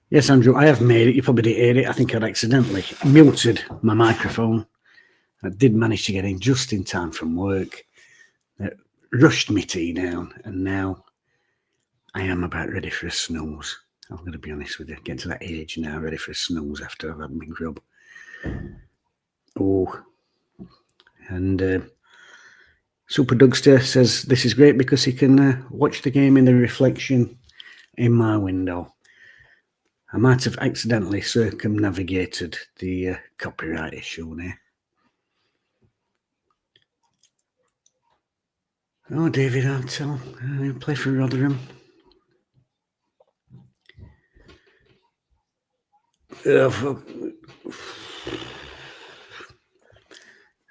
Yes, Andrew, I have made it. You probably didn't hear it. I think I'd accidentally muted my microphone. I did manage to get in just in time from work. Rushed me tea down, and now I am about ready for a snooze. I'm going to be honest with you. Getting to that age now, ready for a snooze after I've had my grub. Oh, and Super Dugster says this is great because he can watch the game in the reflection in my window. I might have accidentally circumnavigated the copyright issue there. Oh, David Artell, play for Rotherham.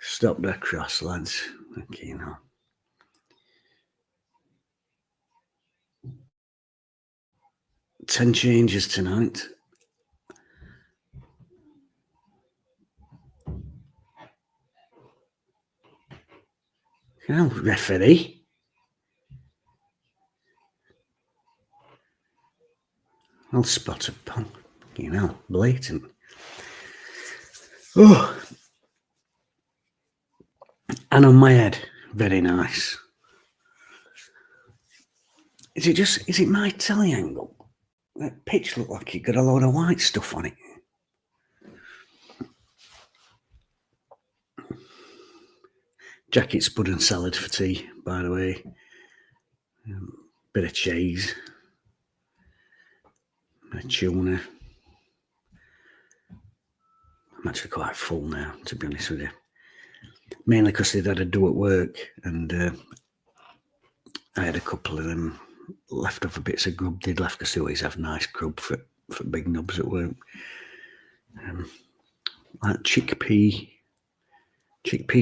Stop the cross, lads. Okay, now. Ten changes tonight. Oh, referee. I'll spot a pun. Blatant. Oh. And on my head, very nice. Is it my telly angle? That pitch looked like it got a load of white stuff on it. Jacket spud and salad for tea, by the way. Bit of cheese. A tuna. I'm actually quite full now, to be honest with you. Mainly because they'd had a do at work, and I had a couple of them leftover bits of grub they'd left, because they always have nice grub for big nubs at work. Like chickpea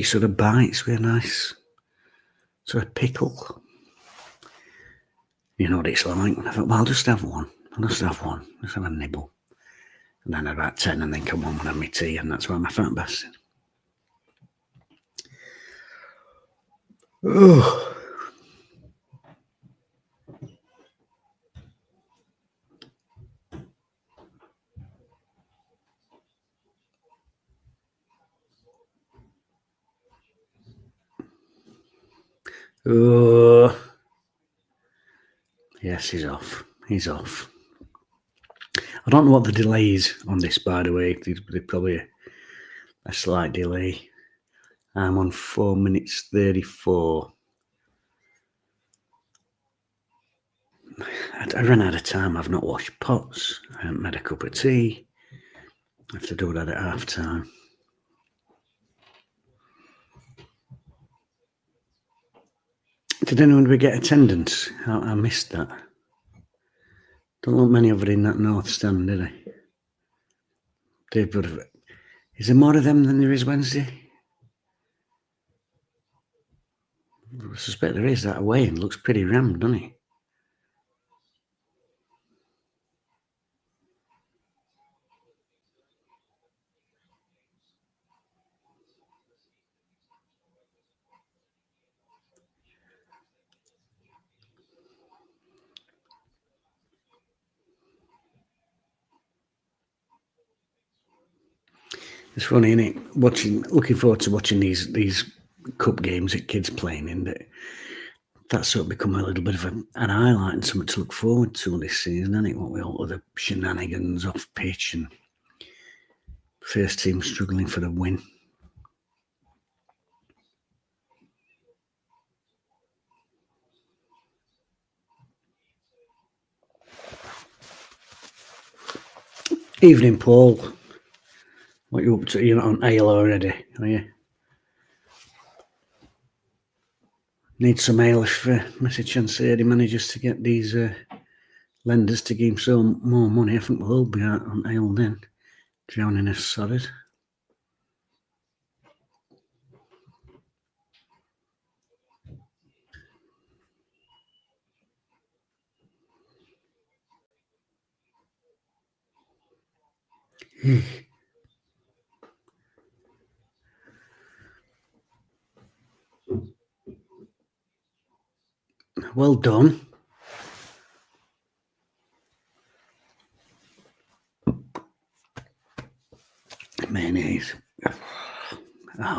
sort of bites with a nice sort of pickle. You know what it's like. I thought, well, I'll just have one. Just have a nibble. And then about 10, and then come on and have my tea, and that's why I'm a fat bastard. Oh. Oh. Yes, he's off. He's off. I don't know what the delay is on this, by the way. There's probably a slight delay. I'm on 4 minutes 34. I ran out of time. I've not washed pots. I haven't made a cup of tea. I have to do that at half time. Did anyone get attendance? I missed that. Don't look many of it in that north stand, did I? Is there more of them than there is Wednesday? I suspect there is. That away and looks pretty rammed, doesn't it? It's funny, isn't it? Looking forward to watching these cup games that kids playing in. That's sort of become a little bit of an highlight and something to look forward to this season, isn't it? What with all the shenanigans off pitch and first team struggling for the win. Evening, Paul. What are you up to? You're not on ale already, are you? Need some ale if Mr. Chancery manages to get these lenders to give him some more money. I think we'll all be out on ale then. Drowning us solid. Well done.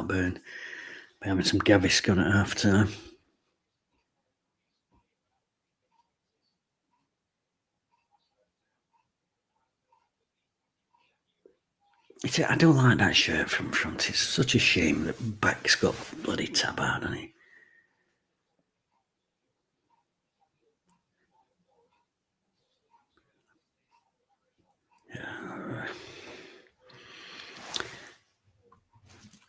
heartburn by having some Gaviscon at half time. I don't like that shirt from front. It's such a shame that back's got bloody tabard on it.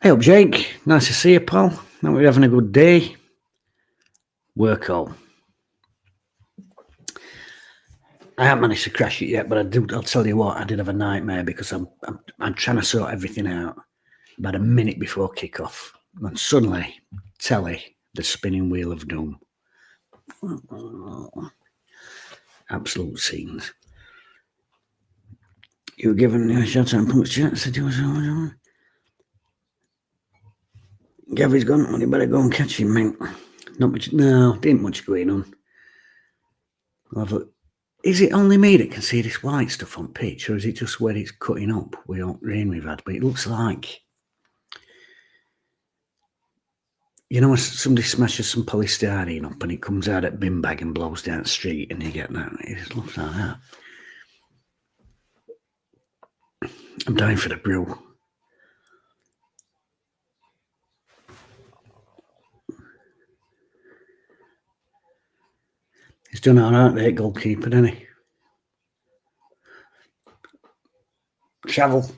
Hey up, Jake. Nice to see you, pal. Hope you're having a good day. Work all. I haven't managed to crash it yet, but I'll tell you what, I did have a nightmare because I'm trying to sort everything out about a minute before kick-off. And suddenly, telly, the spinning wheel of doom. Absolute scenes. You were given a shot and punch chat, said you was Gavy's gone, well, you better go and catch him, mate. Not much, no, didn't much going on. Is it only me that can see this white stuff on pitch, or is it just where it's cutting up with all rain we've had? But it looks like, you know, when somebody smashes some polystyrene up and it comes out at bin bag and blows down the street and you get that, it just looks like that. I'm dying for the brew. He's done all right there, goalkeeper, didn't he? Travel.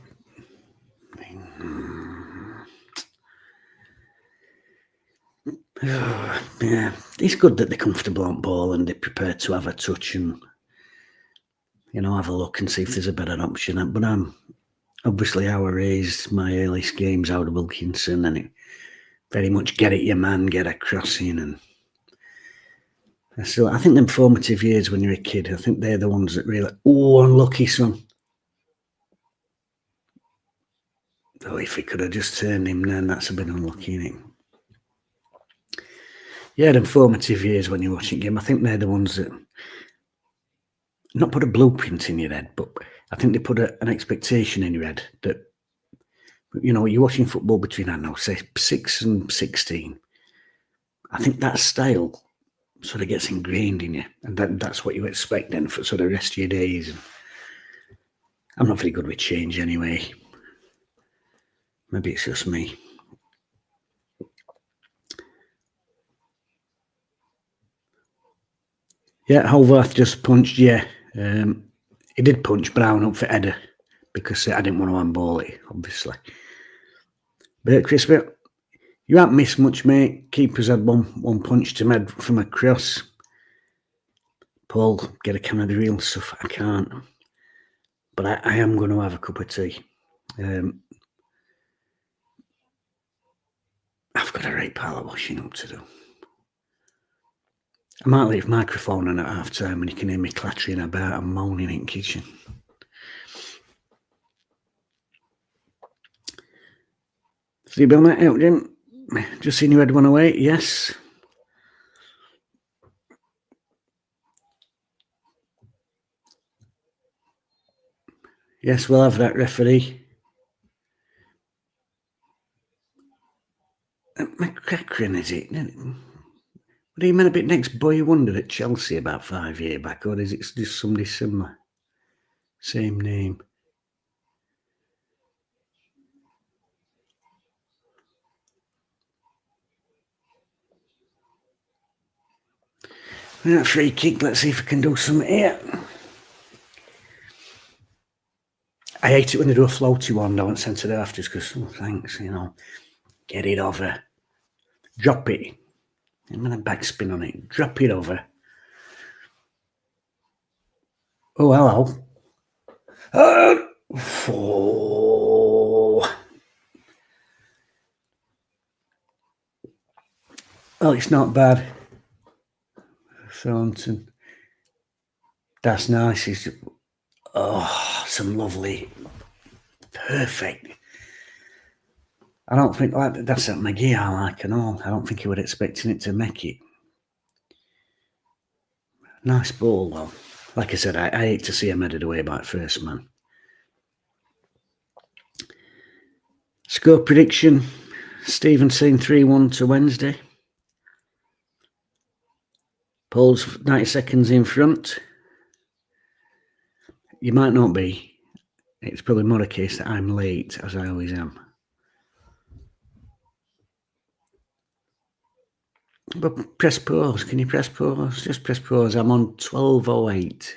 Yeah, it's good that they're comfortable on ball and they're prepared to have a touch and, you know, have a look and see if there's a better option. But obviously our raised my earliest games out of Wilkinson, and it very much get it your man, get a crossing, and so I think them formative years when you're a kid, I think they're the ones that really, unlucky son. Oh, if he could have just turned him, then that's a bit unlucky, isn't it? Yeah, them formative years when you're watching a game, I think they're the ones that not put a blueprint in your head, but I think they put an expectation in your head that, you know, you're watching football between, I don't know, say 6 and 16. I think that style sort of gets ingrained in you, and that's what you expect then for sort of the rest of your days. And I'm not very good with change anyway. Maybe it's just me. Yeah, Holvarth just punched, yeah. He did punch Brown up for header because I didn't want to handball it, obviously. But Crispy, you haven't missed much, mate. Keeper's had one punch to head from a cross. Paul, get a can of the real stuff. I can't. But I am going to have a cup of tea. I've got a right pile of washing up to do. I might leave microphone on at half time and you can hear me clattering about and moaning in the kitchen. See Bill, mate, out, Jim. Just seen you had one away, yes. Yes, we'll have that, referee. McCracken, is it? What do you mean a bit next boy wonder at Chelsea about 5 years back, or is it just somebody similar? Same name. That free kick, let's see if I can do something here. I hate it when they do a floaty one, don't centre it after, because, oh, thanks, you know. Get it over. Drop it. I'm going to backspin on it. Drop it over. Oh, hello. Oh. Well, it's not bad. Thornton. That's nice. Some lovely, perfect. I don't think that's at McGee I like and all. I don't think he was expecting it to make it. Nice ball though. Like I said, I hate to see him headed away by first man. Score prediction. Stevenson 3-1 to Wednesday. Paul's 90 seconds in front. You might not be. It's probably more a case that I'm late, as I always am. But press pause. Can you press pause? Just press pause. I'm on 12:08.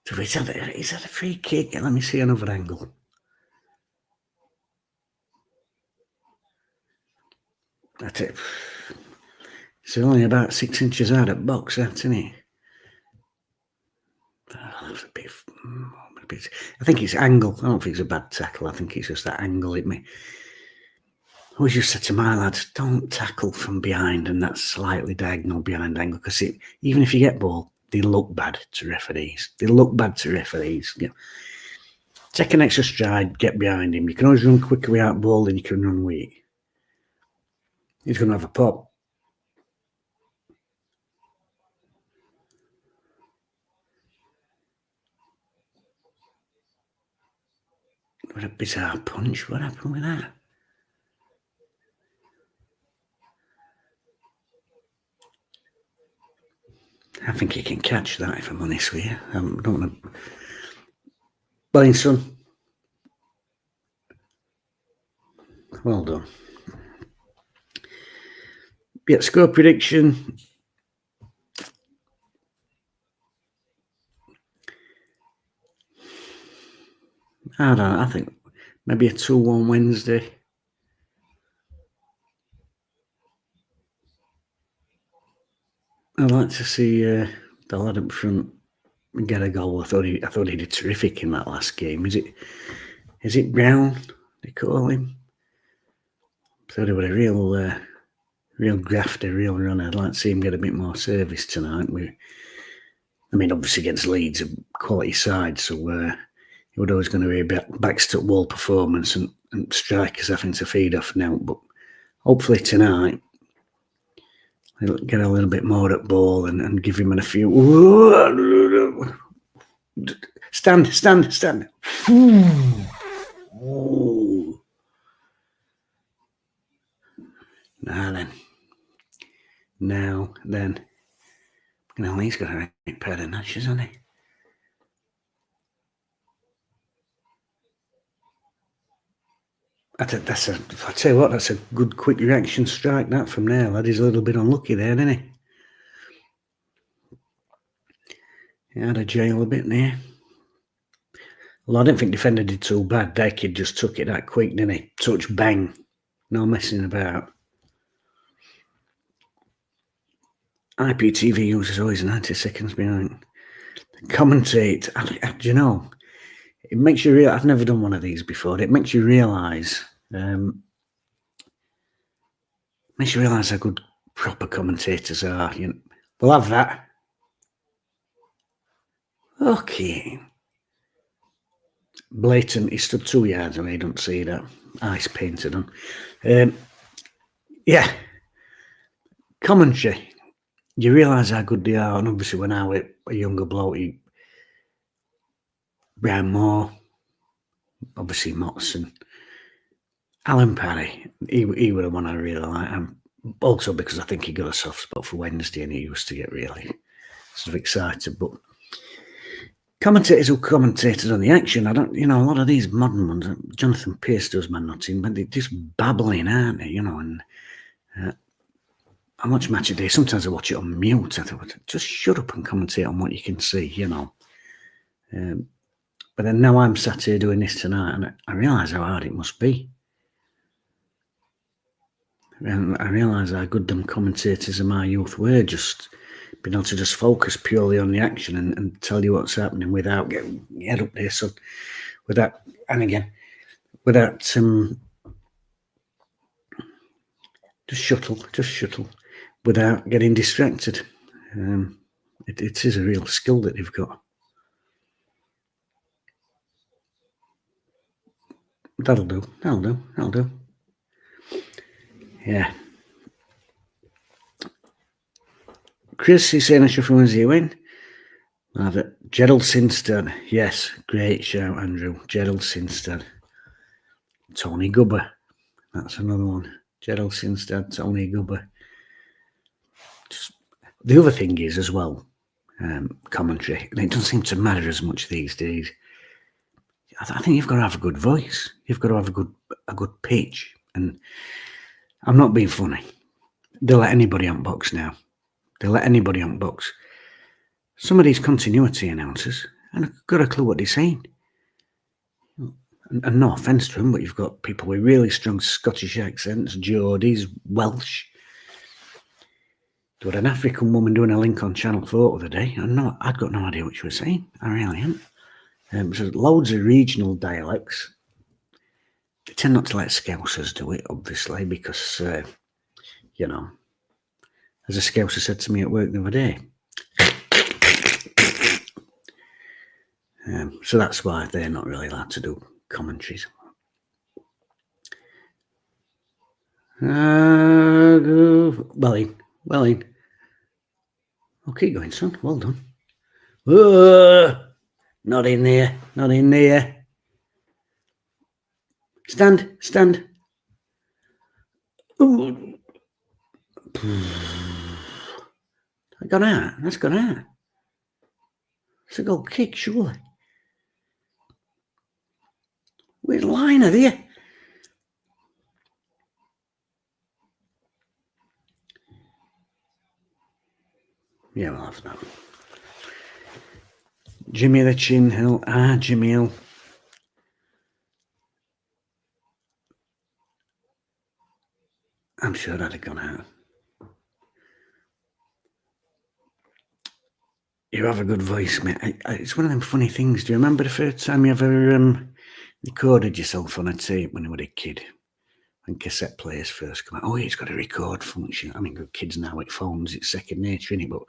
So is that a free kick? Let me see another angle. That's it. It's only about 6 inches out of box, that, isn't it? Oh, that's a bit. I think it's angle. I don't think it's a bad tackle. I think it's just that angle it me. I always used to say to my lads, don't tackle from behind and that slightly diagonal behind angle, because even if you get ball, they look bad to referees. You know, take an extra stride, get behind him. You can always run quicker without ball than you can run with. He's going to have a pop. What a bizarre punch. What happened with that? I think he can catch that, if I'm honest with you. I don't want to. Buying son. Well done. Yeah, score prediction. I don't know. I think maybe a 2-1 Wednesday. I'd like to see the lad up front get a goal. I thought he did terrific in that last game. Is it Brown? They call him. I thought he was a real grafter, real runner. I'd like to see him get a bit more service tonight. Obviously against Leeds, a quality side, so it was always going to be a backstop wall performance and strikers having to feed off now. But hopefully tonight, he'll get a little bit more at ball and give him a few. Stand. Now then. He's got a right pair of notches, hasn't he? I tell you what, that's a good quick reaction strike, that, from there. Lad, he's a little bit unlucky there, isn't he? He had a jail a bit there. Well, I didn't think defender did too bad. That kid just took it that quick, didn't he? Touch, bang. No messing about. IPTV users always 90 seconds behind. Commentate. Do you know, it makes you realize, I've never done one of these before. It makes you realise how good proper commentators are. You know, we'll have that. Okay. Blatant. He stood 2 yards away. Don't see that. Ice painted on. Yeah. Commentary. You realise how good they are, and obviously when I was a younger bloke, Brian Moore, obviously Motson, Alan Parry, he was the one I really like. Also because I think he got a soft spot for Wednesday, and he used to get really sort of excited. But commentators who commentated on the action, a lot of these modern ones, Jonathan Pearce does Man Notting, but they're just babbling, aren't they? And I watch Match a Day. Sometimes I watch it on mute. I thought, just shut up and commentate on what you can see, But then now I'm sat here doing this tonight, and I realise how hard it must be. And I realise how good them commentators in my youth were, just being able to just focus purely on the action and tell you what's happening without getting your head up there. So without just shuttle, without getting distracted. It is a real skill that they've got. That'll do. Yeah. Chris is saying a Sheffield Wednesday win. I have it. Gerald Sinstad. Yes, great shout, Andrew. Gerald Sinstad. Tony Gubber. That's another one. Gerald Sinstad, Tony Gubber. Just, the other thing is as well, commentary. And it doesn't seem to matter as much these days. I think you've got to have a good voice. You've got to have a good pitch. And I'm not being funny. They'll let anybody on box now. They'll let anybody on box. Some of these continuity announcers, and I've got a clue what they're saying. And no offence to them, but you've got people with really strong Scottish accents, Geordies, Welsh. There was an African woman doing a link on Channel 4 the other day, and I'd got no idea what she was saying. I really hadn't. So loads of regional dialects. They tend not to let Scousers do it, obviously, because, you know, as a Scouser said to me at work the other day. So that's why they're not really allowed to do commentaries. Welling. Oh, keep going, son. Well done. Not in there. Stand. Ooh. That's gone out. It's a goal kick, surely. Where's Liner there? Yeah, we'll have that. Jimmy the Chin Hill. Jimmy Hill. I'm sure that'd have gone out. You have a good voice, mate. It's one of them funny things. Do you remember the first time you ever recorded yourself on a tape when you were a kid? When cassette players first come out. Oh, it's got a record function. I mean, good kids now with phones, it's second nature, innit? But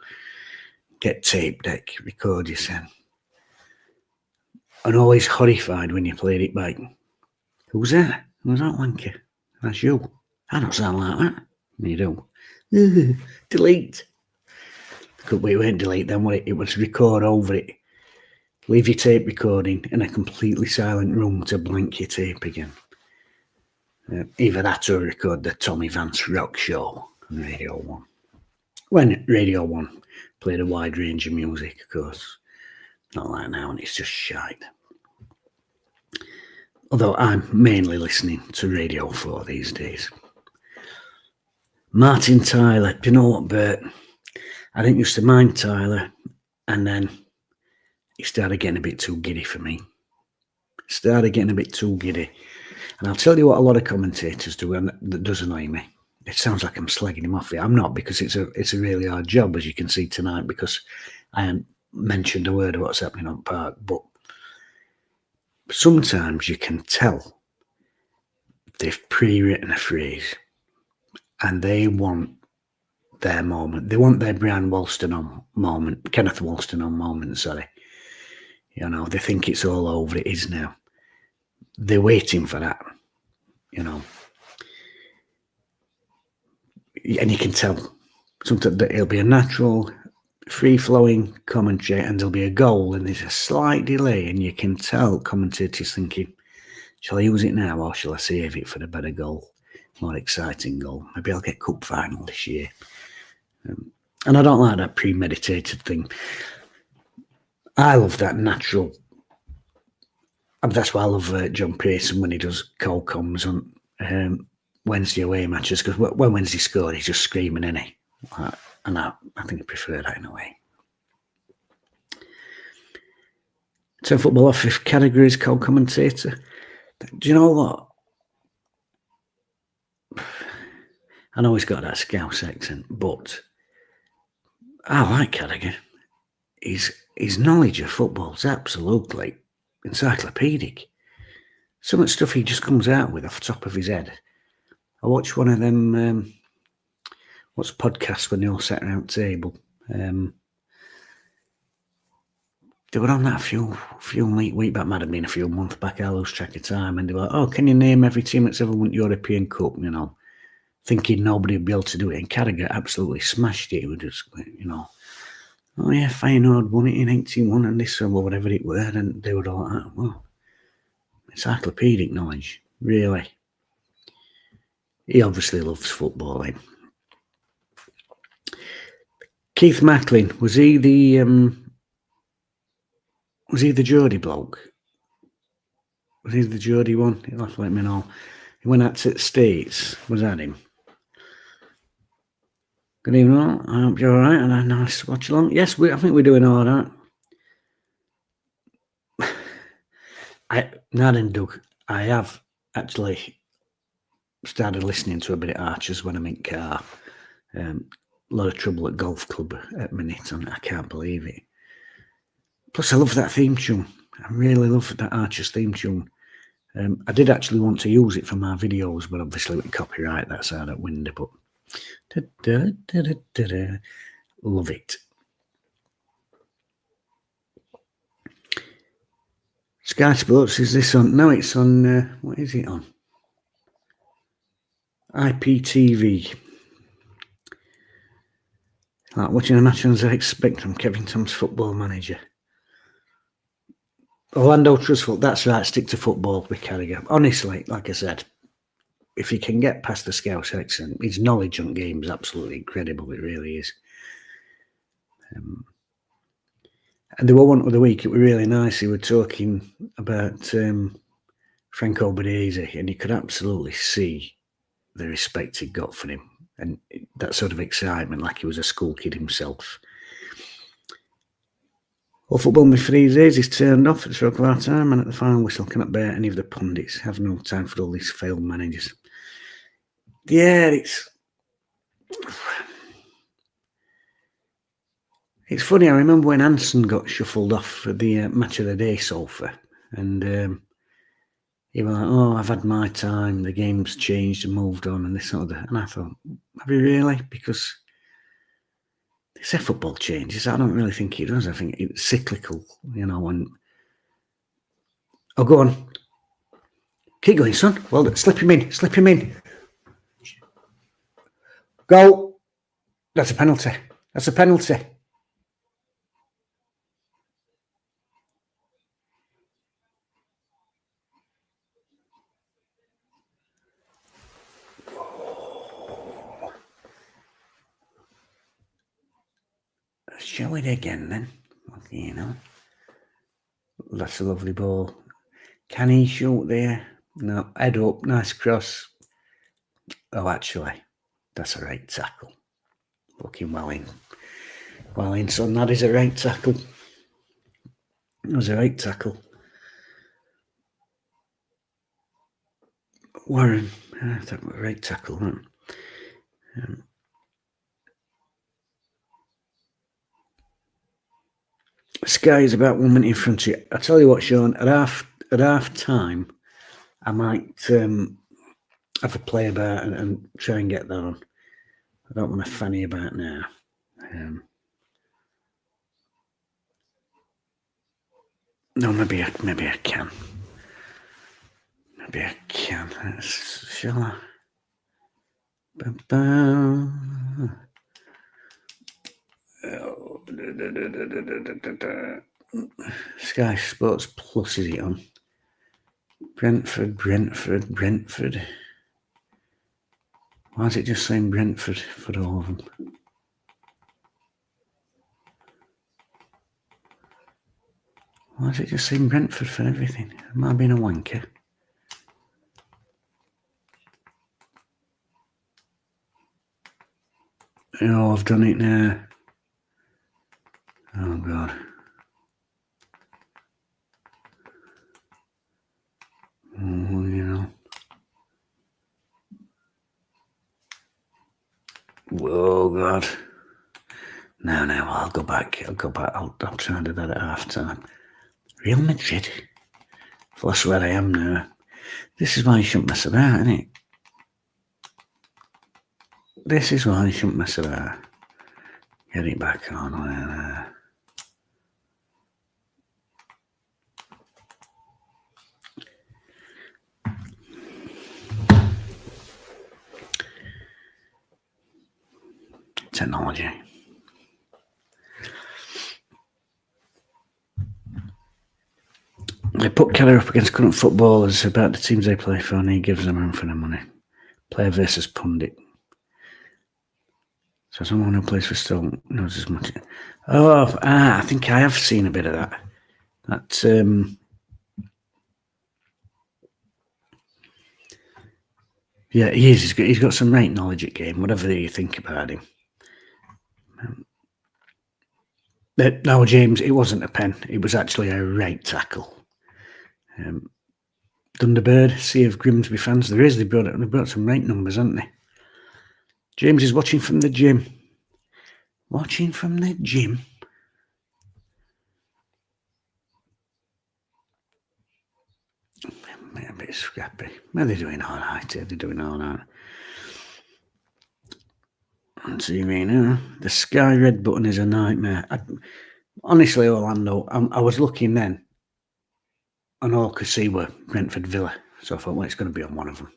get tape deck, record yourself. And always horrified when you played it back. Who's that? Who's that wanker? That's you. I don't sound like that. You do. Delete. But we won't delete them. It was record over it. Leave your tape recording in a completely silent room to blank your tape again. Either that or record the Tommy Vance Rock Show on Radio 1. When Radio 1 played a wide range of music, of course. Not like now, and it's just shite. Although I'm mainly listening to Radio 4 these days. Martin Tyler. Do you know what, Bert? I didn't used to mind Tyler, and then he started getting a bit too giddy for me. And I'll tell you what a lot of commentators do, and that does annoy me. It sounds like I'm slagging him off. I'm not, because it's a really hard job, as you can see tonight, because I haven't mentioned a word of what's happening on Park. But sometimes you can tell they've pre-written a phrase, and they want their moment. They want their Brian Wollstone moment, Kenneth Wollstone moment, sorry. You know, they think it's all over. It is now. They're waiting for that, you know. And you can tell sometimes that it'll be a natural, free-flowing commentary, and there'll be a goal, and there's a slight delay, and you can tell commentators thinking, shall I use it now, or shall I save it for a better goal, more exciting goal? Maybe I'll get cup final this year. And I don't like that premeditated thing. I love that natural. That's why I love John Pearson when he does call comms on Wednesday away matches, because when Wednesday scored, he's just screaming, isn't he? And I think I prefer that in a way. 10 football off 5th categories, co-commentator. Do you know what? I know he's got that Scouse accent, but I like Carragher. His knowledge of football is absolutely encyclopedic. Some of the stuff he just comes out with off the top of his head. I watched one of them, what's podcasts when they all sat around the table. They were on that a few weeks back, might have been a few months back, I lose track of time, and they were like, oh, can you name every team that's ever won European Cup, you know? thinking nobody would be able to do it. And Carragher absolutely smashed it. He would just, oh yeah, Feyenoord won it in 81 and this or whatever it were. And they would all like, well, encyclopedic knowledge, really. He obviously loves footballing. Keith Macklin, was he the Geordie bloke? Was he the Geordie one? You'll have to let me know. He went out to the States. Was that him? Good evening all. I hope you're alright and a nice watch along. Yes, I think we're doing alright. Nad and Doug, I have actually started listening to a bit of Archers when I'm in car. A lot of trouble at golf club at minute, and I can't believe it. Plus, I love that theme tune. I really love that Archers theme tune. I did actually want to use it for my videos, but obviously with copyright, that's out of window. But love it. Sky Sports, is this on? No, it's on. What is it on? IPTV. Like watching a match on ZX Spectrum, Kevin Tom's Football Manager. Orlando Trustful, that's right, stick to football with Carragher. Honestly, like I said, if he can get past the Scouse accent, his knowledge on games is absolutely incredible, it really is. And there were one other week, it was really nice, he was talking about Franco Baresi, and you could absolutely see the respect he got for him, and that sort of excitement, like he was a school kid himself. Well, football with 3 days is turned off at the stroke of our time, and at the final whistle cannot bear any of the pundits. Have no time for all these failed managers. Yeah, it's funny. I remember when Hansen got shuffled off for the match of the day sofa, and he was like, "Oh, I've had my time. The game's changed and moved on, and this sort of that." And I thought, "Have you really?" Because they say football changes. I don't really think it does. I think it's cyclical, And oh, go on. Keep going, son. Well, slip him in. Slip him in. Go. That's a penalty. That's a penalty. Show it again then. Okay, That's a lovely ball. Can he shoot there? No. Head up. Nice cross. Oh, actually, that's a right tackle. Looking well in. Well in, son. That is a right tackle. That was a right tackle. Warren. That was a right tackle. Huh? Sky is about 1 minute in front of you. I tell you what, Sean, at half time, I might have a play about and try and get that on. I don't want to fanny about now. No, maybe I can. Maybe I can. Shall I? Sky Sports Plus, is it on? Brentford. Why is it just saying Brentford for all of them? Why is it just saying Brentford for everything? Am I being a wanker? Oh, I've done it now. Oh, God. Oh, God. No, I'll go back. I'll try and do that at half time. Real Madrid. Well, that's where I am now. This is why you shouldn't mess about, isn't it? This is why you shouldn't mess about. Get it back on. Technology. They put Keller up against current footballers about the teams they play for, and he gives them room for their money. Player versus pundit. So someone who plays for Stoke knows as much. I think I have seen a bit of that. Yeah, he is. He's got some right knowledge at game, whatever you think about him. No, James, it wasn't a pen. It was actually a right tackle. Thunderbird, Sea of Grimsby fans. There is. They brought some right numbers, haven't they? James is watching from the gym. Watching from the gym. A bit scrappy. Well, they're doing all right. They're doing all right. So you mean, the Sky Red button is a nightmare. Honestly, Orlando, I was looking then, and all I could see were Brentford Villa. So I thought, well, it's going to be on one of them.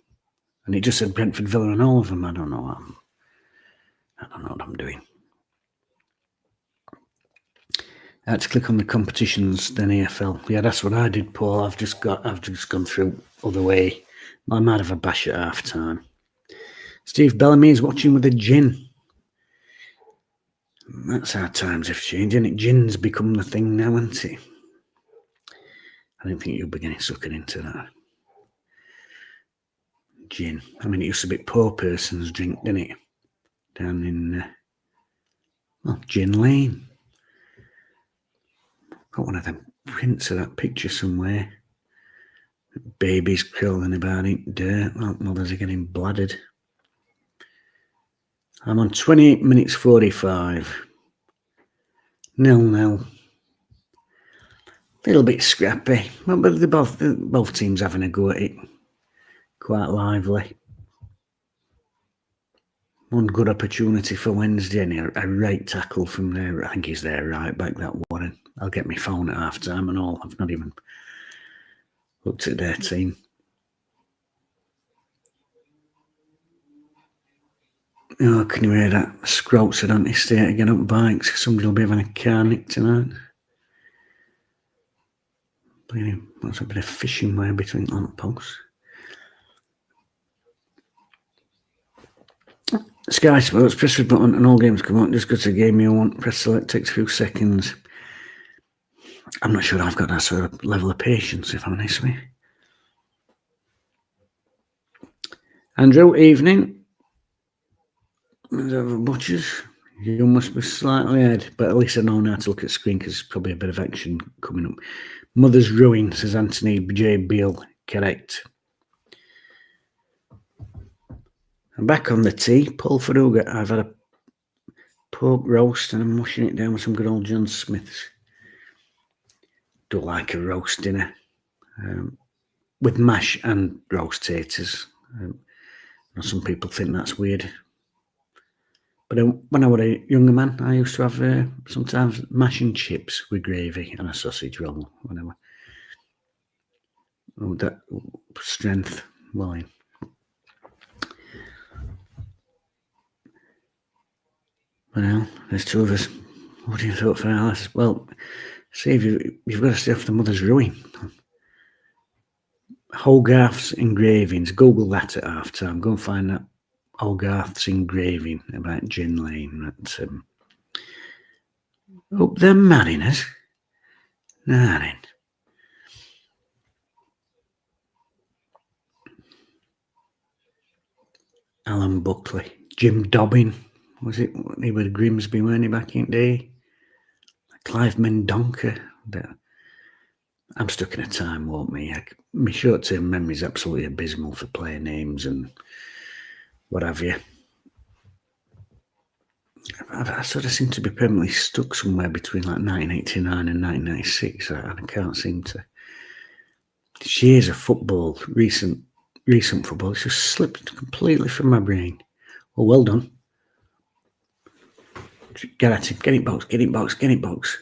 And it just said Brentford Villa on all of them. I don't know what I'm doing. I had to click on the competitions, then EFL. Yeah, that's what I did, Paul. I've just gone through other way. I might have a bash at half time. Steve Bellamy is watching with a gin. That's how times have changed, isn't it? Gin's become the thing now, isn't it? I don't think you'll be getting suckered into that. Gin. I mean, it used to be poor person's drink, didn't it? Down in, Gin Lane. Got one of them prints of that picture somewhere. Babies crawling about in dirt. Well, mothers are getting bladdered. I'm on 28 minutes 45. 0-0. Little bit scrappy. But they're both teams having a go at it. Quite lively. One good opportunity for Wednesday, and a right tackle from there. I think he's there right back, that Warren. I'll get my phone at half time and all. I've not even looked at their team. Oh, can you hear that? Scrouts don't they stay to get up bikes? Somebody will be having a car nick tonight. What's a bit of fishing wire between lampposts? Sky Sports, press the button and all games come on. Just go to the game you want. Press select, takes a few seconds. I'm not sure I've got that sort of level of patience, if I'm honest with you. Andrew, evening. Butchers. You must be slightly ahead, but at least I know now to look at the screen because there's probably a bit of action coming up. Mother's Ruin, says Anthony J. Beale. Correct. I'm back on the tea. Paul Faruga. I've had a pork roast and I'm mushing it down with some good old John Smith's. Do like a roast dinner with mash and roast taters. Some people think that's weird. But when I was a younger man, I used to have sometimes mash and chips with gravy and a sausage roll. Whatever. Oh, that strength wine. Well, there's two of us. What do you thought for Alice? Well, see if you've got to stay off the Mother's Ruin. Hogarth's engravings. Google that at half time. Go and find that Hogarth's engraving about Gin Lane. Up the Mariners. Nah, then. Alan Buckley. Jim Dobbin. Was it? He was Grimsby, weren't he, back in the day? Clive Mendonca. I'm stuck in a time warp, me. My short-term memory is absolutely abysmal for player names and what have you. I sort of seem to be permanently stuck somewhere between like 1989 and 1996. I can't seem to. Years of football, recent football, it's just slipped completely from my brain. Well done. Get at it. Get it, box. Get it, box. Get it, box.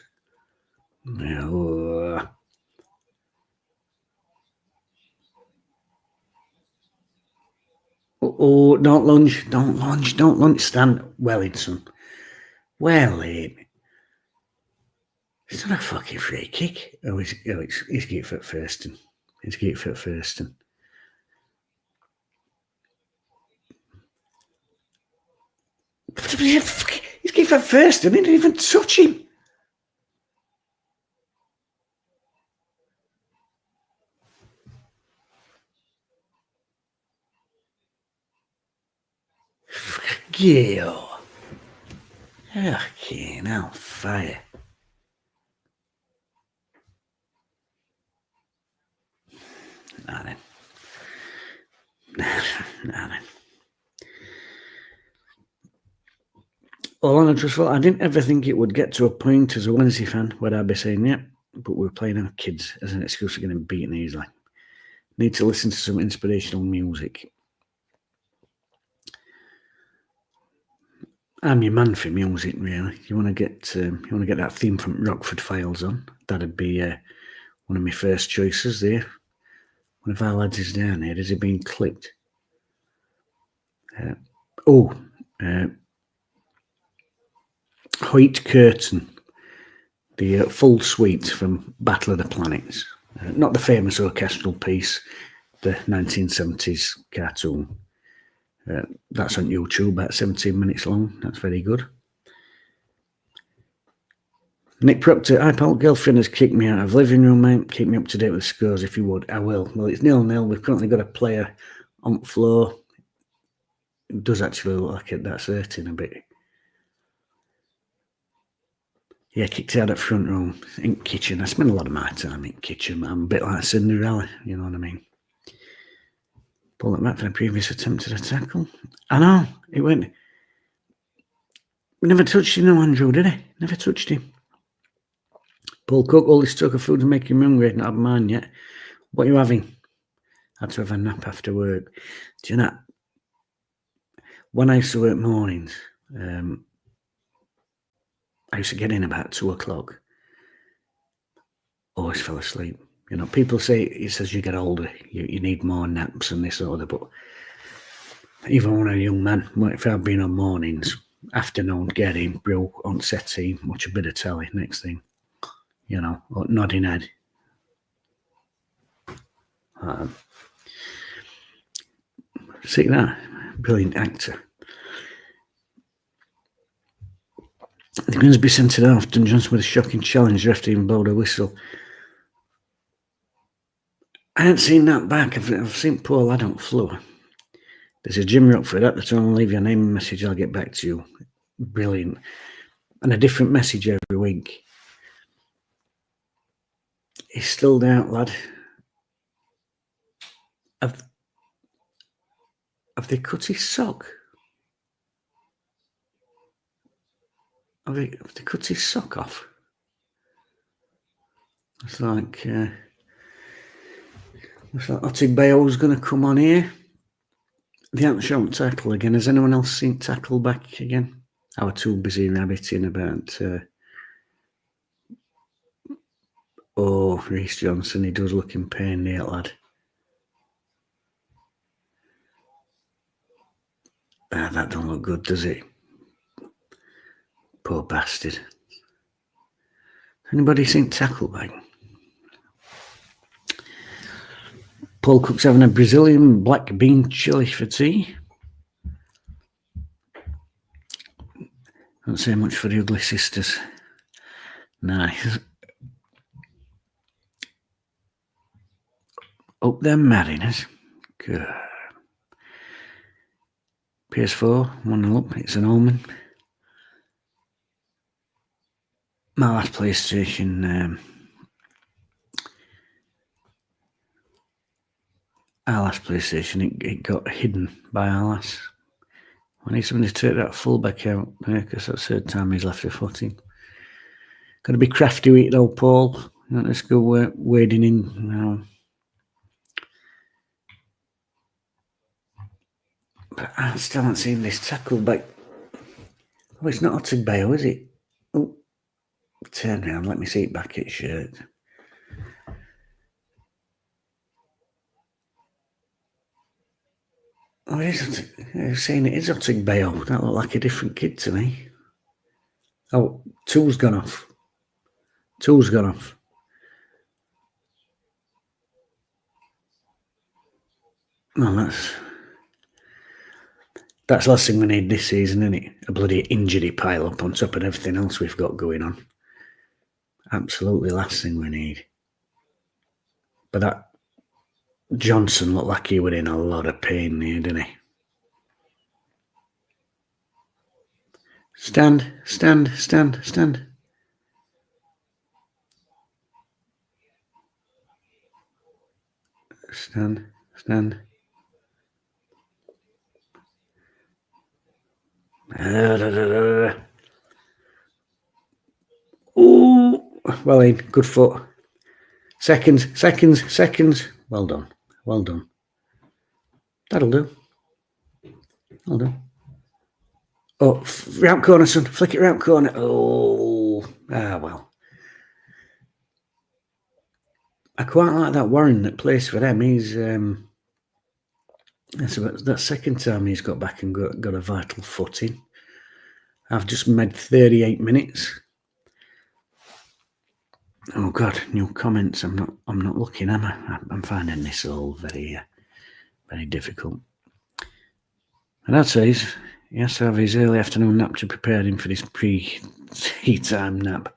No. Oh, don't lunge. Don't lunge. Don't lunge. Stand. Wellington. Well, it's not a fucking free kick. He's getting for first and he's getting for first and he's getting for first and he didn't even touch him. Gil. Fucking hell, fire. Nah then. Nah then. All on a truthful, I didn't ever think it would get to a point as a Wednesday fan where I'd be saying, yeah, but we're playing our kids as an excuse for getting beaten easily. Need to listen to some inspirational music. I'm your man for music, really. You want to get that theme from Rockford Files on? That'd be one of my first choices there. One of our lads is down here. Has he been clipped? White Curtain, the full suite from Battle of the Planets. Not the famous orchestral piece, the 1970s cartoon. That's on YouTube, about 17 minutes long. That's very good. Nick Proctor, hi pal, girlfriend has kicked me out of living room, mate. Keep me up to date with the scores if you would. I will. Well, it's 0-0. We've currently got a player on the floor. It does actually look like it. That's hurting a bit. Yeah, kicked out at front room in kitchen. I spend a lot of my time in kitchen. I'm a bit like Cinderella, you know what I mean? Pull it back for the previous attempt at a tackle. I know, it went. Never touched him, no, Andrew, did he? Never touched him. Paul Cook, all this talk of food to make him hungry. Not had mine yet. What are you having? I had to have a nap after work. Do you know, when I used to work mornings, I used to get in about 2 o'clock. Always fell asleep. You know, people say it's as you get older, you need more naps and this or that, but even when I was a young man, if I've been on mornings, afternoon, get in, brew on settee, watch a bit of telly, next thing, you know, or nodding head. See that? Brilliant actor. The Grimsby centred half done Johnson with a shocking challenge, ref even blowed a whistle. I hadn't seen that back. I've seen poor lad on the floor. There's a Jim Rockford at the time. Leave your name and message. I'll get back to you. Brilliant. And a different message every week. He's still down, lad. Have they cut his sock? Have they cut his sock off? It's like, Otig Bayo's going to come on here. They haven't shown tackle again. Has anyone else seen tackle back again? I was too busy rabbiting about Rhys Johnson. He does look in pain there, lad. That don't look good, does it? Poor bastard. Anybody seen tackle back? Paul Cook's having a Brazilian black bean chili for tea. Don't say much for the ugly sisters. Nice. Up them Mariners. Good. PS4, 1-0 up. It's an omen. My last PlayStation, it got hidden by our lass. I need somebody to take that fullback out because that's the third time he's left the footing. Got to be crafty with it though, Paul. Let's go wading in now. But I still haven't seen this tackle back. Oh, it's not Otig Bayo, is it? Oh, turn around, let me see it back its shirt. Oh, it is. I was saying it is Otig Bayo. That looked like a different kid to me. Oh, tool's gone off. Tool's gone off. No, that's the last thing we need this season, isn't it? A bloody injury pile up on top of everything else we've got going on. Absolutely last thing we need. But that Johnson looked like he was in a lot of pain there, didn't he? Stand, stand, stand, stand. Stand, stand. Ooh, well in, good foot. Seconds, seconds, seconds. Well done, well done. That'll do. That'll do. Oh, round corner, son. Flick it round corner. Oh, well. I quite like that Warren that plays for them. He's that's about that second time he's got back and got a vital footing. I've just made 38 minutes. Oh God, new comments. I'm not looking, am I? I'm finding this all very very difficult. And that says he has to have his early afternoon nap to prepare him for this pre-tea time nap.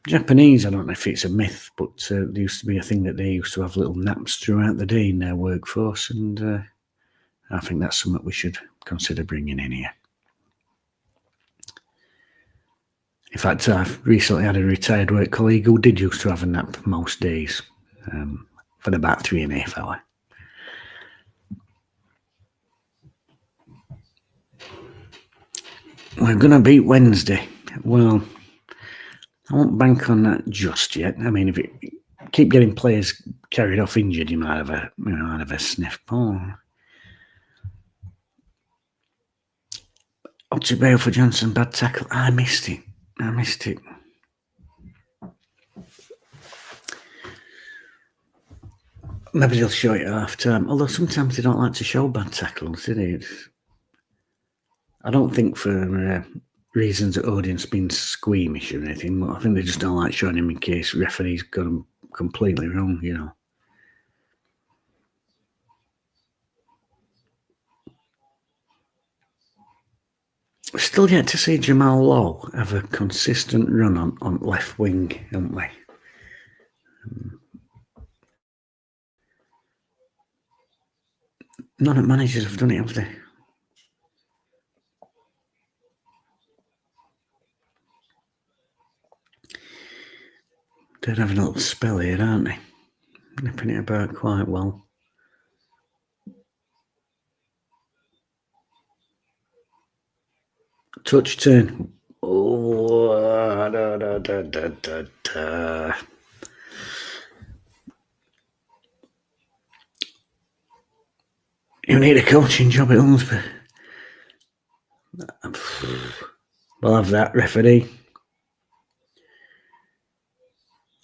Japanese, I don't know if it's a myth, but there used to be a thing that they used to have little naps throughout the day in their workforce, and I think that's something we should consider bringing in here. In fact, I've recently had a retired work colleague who did used to have a nap most days for about 3.5 hours. We're going to beat Wednesday. Well, I won't bank on that just yet. I mean, if it keep getting players carried off injured, you might have a sniff. Up to bail for Johnson, bad tackle. I missed it. Maybe they'll show it at half time. Although sometimes they don't like to show bad tackles, do they? I don't think for reasons that audience being squeamish or anything, but I think they just don't like showing him in case referees got them completely wrong, you know. We're still yet to see Jamal Lowe have a consistent run on left wing, haven't we? None of the managers have done it, have they? They're having a little spell here, aren't they? Nipping it about quite well. Touch turn. Oh, You need a coaching job at Unsbury. We'll have that, referee.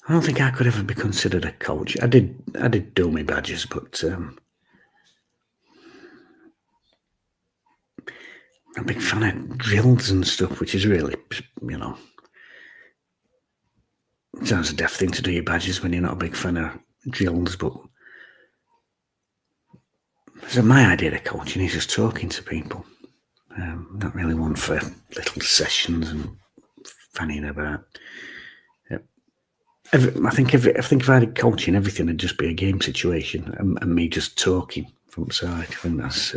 I don't think I could ever be considered a coach. I did do my badges, but I'm a big fan of drills and stuff, which is really, you know, it sounds a daft thing to do your badges when you're not a big fan of drills, but so my idea of coaching is just talking to people. Not really one for little sessions and fanning about. I think if I had coaching, everything would just be a game situation and me just talking from the side. I think that's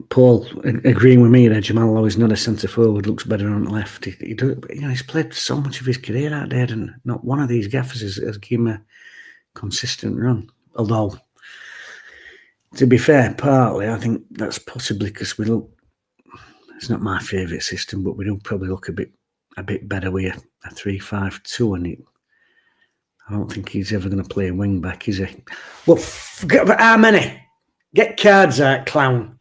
Paul agreeing with me that Jamal Lowe is not a centre forward, looks better on the left. He's played so much of his career out there, and not one of these gaffers has given him a consistent run. Although, to be fair, partly I think that's possibly because we look. It's not my favourite system, but we do probably look a bit better with a 3-5-2, and I don't think he's ever going to play wing back, is he? Well, how many? Get cards out, clown.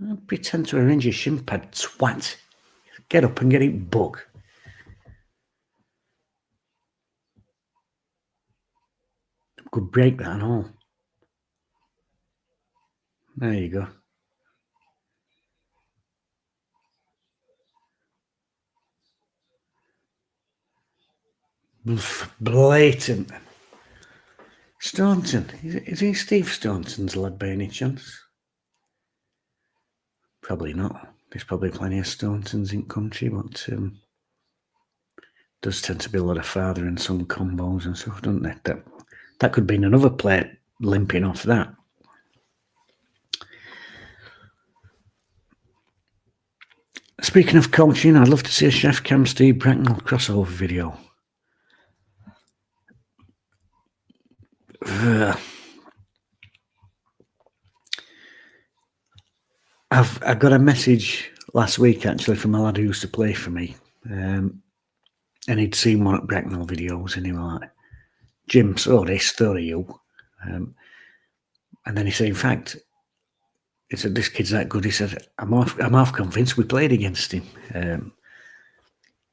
Don't pretend to arrange your shin pad, twat. Get up and get it, bug. Could break that and all. There you go. Blatant. Staunton. Is he Steve Staunton's lad by any chance? Probably not. There's probably plenty of Stauntons in country, but does tend to be a lot of father and son combos and stuff, don't they? That could be another player limping off that. Speaking of coaching, I'd love to see a SheffCam Steve Bracknell crossover video. I got a message last week actually from a lad who used to play for me, and he'd seen one at Bracknell videos, and he was like, "Jim, so this story you," and then he said, "In fact," he said, "this kid's that good." He said, "I'm half convinced we played against him."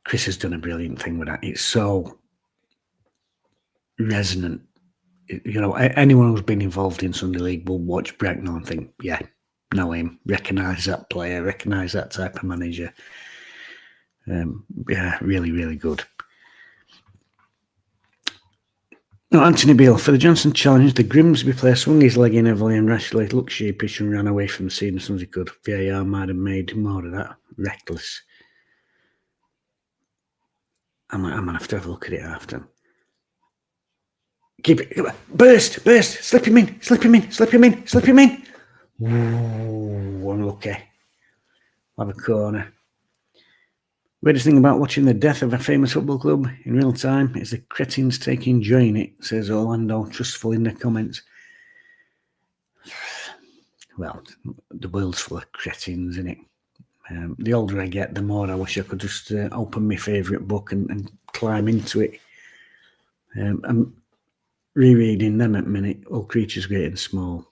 Chris has done a brilliant thing with that. It's so resonant. You know, anyone who's been involved in Sunday League will watch Bracknell and think, yeah, know him, recognise that player, recognise that type of manager. Yeah, really, really good. No, Anthony Beale, for the Johnson challenge, the Grimsby player swung his leg in heavily and rashly, looked sheepish and ran away from the scene as soon as he could. VAR might have made more of that. Reckless. I'm going to have a look at it after. Keep it. Burst, slip him in. Ooh, unlucky. Have a corner. Weirdest thing about watching the death of a famous football club in real time is the cretins taking joy in it, says Orlando, trustful in the comments. Well, the world's full of cretins, isn't it? The older I get, the more I wish I could just open my favourite book and climb into it. I'm rereading them at the minute, All Creatures Great and Small.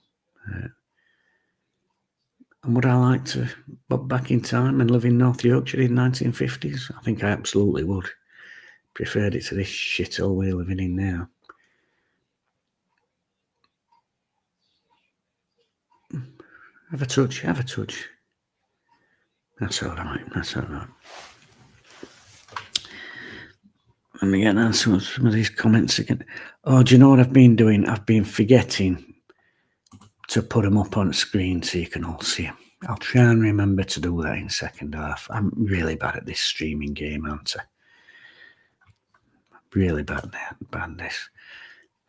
And would I like to pop back in time and live in North Yorkshire in the 1950s? I think I absolutely would. Preferred it to this shithole we're living in now. Have a touch. That's all right. Let me get answer some of these comments again. Oh, do you know what I've been doing? I've been forgetting to put them up on screen so you can all see them. I'll try and remember to do that in second half. I'm really bad at this streaming game, aren't I? Really bad at this.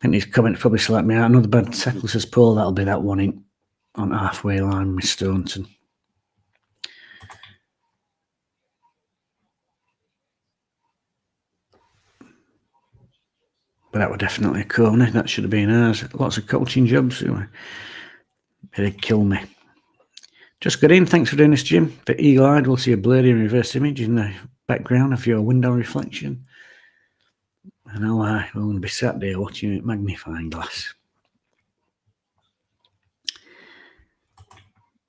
I think these comments probably select me out. Another bad tackle, says Paul. That'll be that one in on halfway line with Staunton. But that was definitely a corner. That should have been ours. Lots of coaching jobs. It'd kill me. Just got in. Thanks for doing this, Jim. The eagle-eyed will see a blurry and reverse image in the background of your window reflection. I know I will be sat there watching it magnifying glass.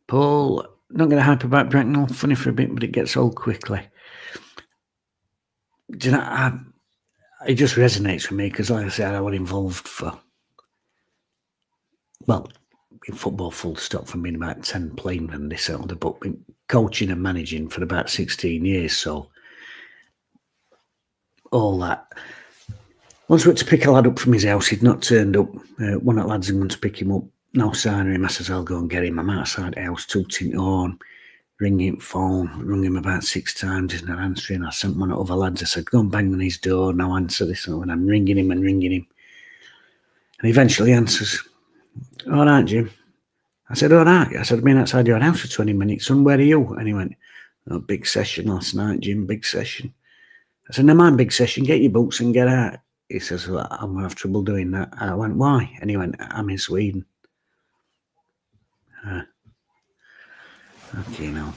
Paul, not going to hype about Bracknell. Funny for a bit, but it gets old quickly. Do you know, it just resonates with me because, like I said, I was involved in football full stop from being about 10 playing and this older, but coaching and managing for about 16 years. So all that. Once we went to pick a lad up from his house, he'd not turned up. One of the lads had gone to pick him up. No sign of him. I says, I'll go and get him. I'm outside the house, tooting on, ringing phone, rung him about 6 times. He's not answering. I sent one of the other lads. I said, go and bang on his door. No answer. This and I'm ringing him. And he eventually answers. All right, Jim. I said, all right. I said, I've been outside your house for 20 minutes. Son, where are you? And he went, oh, big session last night, Jim, big session. I said, no, mind big session. Get your boots and get out. He says, well, I'm going to have trouble doing that. I went, why? And he went, I'm in Sweden. Okay, no.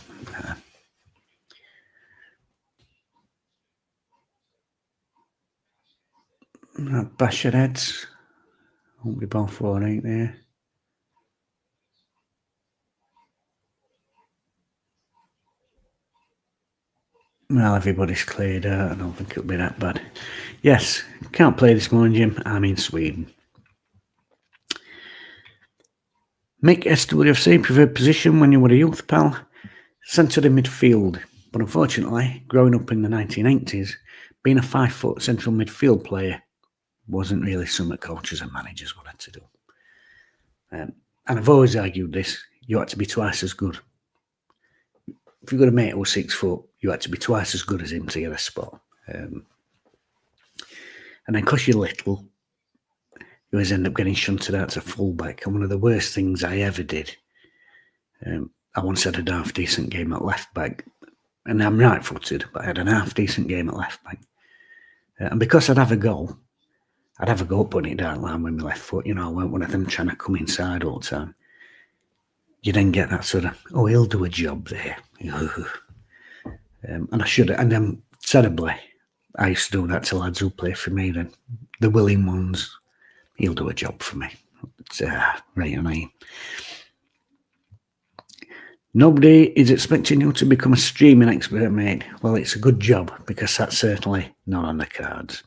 Bash your heads. Won't be both for, ain't there? Well, everybody's cleared out. I don't think it'll be that bad. Yes, can't play this morning, Jim. I'm in Sweden. Mick, SWFC, preferred position when you were a youth pal? Centred in midfield. But unfortunately, growing up in the 1980s, being a 5-foot central midfield player wasn't really something coaches and managers wanted to do. And I've always argued this, you had to be twice as good. If you've got a mate who was 6 foot, you had to be twice as good as him to get a spot. And then because you're little, you always end up getting shunted out to fullback. And one of the worst things I ever did, I once had a half decent game at left back. And I'm right footed, but I had a half decent game at left back. And because I'd have a go putting it down line with my left foot. You know, I weren't one of them trying to come inside all the time. You then get that sort of, oh, he'll do a job there. And I should have. And then, terribly, I used to do that to lads who play for me. Then the willing ones, he'll do a job for me. It's right annoying. Nobody is expecting you to become a streaming expert, mate. Well, it's a good job because that's certainly not on the cards.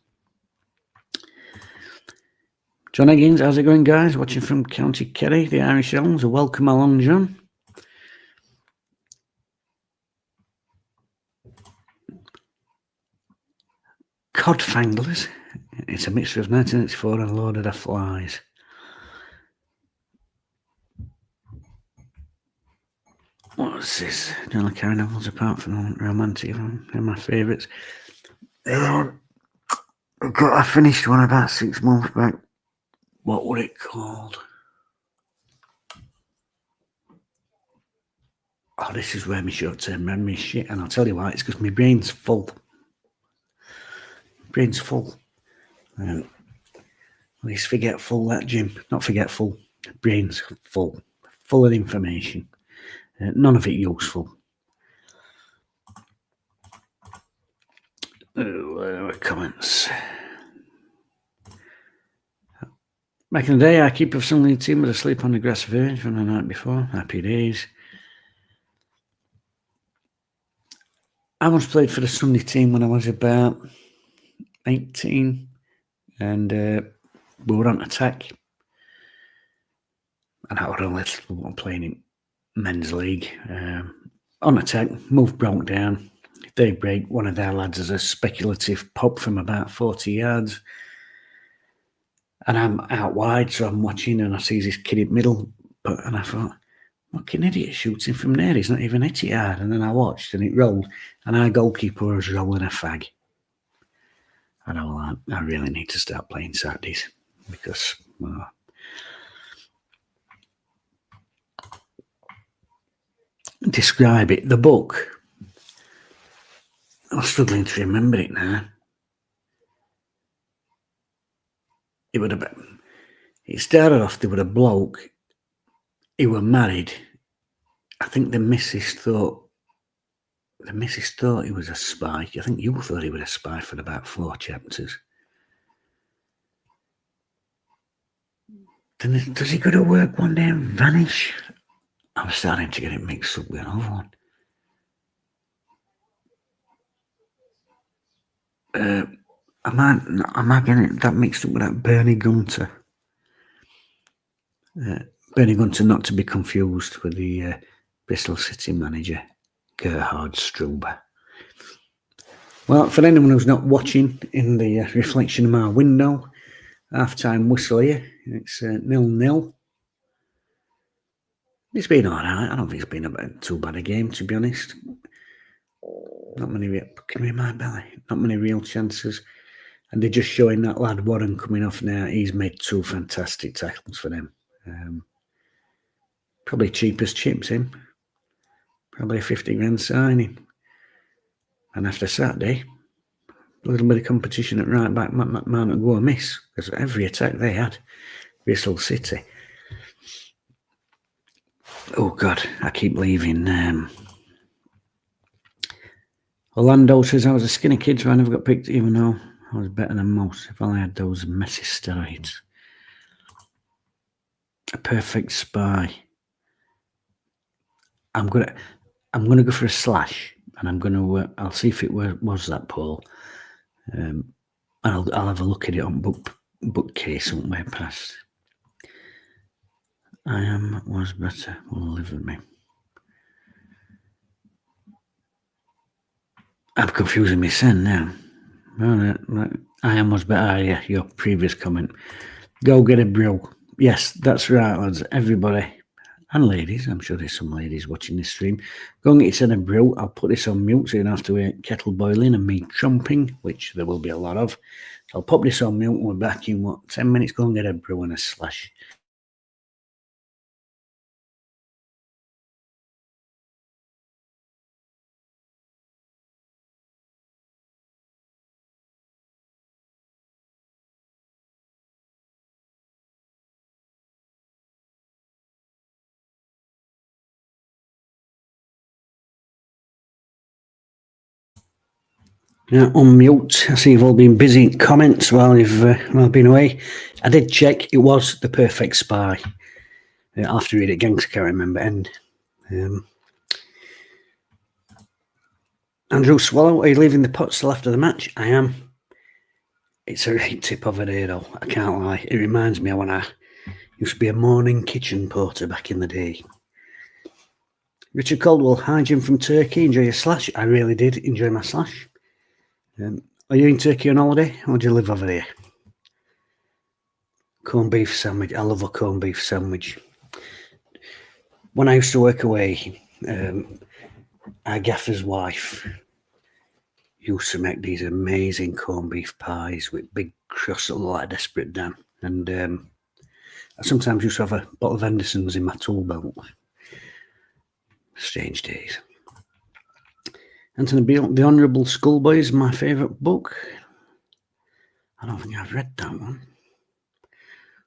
John Higgins, how's it going, guys? Watching from County Kerry, the Irish Elms. Welcome along, John. Codfanglers. It's a mixture of 1984 and Lord of the Flies. What's this? John Le Carre novels apart from romantic, they're my favourites. I finished one about 6 months back. What were it called? Oh, this is where my short-term memory is shit, and I'll tell you why. It's because my brain's full. Brain's full. At least forgetful, that, Jim. Not forgetful. Brain's full. Full of information. None of it useful. Comments. Back in the day, our keeper of Sunday team was asleep on the grass verge from the night before. Happy days. I once played for the Sunday team when I was about 18, and we were on attack. And I was a little one playing in men's league. On attack, move broke down. They break, one of their lads has a speculative pop from about 40 yards. And I'm out wide, so I'm watching, and I see this kid in the middle. And I thought, fucking idiot shoots him from there. He's not even hit it hard. And then I watched, and it rolled. And our goalkeeper was rolling a fag. And I was like, I really need to start playing Saturdays because describe it. The book. I'm struggling to remember it now. It started off, there was a bloke, he was married. I think the missus thought he was a spy. I think you thought he was a spy for about 4 chapters. Then does he go to work one day and vanish? I'm starting to get it mixed up with another one. Am I getting that mixed up with that Bernie Gunter? Bernie Gunter, not to be confused with the Bristol City manager, Gerhard Struber. Well, for anyone who's not watching in the reflection of my window, half-time whistle here. It's 0-0. It's been all right. I don't think it's been too bad a game, to be honest. Not many real chances. And they're just showing that lad Warren coming off now. He's made 2 fantastic tackles for them. Probably cheap as chips, him. Probably a 50 grand signing. And after Saturday, a little bit of competition at right back might not go amiss. Because every attack they had, Bristol City. Oh, God, I keep leaving. Orlando says, I was a skinny kid, so I never got picked, even though I was better than most. If only I had those messy steroids. A perfect spy. I'm gonna go for a slash, and I'll see if it was that Paul. And I'll have a look at it on bookcase somewhere past. I am was better will live with me. I'm confusing my sin now. I am was better. Yeah, your previous comment. Go get a brew. Yes, that's right, lads. Everybody and ladies, I'm sure there's some ladies watching this stream. Go and get yourself a brew. I'll put this on mute so you don't have to hear kettle boiling and me trumping, which there will be a lot of. So I'll pop this on mute and we're back in 10 minutes. Go and get a brew and a slash. Unmute. I see you've all been busy in comments while you've been away. I did check. It was The Perfect Spy. I'll have to read it again because I can't remember end. Andrew Swallow, are you leaving the pot till after the match? I am. It's a right tip of a day though, I can't lie. It reminds me of when I used to be a morning kitchen porter back in the day. Richard Caldwell, hi Jim from Turkey, enjoy your slash. I really did enjoy my slash. Are you in Turkey on holiday or do you live over there? Corned beef sandwich, I love a corned beef sandwich. When I used to work away, our gaffer's wife used to make these amazing corned beef pies with big crusts that look like a desperate Dan. And I sometimes used to have a bottle of Henderson's in my tool belt. Strange days. Anthony Beale, The Honourable Schoolboy is my favourite book. I don't think I've read that one.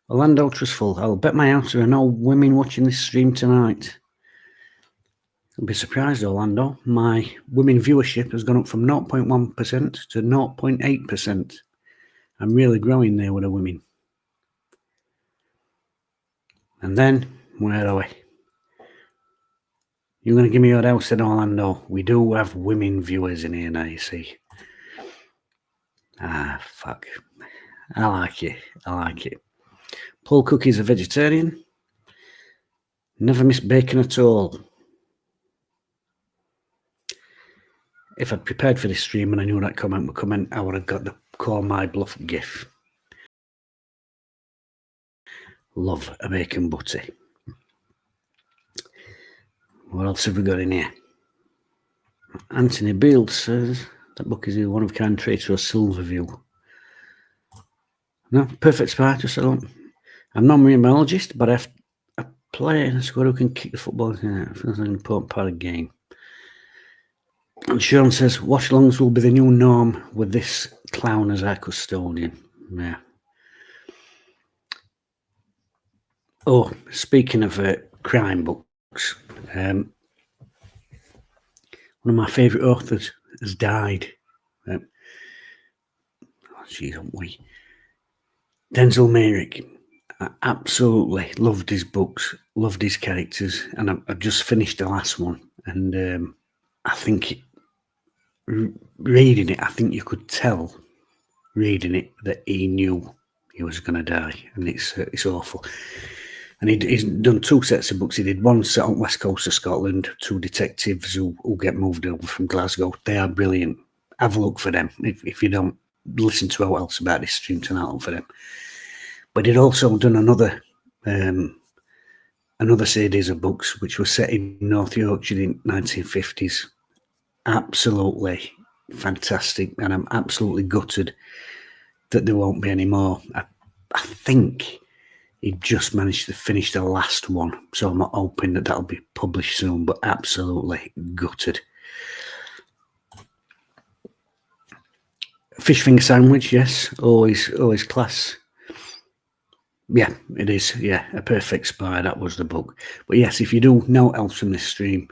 Orlando Trustful, I'll bet my house there are no women watching this stream tonight. You'll be surprised, Orlando. My women viewership has gone up from 0.1% to 0.8%. I'm really growing there with the women. And then, where are we? You're going to give me your house in Orlando. We do have women viewers in here now, you see. Ah, fuck. I like it. I like it. Paul Cookie's a vegetarian. Never miss bacon at all. If I'd prepared for this stream and I knew that comment would come in, I would have got the Call My Bluff gif. Love a bacon butty. What else have we got in here? Anthony Beale says that book is a one-of-a-kind traitor or silver view. No, Perfect Spy, just I don't. I'm not a marine biologist, but I play in a squad who can kick the football. Yeah, it feels like an important part of the game. And Sean says, Watchalongs will be the new norm with this clown as our custodian. Yeah. Oh, speaking of crime books, one of my favourite authors has died. Jeez, aren't we? Denzel Merrick. I absolutely loved his books, loved his characters, and I've just finished the last one. And I think reading it, I think you could tell reading it that he knew he was going to die, and it's awful. And he's done two sets of books. He did one set on west coast of Scotland, two detectives who get moved over from Glasgow. They are brilliant. Have a look for them. If you don't listen to what else about this stream tonight, look for them. But he'd also done another series of books which was set in North Yorkshire in 1950s. Absolutely fantastic, and I'm absolutely gutted that there won't be any more. I think he just managed to finish the last one, so I'm not hoping that that'll be published soon, but absolutely gutted. Fish finger sandwich, yes, always class. Yeah, it is. Yeah, A Perfect Spy, that was the book. But yes, if you do know else from this stream,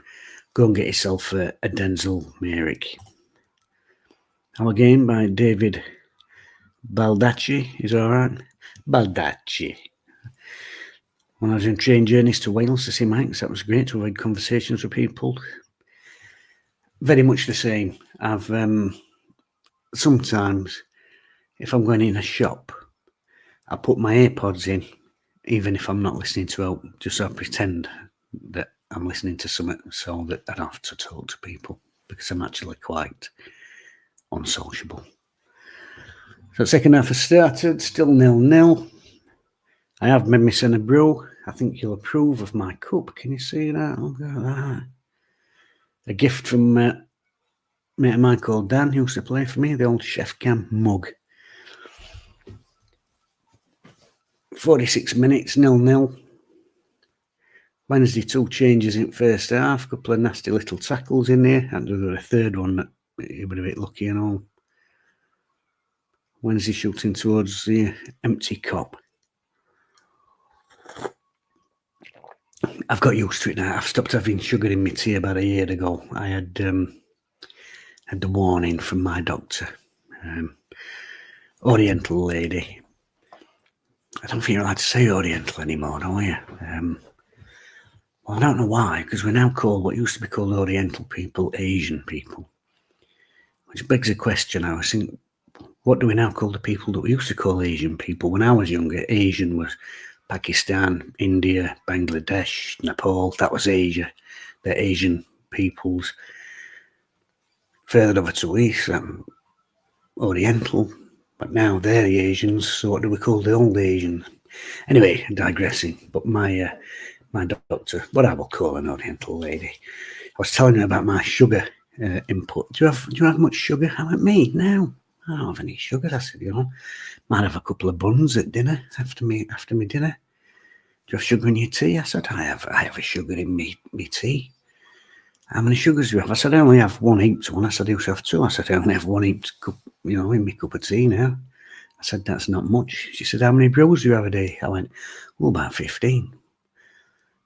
go and get yourself a Denzel Merrick. Our game by David Baldacci is all right. Baldacci. When I was on train journeys to Wales to see Mike's, that was great to avoid conversations with people. Very much the same. I've sometimes, if I'm going in a shop, I put my AirPods in even if I'm not listening to help, just I pretend that I'm listening to something so that I don't have to talk to people, because I'm actually quite unsociable. So second half has started, still 0-0. I have made myself a brew. I think you'll approve of my cup. Can you see that? Look at that. A gift from mate of mine called Dan, who used to play for me, the old SheffCam mug. 46 minutes, 0-0. Wednesday, 2 changes in first half. A couple of nasty little tackles in there. And there was a third one that he was a bit lucky and all. Wednesday shooting towards the empty cup. I've got used to it now. I've stopped having sugar in my tea about a year ago. I had the warning from my doctor. Oriental lady. I don't think you're allowed to say Oriental anymore, are you? Well, I don't know why, because we're now called what used to be called Oriental people, Asian people. Which begs a question. I was thinking, what do we now call the people that we used to call Asian people? When I was younger, Asian was Pakistan, India, Bangladesh, Nepal. That was Asia. The Asian peoples. Further over to east, Oriental. But now they're the Asians, so what do we call the old Asians? Anyway, digressing. But my doctor, what I will call an Oriental lady, I was telling her about my sugar input. Do you have much sugar? I went, me? No, I don't have any sugar. I said, might have a couple of buns at dinner after me dinner. Do you have sugar in your tea? I said, I have a sugar in me tea. How many sugars do you have? I said, I only have 1 heaped one. I said, I used to have 2. I said, I only have 1 heaped cup, in my cup of tea now. I said, that's not much. She said, how many brews do you have a day? I went, about 15.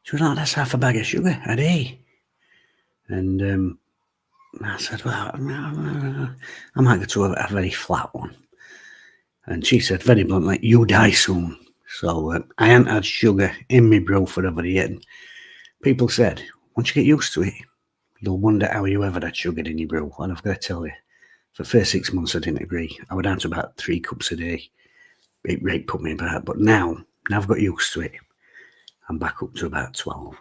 She was like, that's half a bag of sugar a day. And I said, well, I might go to a very flat one. And she said very bluntly, you die soon. So I hadn't had sugar in my brew forever yet. People said, once you get used to it, you'll wonder how you ever had sugar in your brew. And I've got to tell you, for the first 6 months I didn't agree. I went down to about 3 cups a day. It put me back. But now I've got used to it. I'm back up to about 12.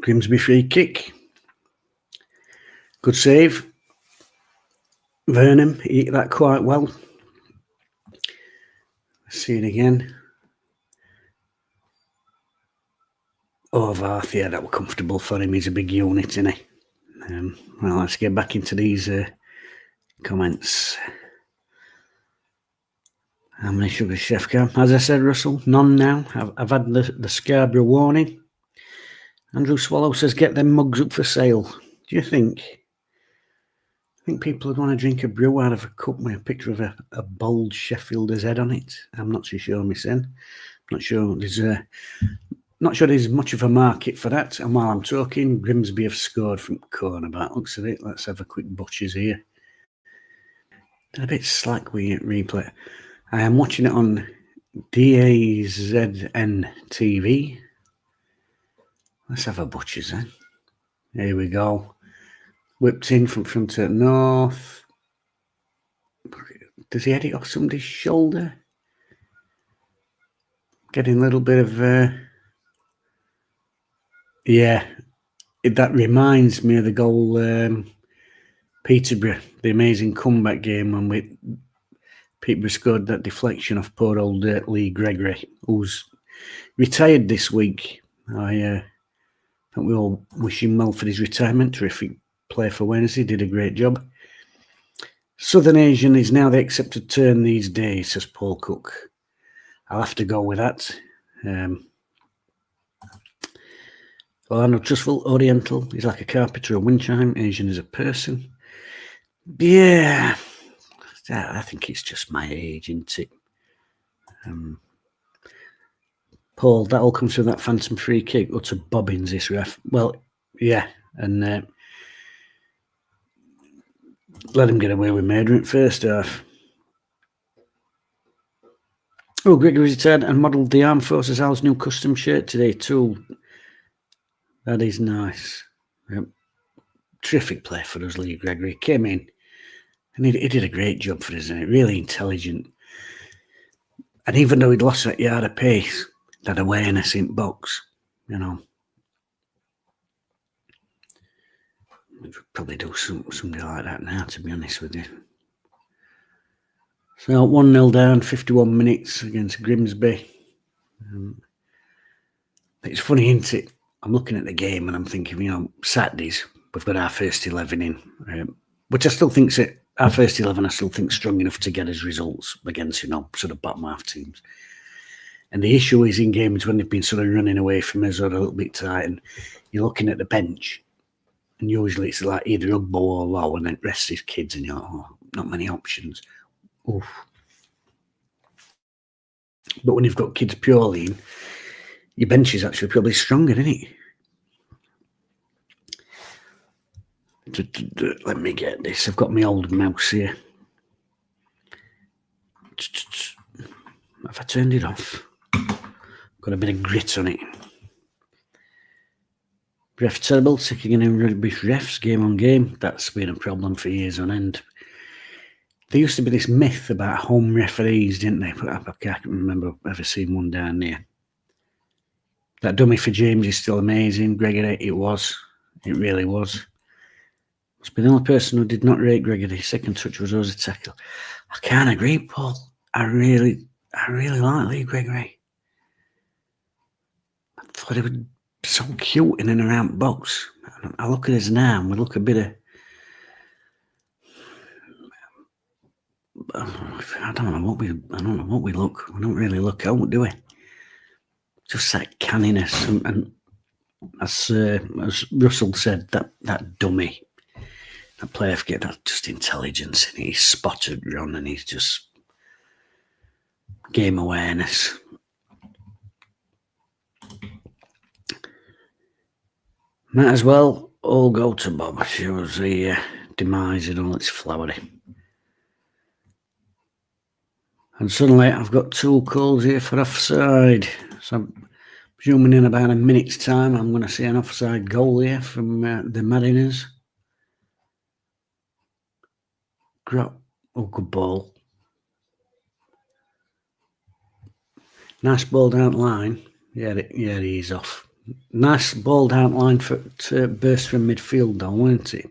Grimsby free kick. Good save. Vernon, he hit that quite well. Let's see it again. Varth, yeah, that was comfortable for him. He's a big unit, isn't he? Well, let's get back into these comments. How many sugars, SheffCam? As I said, Russell, none now. I've had the Scarborough warning. Andrew Swallow says, get them mugs up for sale. Do you think? I think people would want to drink a brew out of a cup with a picture of a bold Sheffielder's head on it. I'm not too sure myself. Not sure there's much of a market for that. And while I'm talking, Grimsby have scored from cornerback. Looks at it. Let's have a quick butchers here. A bit slack with replay. I am watching it on DAZN TV. Let's have a butchers then. Here we go. Whipped in from front to north. Does he edit off somebody's shoulder? Getting a little bit of... yeah, that reminds me of the goal Peterborough, the amazing comeback game when Peterborough scored that deflection off poor old Lee Gregory, who's retired this week. I think we all wish him well for his retirement. Terrific play for Wednesday, did a great job. Southern Asian is now the accepted term these days, says Paul Cook. I'll have to go with that. Well, I'm not trustful. Oriental is like a carpenter, a wind chime. Asian is a person. Yeah, I think it's just my age, isn't it? Paul, that all comes from that phantom free kick. Utter bobbins, this ref. Well, yeah, and let him get away with murdering first half. Oh, Gregory's retired and modelled the Armed Forces House new custom shirt today too. That is nice. Terrific play for us, Lee Gregory. Came in, And he did a great job for us, and really intelligent. And even though he'd lost that yard of pace, that awareness in box, you know. We'd probably do something like that now, to be honest with you. So 1-0 down, 51 minutes against Grimsby. It's funny, isn't it? I'm looking at the game and I'm thinking, you know, Saturdays, we've got our first 11 in, which I still think our first 11, I still think strong enough to get us results against, you know, sort of bottom half teams. And the issue is in games when they've been sort of running away from us or a little bit tight, and you're looking at the bench, and usually it's like either Ugbo or Low, and then the rest is kids, and you're like, oh, not many options. Oof. But when you've got kids purely in, your bench is actually probably stronger, isn't it? Let me get this. I've got my old mouse here. Have I turned it off? Got a bit of grit on it. Ref terrible, taking in rugby refs game on game. That's been a problem for years on end. There used to be this myth about home referees, didn't they? But I can't remember ever seeing one down there. That dummy for James is still amazing. Gregory, it was. It really was. Must be the only person who did not rate Gregory. Second touch was always a tackle. I can't agree, Paul. I really like Lee Gregory. I thought he was so cute in and around box. I look at his now and we look a bit of, I don't know what we look. We don't really look out, do we? Just that canniness, and as Russell said, that dummy, that player, forget that, just intelligence, and he's spotted Ron, and he's just game awareness. Might as well all go to Bob. Shows the demise in all its flowery. And suddenly I've got 2 calls here for offside. So I'm presuming in about a minute's time I'm going to see an offside goal here from the Mariners. Oh, good ball. Nice ball down line. Yeah, he's off. Nice ball down line to burst from midfield though, weren't it?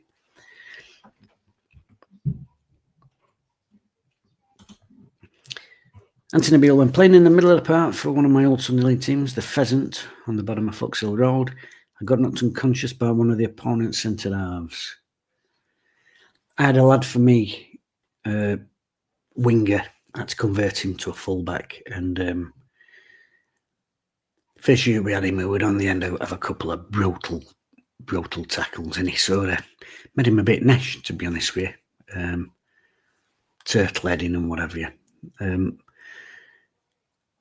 Anthony Beale, when playing in the middle of the park for one of my old Sunday League teams, the Pheasant, on the bottom of Foxhill Road, I got knocked unconscious by one of the opponent's centre halves. I had a lad for me, winger, I had to convert him to a fullback, and first year we had him, we were on the end of a couple of brutal tackles, and he sort of made him a bit nesh, to be honest with you, turtle heading and whatever.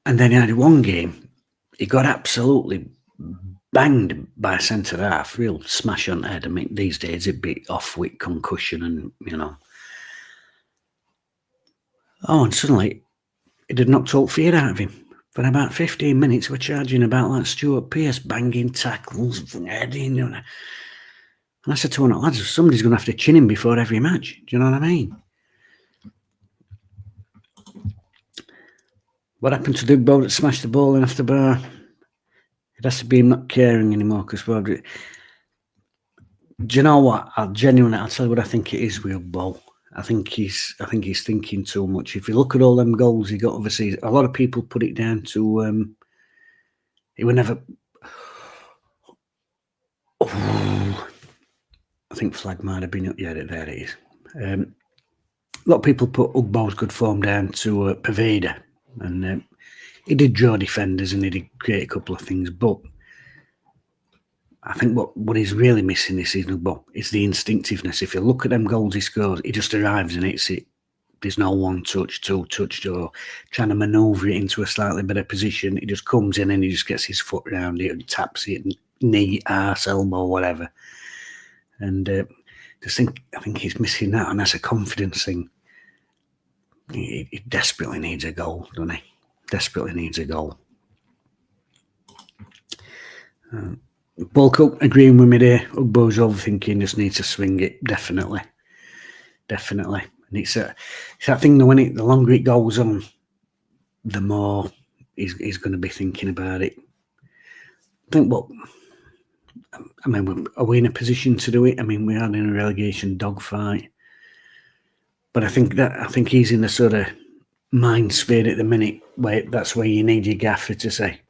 And then he had one game, he got absolutely banged by a centre half, real smash on the head. I mean, these days it'd be off with concussion and, you know. Oh, and suddenly it had knocked all fear out of him. For about 15 minutes, we're charging about like Stuart Pearce, banging tackles, heading. And I said to one of the lads, somebody's going to have to chin him before every match. Do you know what I mean? What happened to the ball that smashed the ball in off the bar? It has to be him not caring anymore. Because, well, do you know what? I'll tell you what I think it is with Ball. I think he's thinking too much. If you look at all them goals he got overseas, a lot of people put it down to he would never. Oh, I think flag might have been up. Yeah, there it is. A lot of people put Ugbo's good form down to Paveda, and he did draw defenders and he did create a couple of things, but I think what he's really missing this season, Ugbo, is the instinctiveness. If you look at them goals he scores, he just arrives and hits it. There's no one touch, two touch, or trying to manoeuvre it into a slightly better position. He just comes in and he just gets his foot around it and taps it, and knee, arse, elbow, whatever. And I think he's missing that, and that's a confidence thing. He desperately needs a goal, doesn't he? Desperately needs a goal. Bulk up, agreeing with me there. Ugbo's overthinking, just needs to swing it, definitely. And it's that thing that the longer it goes on, the more he's going to be thinking about it. I think are we in a position to do it? I mean, we are in a relegation dogfight, but I think he's in the sort of mind sphere at the minute where that's where you need your gaffer to say,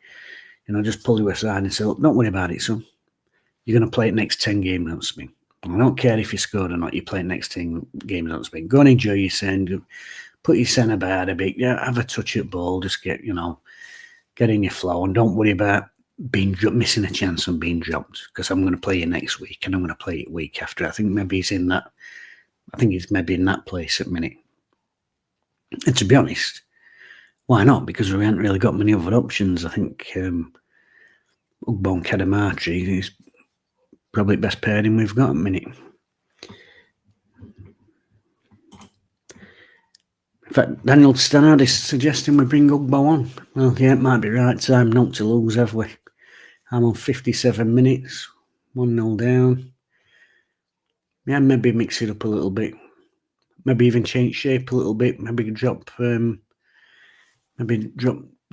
just pull you aside and say, look, don't worry about it, son. You're going to play it next 10 games, don't spin. I don't care if you scored or not. You play it next 10 games, don't spin. Go and enjoy your send. Put your centre back a bit. Yeah, have a touch at ball. Just get in your flow, and don't worry about missing a chance on being dropped, because I'm going to play you next week and I'm going to play it week after. I think maybe he's in that. I think he's maybe in that place at the minute. And to be honest, why not? Because we haven't really got many other options. I think Ugbo and Kadamatri is probably the best pairing we've got at the minute. In fact, Daniel Stannard is suggesting we bring Ugbo on. Well, yeah, it might be right time not to lose, have we? I'm on 57 minutes, 1-0 down. Yeah, maybe mix it up a little bit. Maybe even change shape a little bit. Maybe drop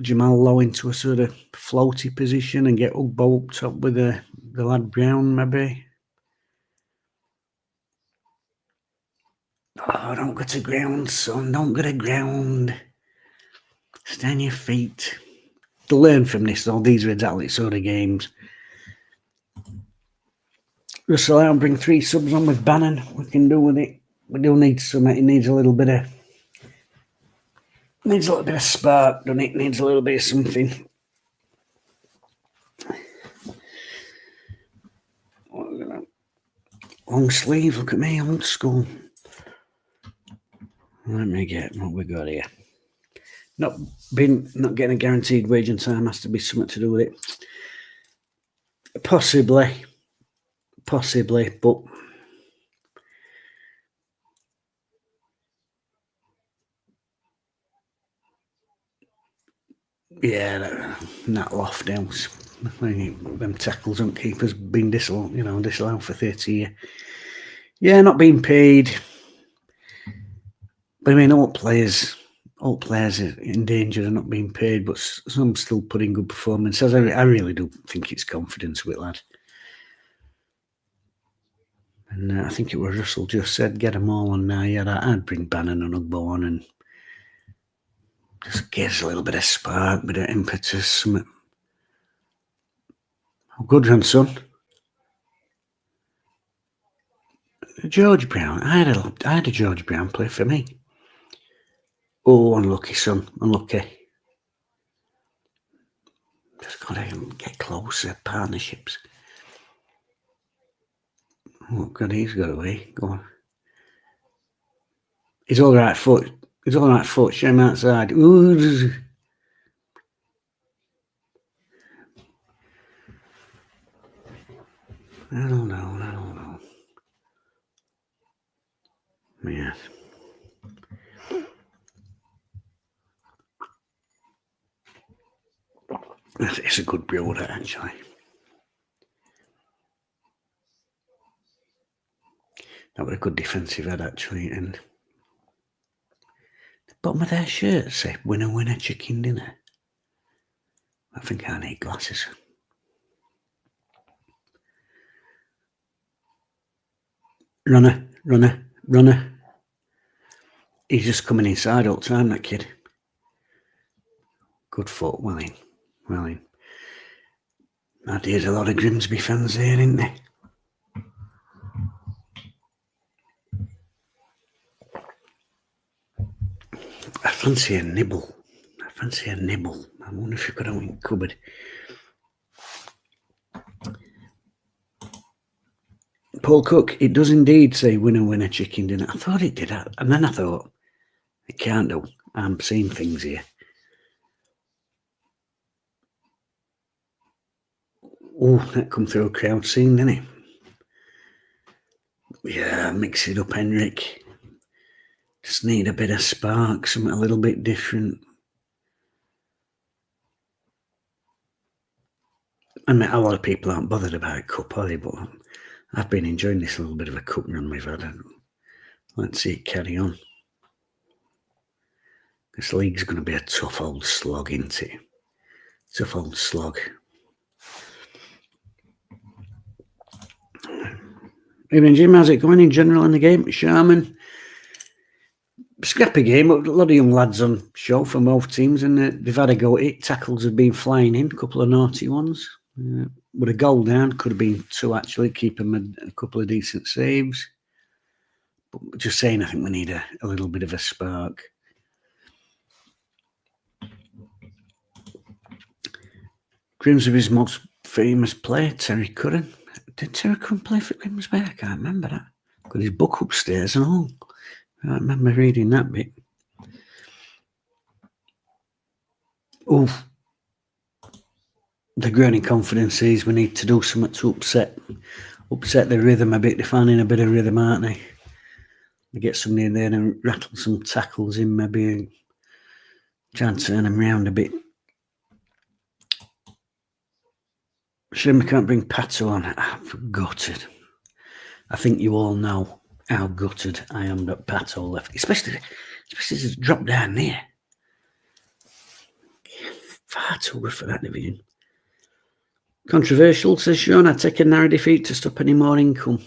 Jamal Lowe into a sort of floaty position and get Ugbo up top with the lad Brown, maybe. Oh, don't go to ground, son. Don't go to ground. Stay on your feet. To learn from this, though, these are exactly sort of games. Russell, I'll bring 3 subs on with Bannon. We can do with it. We do need something. It needs a little bit of spark, doesn't it? Needs a little bit of something. Long sleeve, look at me, old school. Let me get what we got here. Not getting a guaranteed wage on time has to be something to do with it. Possibly, but yeah, that loft house. Them tackles on keepers been disallowed for 30 years. Yeah, not being paid. But I mean, all players are in danger of not being paid, but some still put in good performances. I really do think it's confidence with lad. And I think it was Russell just said, get them all on now. Yeah, I'd bring Bannon and Ugbo on and just give us a little bit of spark, a bit of impetus. Something. Oh, good run, son. George Brown. I had a George Brown play for me. Oh, unlucky, son. Unlucky. Just got to get closer. Partnerships. Oh, God, he's got away. Go on. He's all right foot. Show him outside. Ooh. I don't know. Yeah. It's a good builder, actually. That was a good defensive head, actually. And the bottom of their shirt say, winner, chicken dinner. I think I need glasses. Runner. He's just coming inside all the time, that kid. Good foot, well in. Now, there's a lot of Grimsby fans there, isn't there? I fancy a nibble. I wonder if you've got out in the cupboard. Paul Cook, it does indeed say winner, chicken dinner. I thought it did, and then I thought, it can't do. I'm seeing things here. Oh, that come through a crowd scene, didn't it? Yeah, mix it up, Henrik. Just need a bit of spark, something a little bit different. I mean, a lot of people aren't bothered about cup, are they? But I've been enjoying this little bit of a cup run we've had. Let's see it carry on. This league's going to be a tough old slog, isn't it? Tough old slog. Evening, Jim. How's it going in general in the game? Sharman. Scrappy game. A lot of young lads on show from both teams, and they've had a go at it. Tackles have been flying in, a couple of naughty ones. With a goal down, could have been 2 actually, keep them a couple of decent saves. But just saying, I think we need a little bit of a spark. Grimsby's most famous player, Terry Curran. Did Terry Curran play for Grimsby? I can't remember that. Got his book upstairs and all. I remember reading that bit. Oh, the growing confidence is we need to do something to upset the rhythm a bit. They're finding a bit of rhythm, aren't they? They get somebody in there and rattle some tackles in, maybe, and try and turn them round a bit. Shame we can't bring Pato on. I'm gutted. I think you all know how gutted I am that Pato left, especially as it's dropped down there. Far too good for that division. Controversial, says Sean. I take a narrow defeat to stop any more income.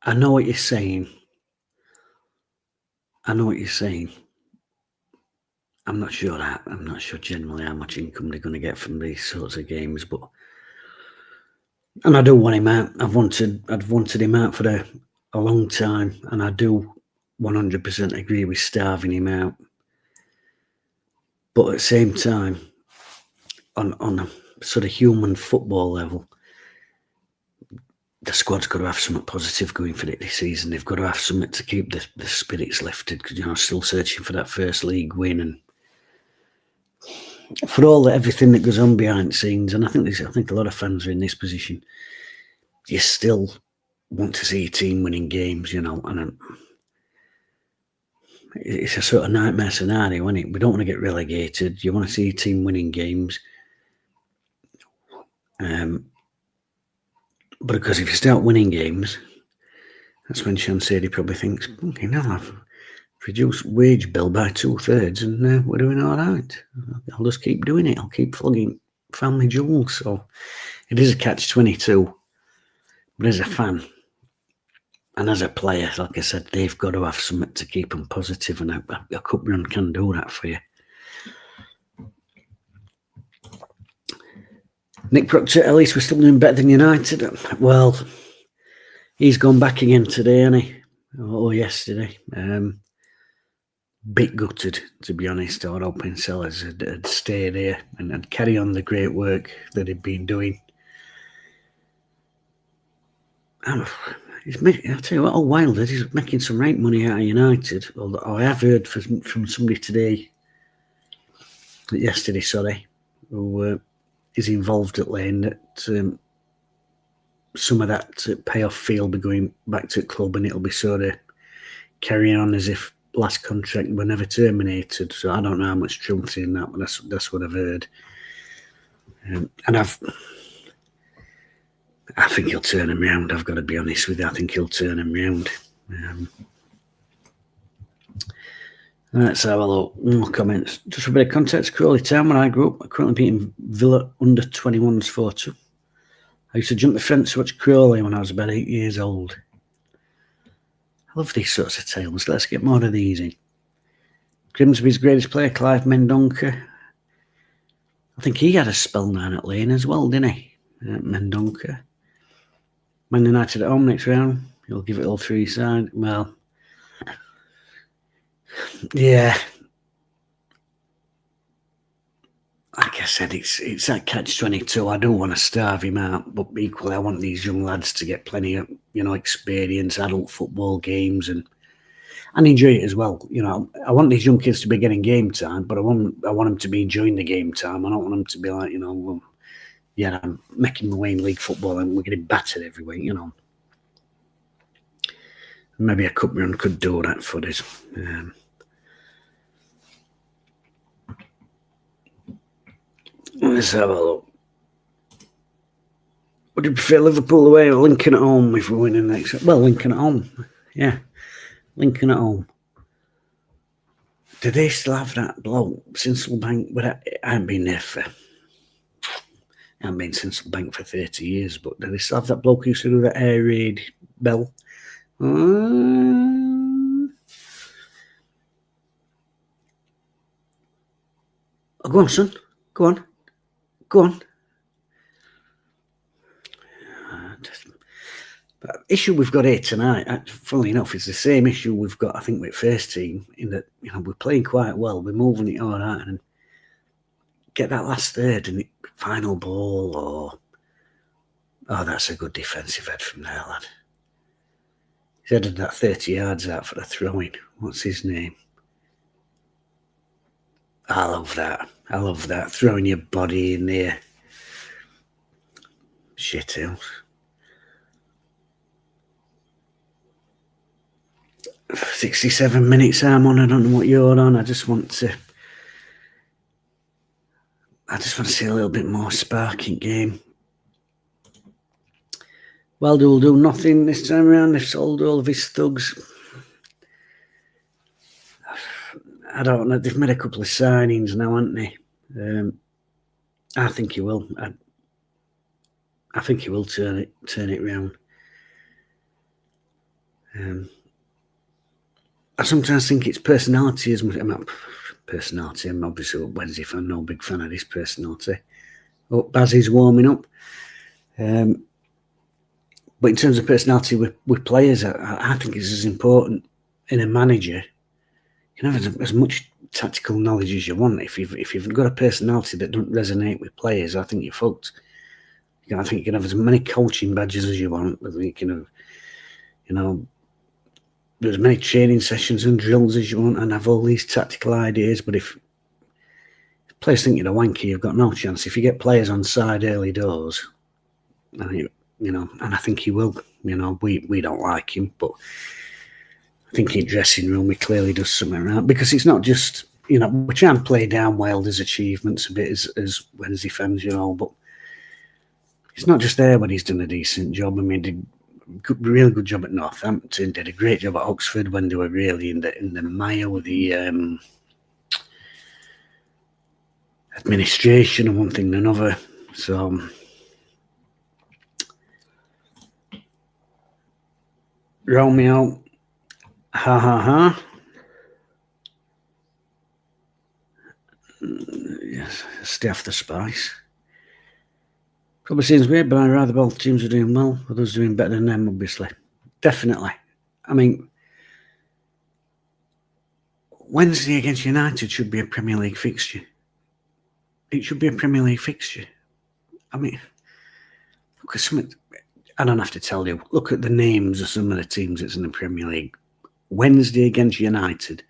I know what you're saying. I'm not sure generally how much income they're going to get from these sorts of games, and I do want him out. I've wanted him out for a long time, and I do 100% agree with starving him out. But at the same time, on a sort of human football level, the squad's got to have something positive going for it this season. They've got to have something to keep the spirits lifted, because still searching for that first league win, and for everything that goes on behind the scenes. And I think a lot of fans are in this position. You still want to see your team winning games, and it's a sort of nightmare scenario, isn't it? We don't want to get relegated. You want to see your team winning games. But because if you start winning games, that's when Shansady probably thinks, okay, now I've reduced wage bill by 2/3 and we're doing all right. I'll just keep doing it. I'll keep flogging family jewels. So it is a catch-22. But as a fan and as a player, like I said, they've got to have something to keep them positive, and a cup run can do that for you. Nick Proctor, at least we're still doing better than United. Well, he's gone back again today, hasn't he? Or yesterday. Bit gutted, to be honest. I was hoping Sellers had stayed here and carry on the great work that he'd been doing. I'll tell you what, Wilder is making some right money out of United. Although I have heard from somebody yesterday, who is involved at Lane, that some of that payoff fee will be going back to the club, and it'll be sort of carrying on as if last contract were never terminated. So I don't know how much truth in that, but that's what I've heard. And I think he'll turn him round. I've got to be honest with you. I think he'll turn him round. Let's have a look. More comments. Just for a bit of context, Crawley Town, where I grew up, currently beating Villa under 21s 4-2. I used to jump the fence to watch Crawley when I was about 8 years old. I love these sorts of tales. Let's get more of these in. Grimsby's greatest player, Clive Mendonca. I think he had a spell down at Lane as well, didn't he? Mendonca. Man United at home next round. He'll give it all 3 side. Well, yeah. Like I said, it's that catch-22. I do want to starve him out, but equally I want these young lads to get plenty of, experience, adult football games, and enjoy it as well. I want these young kids to be getting game time, but I want them to be enjoying the game time. I don't want them to be like, well, yeah, I'm making my way in league football and we're getting battered every week, Maybe a cup run could do that for us. Let's have a look. Would you prefer Liverpool away or Lincoln at home if we're winning next? Well, Lincoln at home, yeah. Lincoln at home. Do they still have that bloke, Sinsel-Bank? But I haven't been there for... I haven't been Sinsel-Bank for 30 years, but do they still have that bloke who used to do that air raid bell? Oh, go on, son. Go on. Go on. But issue we've got here tonight, funnily enough, it's the same issue we've got, I think, with first team, in that, you know, we're playing quite well, we're moving it all right, and get that last third and final ball, or... Oh, that's a good defensive head from there, lad. He's headed that 30 yards out for a throw-in. What's his name? I love that. I love that. Throwing your body in there. Shithouse. 67 minutes I'm on. I don't know what you're on. I just want to see a little bit more spark in game. Wilder will do nothing this time around. They've sold all of his thugs. I don't know. They've made a couple of signings now, haven't they? I think he will. I think he will turn it round. I sometimes think it's personality as much. Personality. I'm obviously a Wednesday fan. No big fan of this personality. Oh, Bazzy's warming up. But in terms of personality with players, I think it's as important in a manager. You can have as much tactical knowledge as you want. If you've got a personality that doesn't resonate with players, I think you're fucked. I think you can have as many coaching badges as you want. You can have, you know, as many training sessions and drills as you want, and have all these tactical ideas. But if players think you're a wanker, you've got no chance. If you get players on side early doors, I think, you know, and I think he will. You know, we don't like him, but I think in dressing room he clearly does something right, because it's not just, you know, we try and play down Wilder's achievements a bit as Wednesday fans, you know, but it's not just there when he's done a decent job. I mean, did a really good job at Northampton, did a great job at Oxford when they were really in the mire with the administration and one thing and another. So Romeo, ha ha ha. Yes, stay off the spice. Probably seems weird, but I'd rather both teams are doing well. Others doing better than them, obviously. Definitely. I mean, Wednesday against United should be a Premier League fixture. It should be a Premier League fixture. I mean, look at something. I don't have to tell you. Look at the names of some of the teams that's in the Premier League. Wednesday against United,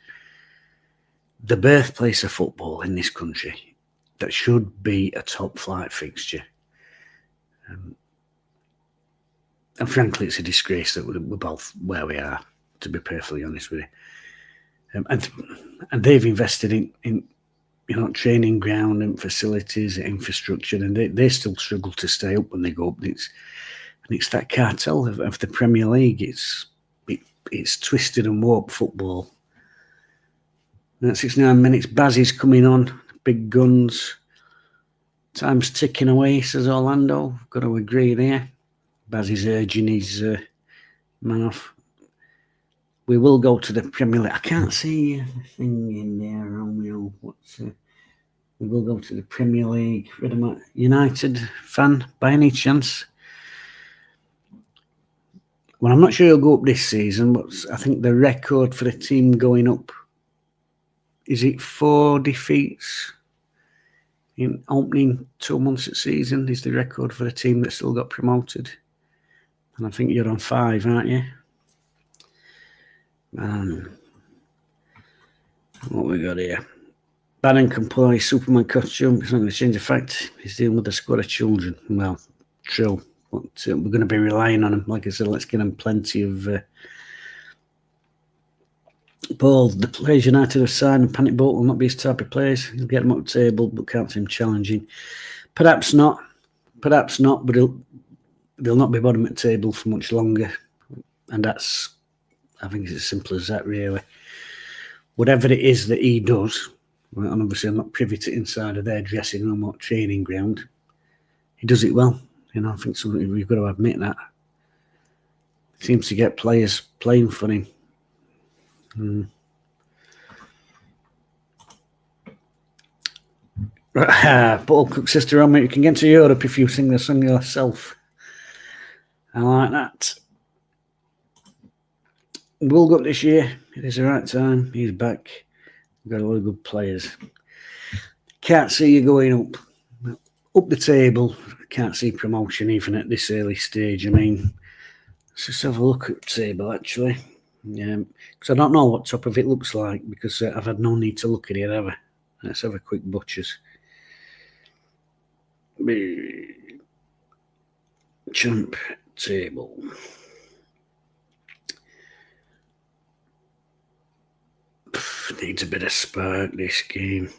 the birthplace of football in this country, that should be a top flight fixture. And frankly, it's a disgrace that we're both where we are, to be perfectly honest with you. And they've invested in you know, training ground and facilities, infrastructure, and they still struggle to stay up when they go up. It's that cartel of the Premier League. It's twisted and warped football. And at 69 minutes, Bazzy's coming on, big guns. Time's ticking away, says Orlando. Got to agree there. Bazzy's urging his man off. We will go to the Premier League. I can't see anything in there, Romeo. We will go to the Premier League. United fan, by any chance? Well, I'm not sure he'll go up this season, but I think the record for the team going up, is it 4 defeats in opening 2 months of season, is the record for the team that still got promoted. And I think you're on 5, aren't you? What we got here? Bannon can play Superman costume. It's not going to change the fact he's dealing with a squad of children. Well, true. But we're going to be relying on him. Like I said, let's get him plenty of... Paul, the players United have signed and Panic Boat will not be his type of players. He'll get them up the table, but can't see him challenging. Perhaps not, but they'll not be bottom at the table for much longer. And that's I think it's as simple as that, really. Whatever it is that he does, and obviously I'm not privy to inside of their dressing room or training ground, he does it well. You know, I think something we've got to admit that. Seems to get players playing for him. Paul Cook says to Roman, you can get to Europe if you sing the song yourself. I like that. We'll go up this year. It is the right time. He's back. We've got a lot of good players. Can't see you going up the table. Can't see promotion even at this early stage. I mean, let's just have a look at the table, actually. Because I don't know what top of it looks like, because I've had no need to look at it ever. Let's have a quick butchers. Champ table. Needs a bit of spark, this game.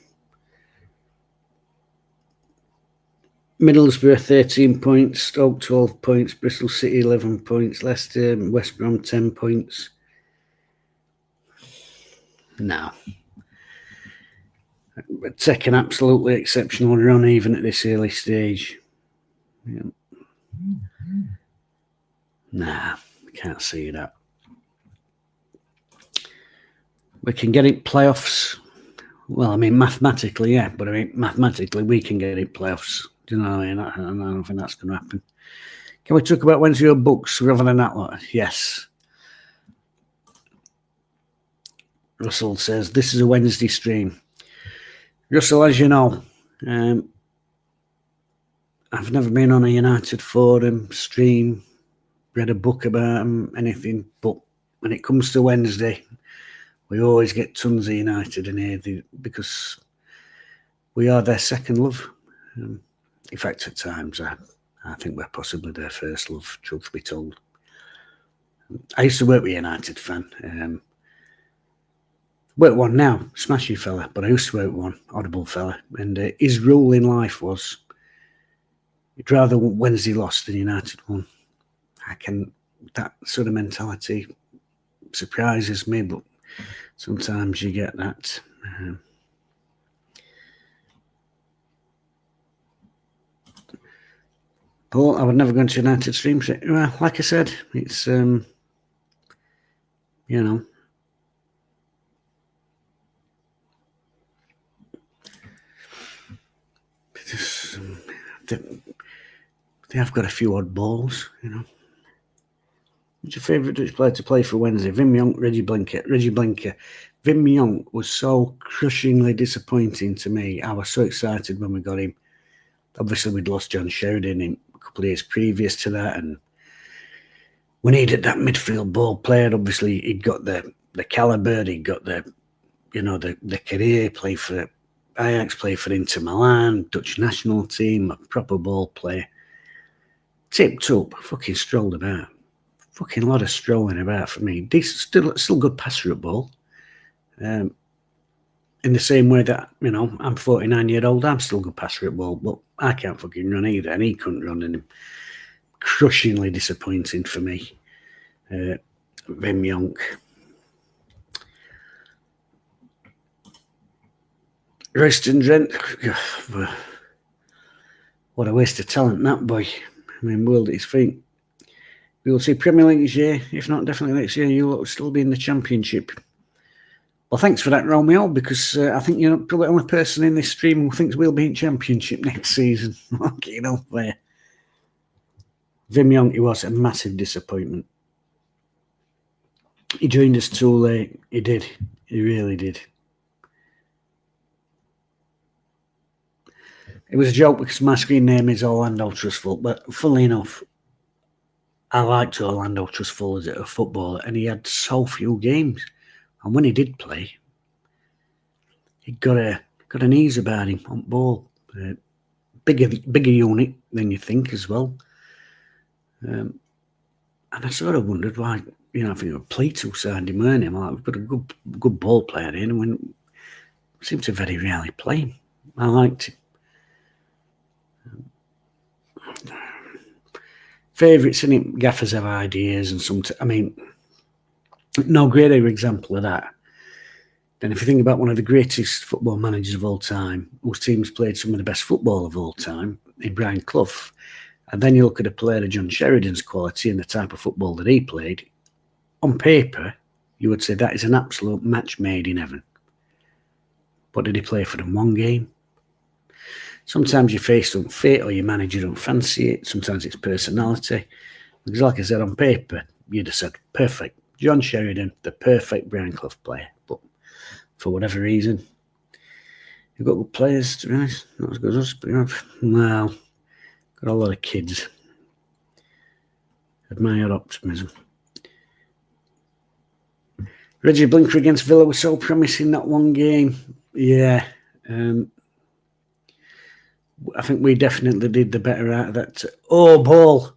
Middlesbrough 13 points, Stoke 12 points, Bristol City 11 points, Leicester, West Brom 10 points. No. We're taking absolutely exceptional run even at this early stage. Yeah. Nah, can't see that. We can get it playoffs. Well, I mean, mathematically, yeah, but I mean, mathematically, we can get it playoffs. Do you know what I mean? I don't think that's going to happen. Can we talk about when's your books rather than that lot? Yes. Russell says, this is a Wednesday stream. Russell, as you know, I've never been on a United forum, stream, read a book about them, anything, but when it comes to Wednesday, we always get tons of United in here because we are their second love. In fact, at times, I think we're possibly their first love, truth be told. I used to work with a United fan. Work one now, smashy fella, but I used to work one, audible fella. And his rule in life was, he'd rather Wednesday lost than United won. That sort of mentality surprises me, but sometimes you get that. Paul, I would never go into United stream. Well, like I said, it's, you know, they have got a few odd balls, you know. What's your favourite Dutch player to play for Wednesday? Wim Jonk, Reggie Blinker. Wim Jonk was so crushingly disappointing to me. I was so excited when we got him. Obviously, we'd lost John Sheridan a couple of years previous to that, and we needed that midfield ball player. Obviously, he'd got the calibre, he'd got the career, play for Ajax, play for Inter Milan, Dutch national team, a proper ball player. Tipped up, fucking strolled about. Fucking lot of strolling about for me. Decent, still good passer at ball. In the same way that, you know, I'm 49-year-old, I'm still good passer at ball, but I can't fucking run either, and he couldn't run, and crushingly disappointing for me. Wim Jonk. Royston Drent. What a waste of talent, that boy. I mean, world at his feet. We will see Premier League this year. If not, definitely next year, you'll still be in the Championship. Well, thanks for that, Romeo, because I think you're probably the only person in this stream who thinks we'll be in Championship next season. Okay, up there. Wim Jonk, he was a massive disappointment. He joined us too late. He did. He really did. It was a joke because my screen name is Orlando Trustful, but funnily enough, I liked Orlando Trustful as a footballer, and he had so few games. And when he did play, he got an ease about him on ball. Bigger unit than you think as well. And I sort of wondered why, you know, I think Plato signed him, weren't him? Like, we've got a good ball player in, and when seemed to very rarely play him. I liked him. Favourites in it, gaffers have ideas, and I mean, No greater example of that than if you think about one of the greatest football managers of all time, whose teams played some of the best football of all time, in Brian Clough, and then you look at a player of John Sheridan's quality and the type of football that he played, on paper, you would say that is an absolute match made in heaven. But did he play for them one game? Sometimes your face don't fit or your manager don't fancy it. Sometimes it's personality. Because like I said, on paper, you'd have said, perfect. John Sheridan, the perfect Brian Clough player. But for whatever reason, you've got good players, to be honest. Not as good as us, but well, got a lot of kids. Admire optimism. Reggie Blinker against Villa was so promising that one game. Yeah. I think we definitely did the better out of that. Oh, ball.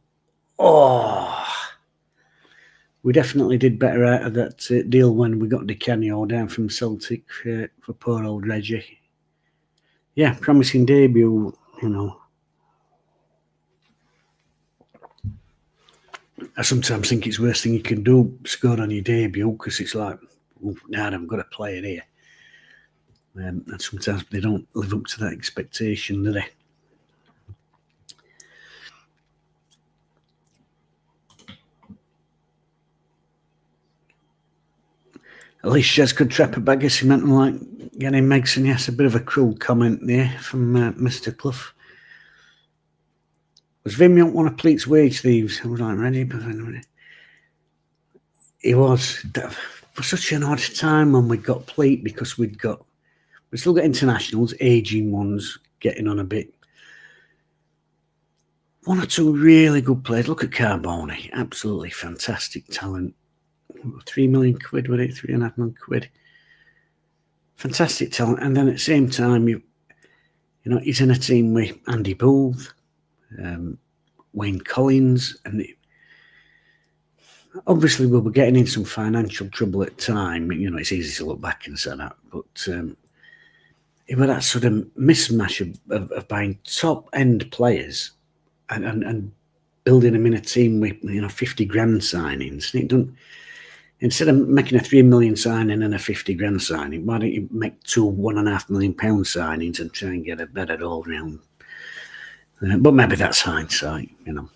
Oh. We definitely did better out of that deal when we got Di Canio down from Celtic for poor old Reggie. Yeah, promising debut, you know. I sometimes think it's the worst thing you can do, score on your debut, because it's like, now I've got a player here. And sometimes they don't live up to that expectation, do they? At least Shez could trap a bag of cement and like getting Megson. Yes, a bit of a cruel comment there from Mr. Clough. Was Vimyont one of Pleat's wage thieves? I was like, ready, but he was. For such an odd time when we got Pleat, because we still got internationals, aging ones, getting on a bit. One or two really good players. Look at Carboni, absolutely fantastic talent. 3 million quid with it, 3.5 million quid. Fantastic talent. And then at the same time, you know, he's in a team with Andy Booth, Wayne Collins, and obviously we were getting in some financial trouble at the time. You know, it's easy to look back and say that, but it was that sort of mismatch of buying top end players and building them in a team with, you know, 50 grand signings. And it don't. Instead of making a 3 million signing and a 50 grand signing, why don't you make 2 £1.5 million signings and try and get a better all round? But maybe that's hindsight, you know.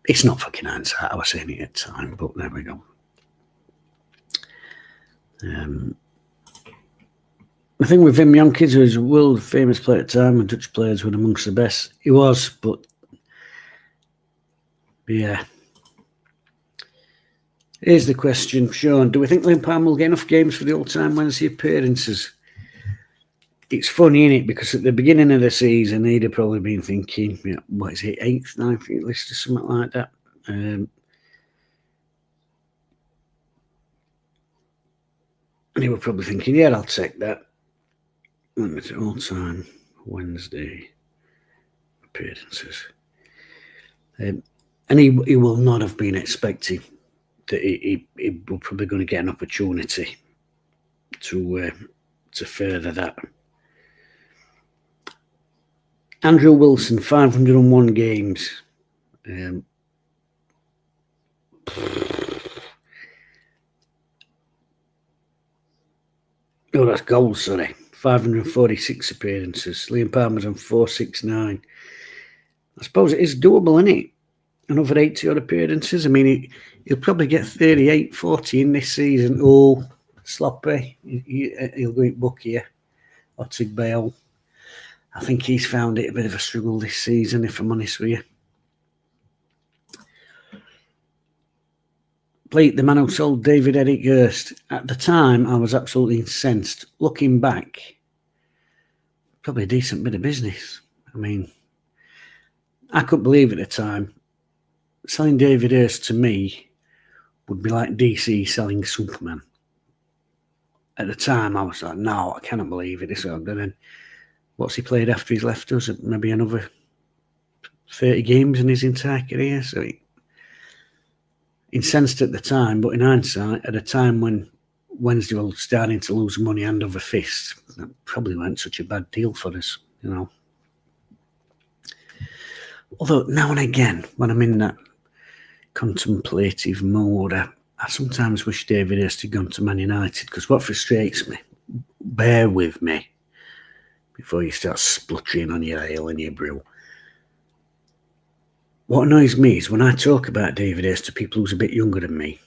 It's not fucking hindsight. I was saying it at the time, but there we go. The thing with Wim Jonkies, who was a world famous player at the time, and Dutch players were amongst the best. He was, but yeah. Here's the question, Sean. Do we think Liam Palmer will get enough games for the all-time Wednesday appearances? It's funny, isn't it? Because at the beginning of the season, he'd have probably been thinking, you know, what is it, 8th, 9th list or something like that. And he was probably thinking, yeah, I'll take that. All-time Wednesday appearances. And he will not have been expecting that he will probably going to get an opportunity to further that. Andrew Wilson, 501 games. Oh, that's goals, sorry. 546 appearances. Liam Palmer's on 469. I suppose it is doable, isn't it? Another 80 odd appearances. I mean, he'll probably get 38, 40 in this season. Oh, sloppy. He'll go at Bucky or Tig Bale. I think he's found it a bit of a struggle this season, if I'm honest with you. Pleat, the man who sold David Eric Hurst. At the time, I was absolutely incensed. Looking back, probably a decent bit of business. I mean, I couldn't believe at the time. Selling David Hurst to me would be like DC selling Superman. At the time, I was like, no, I cannot believe it. And then, what's he played after he's left us? Maybe another 30 games in his entire career. So he incensed at the time, but in hindsight, at a time when Wednesday was starting to lose money hand over fist, that probably weren't such a bad deal for us, you know. Although now and again, when I'm in that contemplative mode, I sometimes wish David Hurst had gone to Man United, because what frustrates me, bear with me before you start spluttering on your ale and your brew. What annoys me is when I talk about David Hurst to people who's a bit younger than me,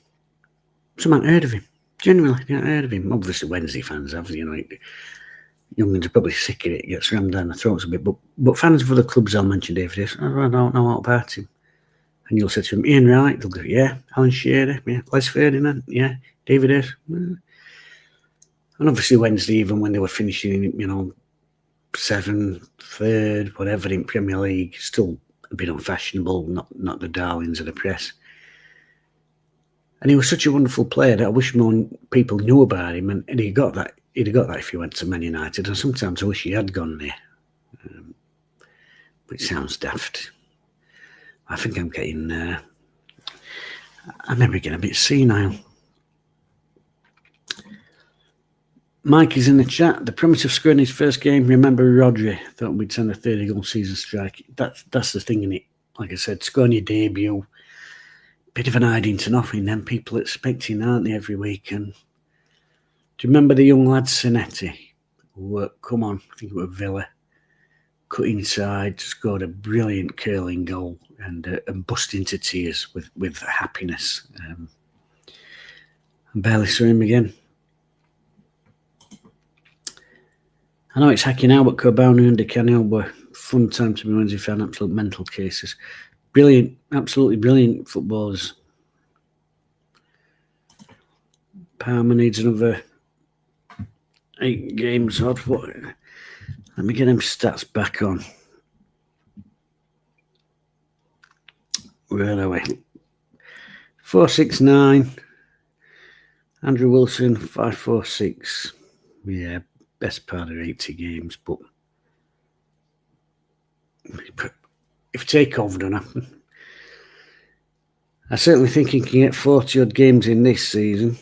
some haven't heard of him. Genuinely, they haven't heard of him. Obviously, Wednesday fans have, young'uns are probably sick of it, gets rammed down the throats a bit, but fans of other clubs I'll mention David Hurst, I don't know what about him. And you'll say to him, Ian Wright, they'll go, yeah, Alan Shearer, yeah, Les Ferdinand, yeah, David Hurst. And obviously Wednesday, even when they were finishing, 7th, 3rd, whatever in Premier League, still a bit unfashionable, not the darlings of the press. And he was such a wonderful player that I wish more people knew about him, and he'd have got that if he went to Man United. And sometimes I wish he had gone there. But it sounds daft. I think I'm getting, I'm maybe getting a bit senile. Mike is in the chat. The promise of scoring his first game. Remember Rodri thought we'd send a 30-goal season strike. That's the thing, innit? Like I said, scoring your debut, bit of an hiding to nothing. Then people expecting, aren't they, every week? And do you remember the young lad Sinetti? Who come on, I think it was Villa. Cut inside, scored a brilliant curling goal and bust into tears with happiness. I barely saw him again. I know it's hacking out, but Cobani and DeCanio were fun time to be Wednesday fan, absolute mental cases. Brilliant, absolutely brilliant footballers. Palmer needs another 8 games odd. Let me get them stats back on. Where are we? 469. Andrew Wilson, 546. Yeah, best part of 80 games, but if Takeover don't happen, I certainly think he can get 40 odd games in this season.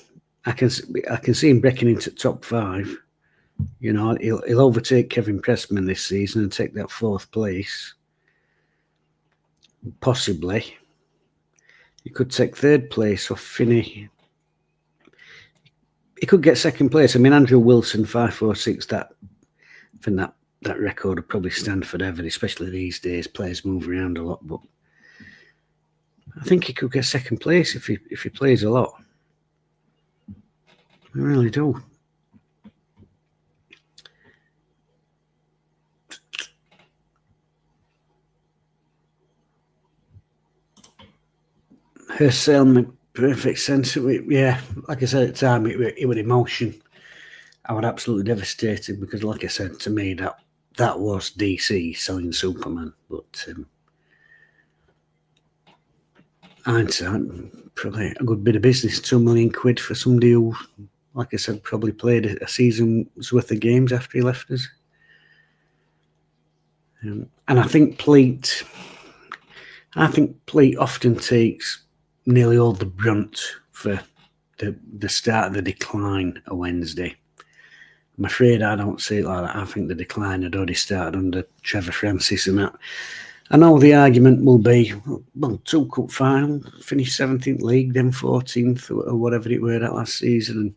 I can see him breaking into top 5. He'll overtake Kevin Pressman this season and take that 4th place. Possibly. He could take 3rd place off Finney. He could get 2nd place. I mean, Andrew Wilson, 546, I think that record would probably stand forever, especially these days. Players move around a lot, but I think he could get 2nd place if he plays a lot. I really do. Her sale made perfect sense. Yeah, like I said at the time, it was emotion. I was absolutely devastated because, like I said, to me, that was DC selling Superman. But hindsight, probably a good bit of business, £2 million for somebody who, like I said, probably played a season's worth of games after he left us. And I think Pleat often takes nearly all the brunt for the start of the decline of Wednesday. I'm afraid I don't see it like that. I think the decline had already started under Trevor Francis and that. I know the argument will be, well, 2 cup final, finished 17th league, then 14th or whatever it were that last season. And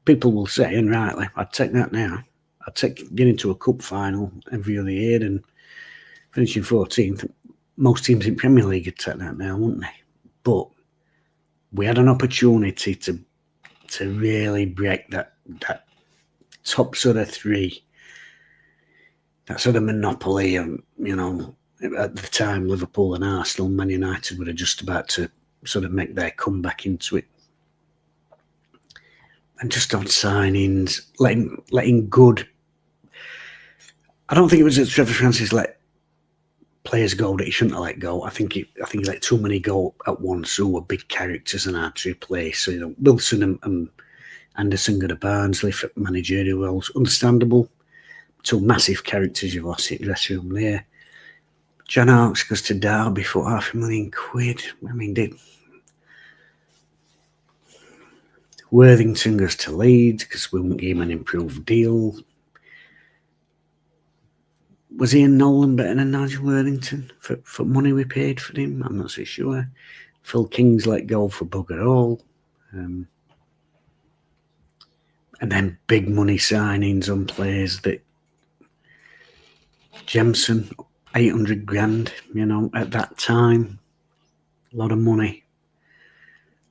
people will say, and rightly, I'd take that now. I'd take getting to a cup final every other year and finishing 14th. Most teams in Premier League would take that now, wouldn't they? But we had an opportunity to really break that top sort of 3, that sort of monopoly of, at the time, Liverpool and Arsenal, Man United were just about to sort of make their comeback into it. And just on signings, letting good. I don't think it was that Trevor Francis let players go that he shouldn't have let go. I think he let too many go at once who were big characters and hard to replace. So, Wilson and Anderson got a Barnsley for managerial roles. Understandable. 2 massive characters you've lost in the dressing room there. John Hawkes goes to Derby for £500,000. I mean, Worthington goes to Leeds because we won't give him an improved deal. Was Ian Nolan better than Nigel Worthington for money we paid for him? I'm not so sure. Phil King's let go for bugger all. And then big money signings on players that Jemson, 800 grand, you know, at that time. A lot of money.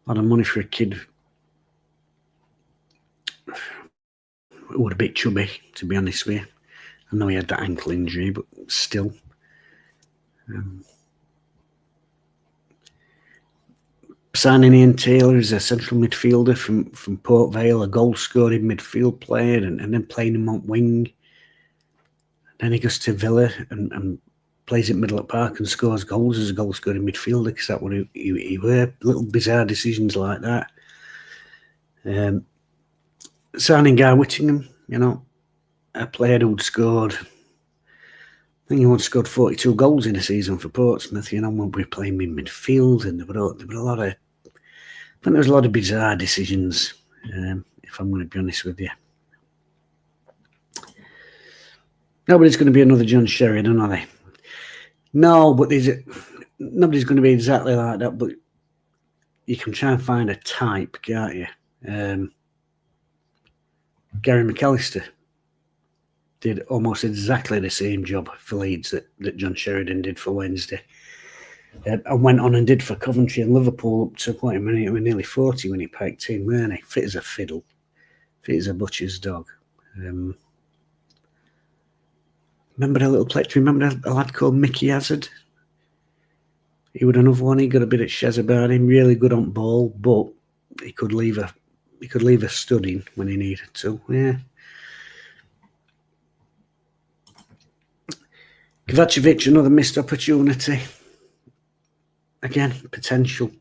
A lot of money for a kid who was a bit chubby, to be honest with you. I know he had that ankle injury, but still. Signing Ian Taylor as a central midfielder from Port Vale, a goal-scoring midfield player, and then playing him on wing. Then he goes to Villa and plays at Middle Park and scores goals as a goal-scoring midfielder, because that's what he were. Little bizarre decisions like that. Signing Guy Whittingham, you know, a player who'd scored, I think he once scored 42 goals in a season for Portsmouth, you know, when we were playing in midfield, and there were a lot of, I think there was a lot of bizarre decisions, if I'm going to be honest with you. Nobody's going to be another John Sheridan, are they? No, but nobody's going to be exactly like that, but you can try and find a type, can't you? Gary McAllister did almost exactly the same job for Leeds that John Sheridan did for Wednesday. And went on and did for Coventry and Liverpool up to point when he was nearly 40 when he piked in, weren't he? Fit as a fiddle. Fit as a butcher's dog. Remember a little plectry? Remember a lad called Mickey Hazard? He would another one. He got a bit of shez about him. Really good on ball, but he could leave a stud in when he needed to. Yeah. Kovacevic, another missed opportunity. Again, potential.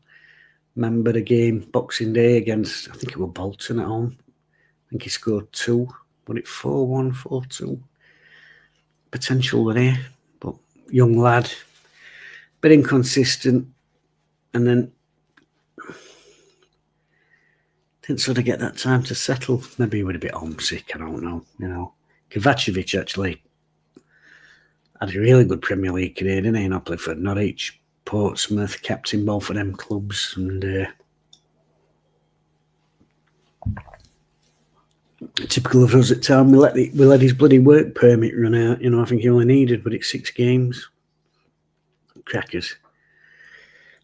Remember the game Boxing Day against, I think it was Bolton at home. I think he scored 2. Was it 4-1, 4-2? Potential there, but young lad, bit inconsistent, and then didn't sort of get that time to settle. Maybe he was a bit homesick, I don't know. You know, Kovacevic actually had a really good Premier League career, didn't he? And played for Norwich, Portsmouth, captain both of them clubs, and typical of us at time, we let his bloody work permit run out. You know, I think he only needed, but it's 6 games. Crackers.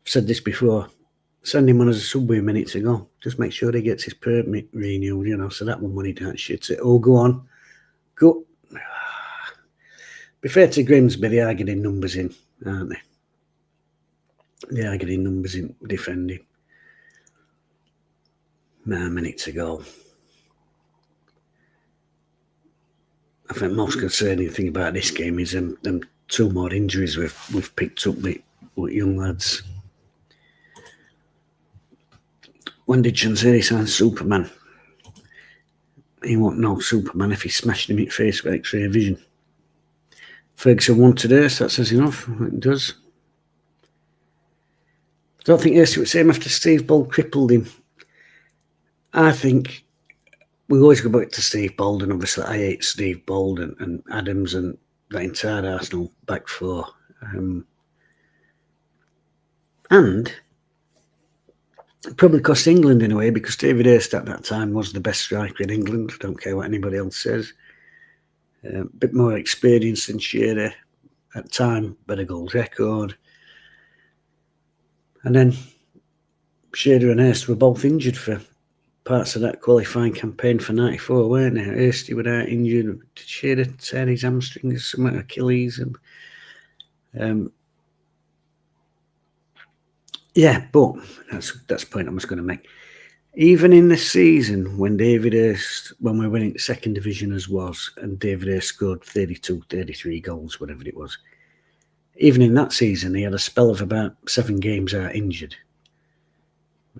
I've said this before. Send him on as a sub with minutes ago. Just make sure he gets his permit renewed, you know, so that one when he don't shit it. Oh, go on. Go. Be fair to Grimsby, they are getting numbers in, aren't they? They are getting numbers in defending. A minute to go. I think most concerning thing about this game is them 2 more injuries we've picked up with young lads. When did Chanzeri sign Superman? He won't know Superman if he smashed him in the face with X-ray vision. Ferguson won today, so that says enough. It does. I don't think Ersie would say him after Steve Bold crippled him. I think we always go back to Steve Bold, and obviously I hate Steve Bold and Adams and that entire Arsenal back 4. And it probably cost England in a way, because David Hirst at that time was the best striker in England. I don't care what anybody else says. A bit more experience than Shearer at the time, better goals record. And then Shearer and Hirst were both injured for parts of that qualifying campaign for 94, weren't they? Hirst was out injured. Did Shearer tear his hamstring or something, Achilles? And yeah, but that's the point I was going to make. Even in the season when David Hirst, when we were winning the 2nd division as was, and David Hirst scored 32, 33 goals, whatever it was, even in that season, he had a spell of about 7 games out injured.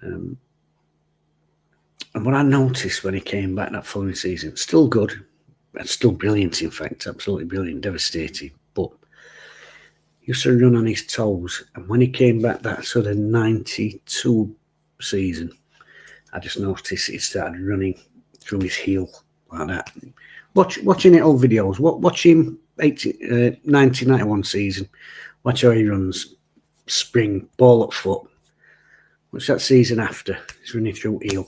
And what I noticed when he came back that following season, still good, still brilliant, in fact, absolutely brilliant, devastating, but he used to run on his toes. And when he came back that sort of 92 season, I just noticed he started running through his heel like that. Watching it old videos, watch him 1991 season, watch how he runs, spring, ball up foot, What's that season after? He's running through heel.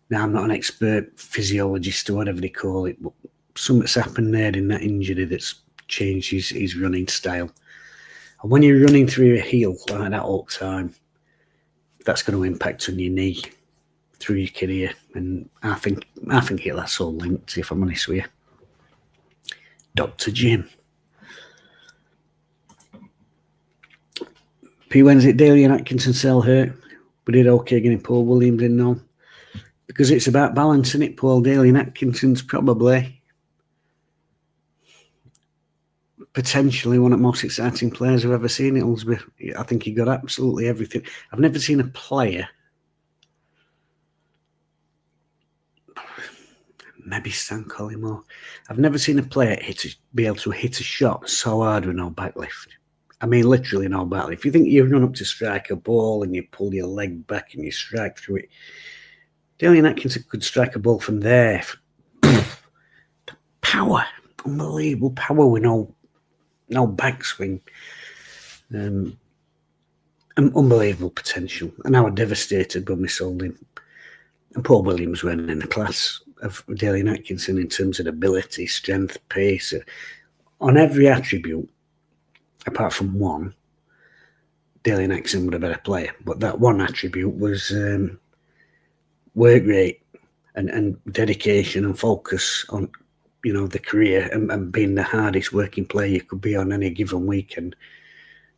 Now, I'm not an expert physiologist or whatever they call it, but something's happened there in that injury that's changed his running style. And when you're running through a heel like that all the time, that's going to impact on your knee through your career. And I think that's all linked, if I'm honest with you. Dr. Jim. P. When's it Daly and Atkinson sell hurt? We did okay getting Paul Williams in now. Because it's about balancing it. Paul Daly and Atkinson's probably potentially one of the most exciting players I've ever seen at Hillsborough. I think he got absolutely everything. I've never seen a player, maybe Stan Collymore, I've never seen a player be able to hit a shot so hard with no backlift. I mean, literally no backlift. If you think you run up to strike a ball and you pull your leg back and you strike through it, Daly and Atkinson could strike a ball from there. Power, unbelievable power with no backswing. Unbelievable potential. And I was devastated when we sold him. And Paul Williams went in the class of Daly and Atkinson in terms of ability, strength, pace, on every attribute, apart from one. Daly and Atkinson were a better player, but that one attribute was work rate and dedication and focus on, the career and being the hardest working player you could be on any given weekend.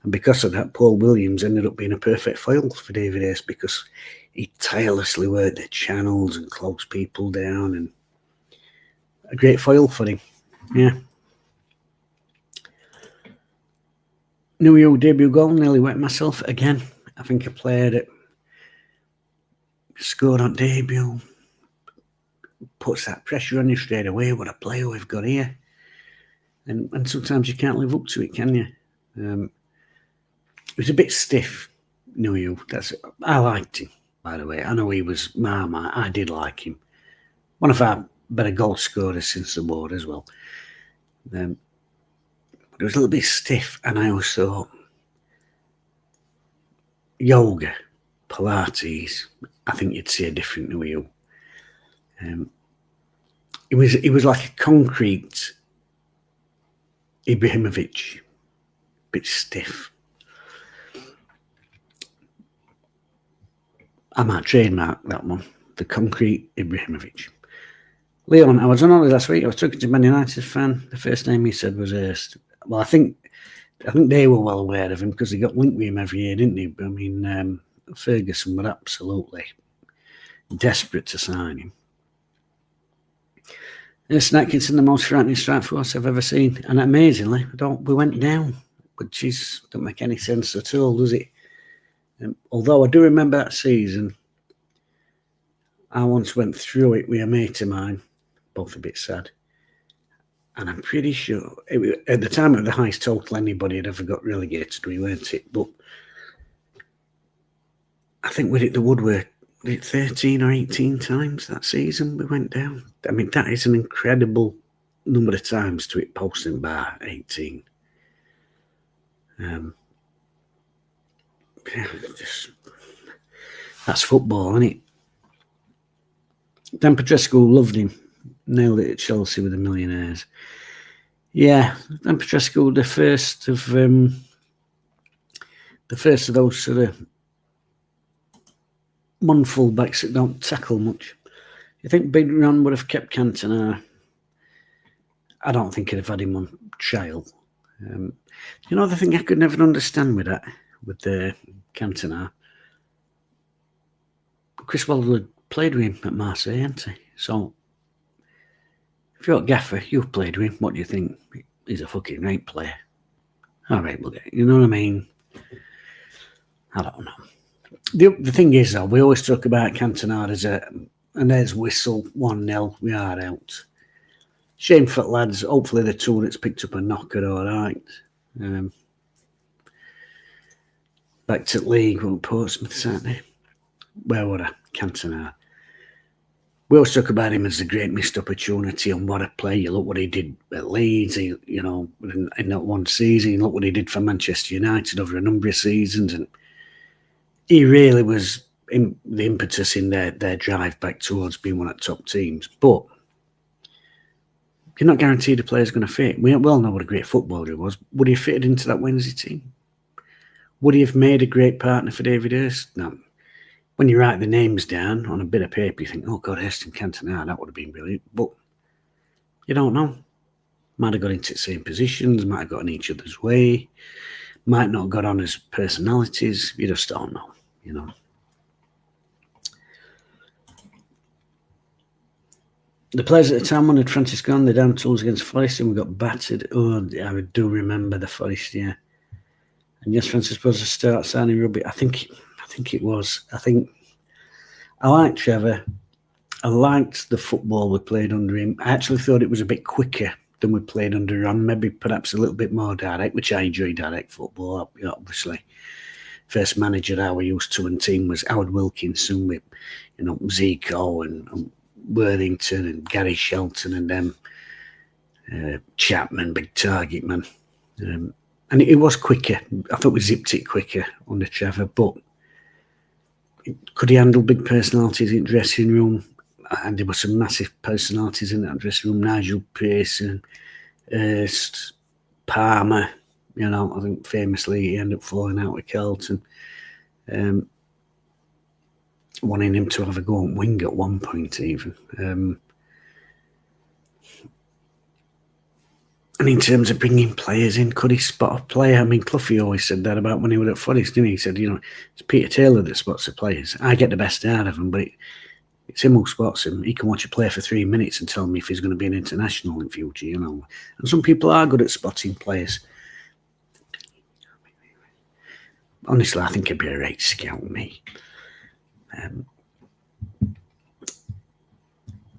And because of that, Paul Williams ended up being a perfect foil for David Ace because he tirelessly worked the channels and closed people down, and a great foil for him. Yeah. New York debut goal, nearly wet myself again. I think a player that scored on debut puts that pressure on you straight away. What a player we've got here. And sometimes you can't live up to it, can you? It was a bit stiff, New York. I liked him, by the way. I know he was Marmite. I did like him. One of our better goal scorers since the war as well. But it was a little bit stiff, and I always thought yoga, Pilates, I think you'd see a different New York. It was like a concrete Ibrahimovic, a bit stiff. I might trademark that one, the concrete Ibrahimovic. Leon, I was on holiday last week. I was talking to a Man United fan. The first name he said was Hurst. Well, I think they were well aware of him because they got linked with him every year, didn't they? I mean, Ferguson were absolutely desperate to sign him. Hurst and Atkinson, the most frightening strike force I've ever seen. And amazingly, we went down, which don't make any sense at all, does it? Although I do remember that season, I once went through it with a mate of mine, both a bit sad. And I'm pretty sure, at the time, it was the highest total anybody had ever got relegated, weren't it? But I think we hit the woodwork 13 or 18 times that season we went down. I mean, that is an incredible number of times to hit posting bar 18. That's football, isn't it? Dan Petrescu loved him. Nailed it at Chelsea with the Millionaires. Yeah, Dan Petrescu, the first of those sort of full-backs that don't tackle much. You think Big Ron would have kept Cantona? I don't think he'd have had him on trial. The thing I could never understand with Cantona, Chris Wilder had played with him at Marseille, hadn't he? So, if you're a gaffer, you've played with him, what do you think? He's a fucking great player. All right, we'll get it. You know what I mean? I don't know. The thing is, though, we always talk about Cantona as and there's whistle, 1-0, we are out. Shame for lads. Hopefully the two that's picked up a knocker, all right. Back to the league, won't Portsmouth, Saturday. Where were I? Cantona. We always talk about him as a great missed opportunity and what a player. Look what he did at Leeds, in that one season. Look what he did for Manchester United over a number of seasons. And he really was in the impetus in their drive back towards being one of the top teams. But you're not guaranteed a player's going to fit. We well know what a great footballer he was. Would he have fitted into that Wednesday team? Would he have made a great partner for David Hurst? No. When you write the names down on a bit of paper, you think, oh, God, Hurst and Cantona, that would have been brilliant. But you don't know. Might have got into the same positions, might have got in each other's way, might not have got on as personalities. You just don't know, you know. The players at the time wanted Francis gone. They're down tools against Forest and we got battered. Oh, I do remember the Forest, yeah. And yes, Francis was a start signing rugby. I think it was. I liked Trevor. I liked the football we played under him. I actually thought it was a bit quicker than we played under Ron. Maybe perhaps a little bit more direct, which I enjoy direct football, obviously. First manager that we used to and team was Howard Wilkinson with, you know, Zico and Worthington and Gary Shelton and them. Chapman, big target man. And it was quicker. I thought we zipped it quicker under Trevor, but could he handle big personalities in the dressing room? And there were some massive personalities in that dressing room. Nigel Pearson, Hurst, Palmer. You know, I think famously he ended up falling out with Carlton. Wanting him to have a go on wing at one point even. And in terms of bringing players in, could he spot a player? I mean, Cloughie always said that about when he was at Forest, didn't he? He said, you know, it's Peter Taylor that spots the players. I get the best out of them, but it's him who spots him. He can watch a player for 3 minutes and tell me if he's going to be an international in future, you know. And some people are good at spotting players. Honestly, I think he'd be a right scout, me.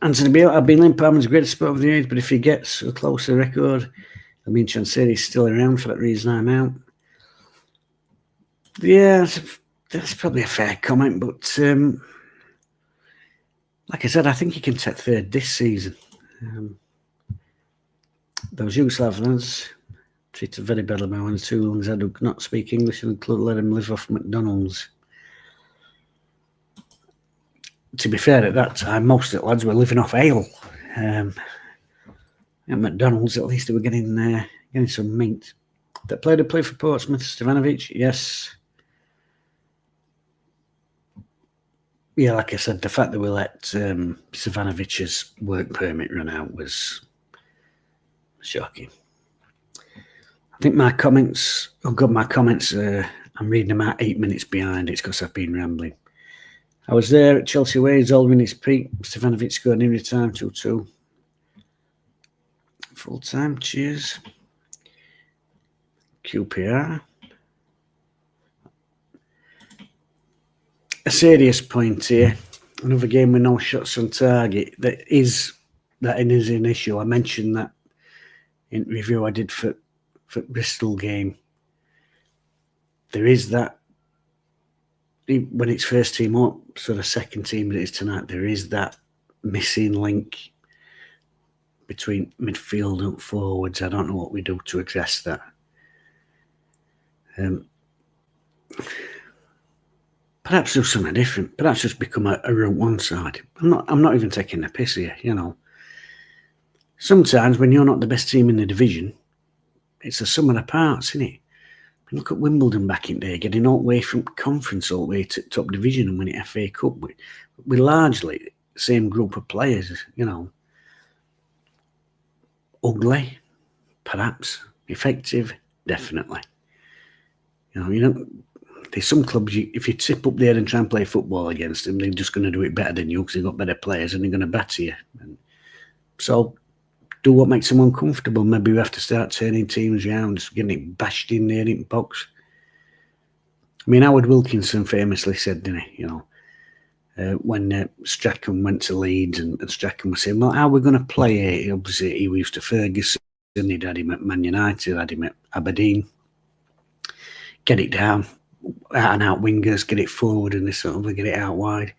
Anthony Beale, I've been Lynn Palmer's greatest sport of the age, but if he gets a closer record, I mean, Chanseri's still around for that reason I'm out. Yeah, that's probably a fair comment, but like I said, I think he can take third this season. Those Yugoslav lads treated very badly by one or two ones who do not speak English and let him live off McDonald's. To be fair, at that time, most of the lads were living off ale. At McDonald's, at least they were getting some meat. That player to play for Portsmouth, Stevanovic, yes. Yeah, like I said, the fact that we let Stavanovic's work permit run out was shocking. I think my comments, I'm reading them at 8 minutes behind. It's because I've been rambling. I was there at Chelsea Way, Zoldering its peak. Stevanovic scored in every time, 2-2. Full time, cheers. QPR. A serious point here. Another game with no shots on target. That is an issue. I mentioned that in review I did for Bristol game. There is that. When it's first team up, so the second team that is tonight, there is that missing link between midfield and forwards. I don't know what we do to address that. Perhaps do something different. Perhaps just become a route one side. I'm not even taking the piss here, you know. Sometimes when you're not the best team in the division, it's a sum of the parts, isn't it? Look at Wimbledon back in there, getting all the way from conference all the way to top division and winning FA Cup. We're largely the same group of players, you know. Ugly, perhaps. Effective, definitely. You know, there's some clubs, if you tip up there and try and play football against them, they're just going to do it better than you because they've got better players and they're going to batter you. And so do what makes them uncomfortable. Maybe we have to start turning teams around, getting it bashed in there in the box. I mean, Howard Wilkinson famously said, didn't he, you know, when Strachan went to Leeds and Strachan was saying, well, how are we going to play it? Obviously, he used to Ferguson, he'd had him at Man United, had him at Aberdeen. Get it down, out and out wingers, get it forward and this sort of, get it out wide.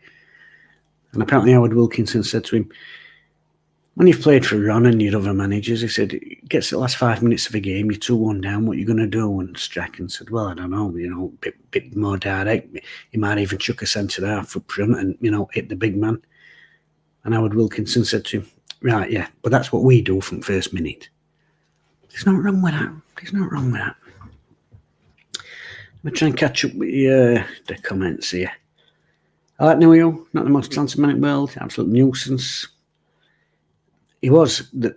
And apparently Howard Wilkinson said to him, when you've played for Ron and your other managers, he said, it gets the last 5 minutes of a game, you're 2-1 down, what are you going to do? And Strachan said, well, I don't know, bit more direct. You might even chuck a centre half up front and, hit the big man. And Howard Wilkinson said to him, right, yeah, but that's what we do from first minute. There's nothing wrong with that. There's nothing wrong with that. I'm going to try and catch up with the comments here. I like Newell, not the most talented man in the world, absolute nuisance. He was the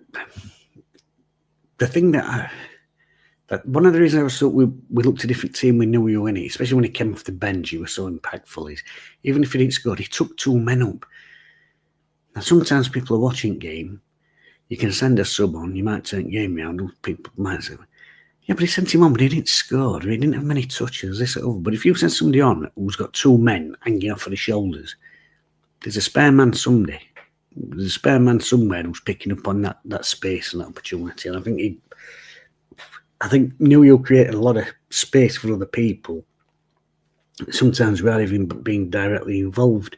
thing that one of the reasons I thought we looked a different team with Newell in it, especially when he came off the bench, he was so impactful. Is even if he didn't score, he took 2 men up. Now sometimes people are watching game, you can send a sub on, you might turn game round, and people might say, yeah, but he sent him on, but he didn't score, he didn't have many touches, this or other. But if you send somebody on who's got 2 men hanging off of the shoulders, there's a spare man somewhere. There's a spare man somewhere who's picking up on that space and that opportunity. And I think Newell created a lot of space for other people, sometimes without even being directly involved.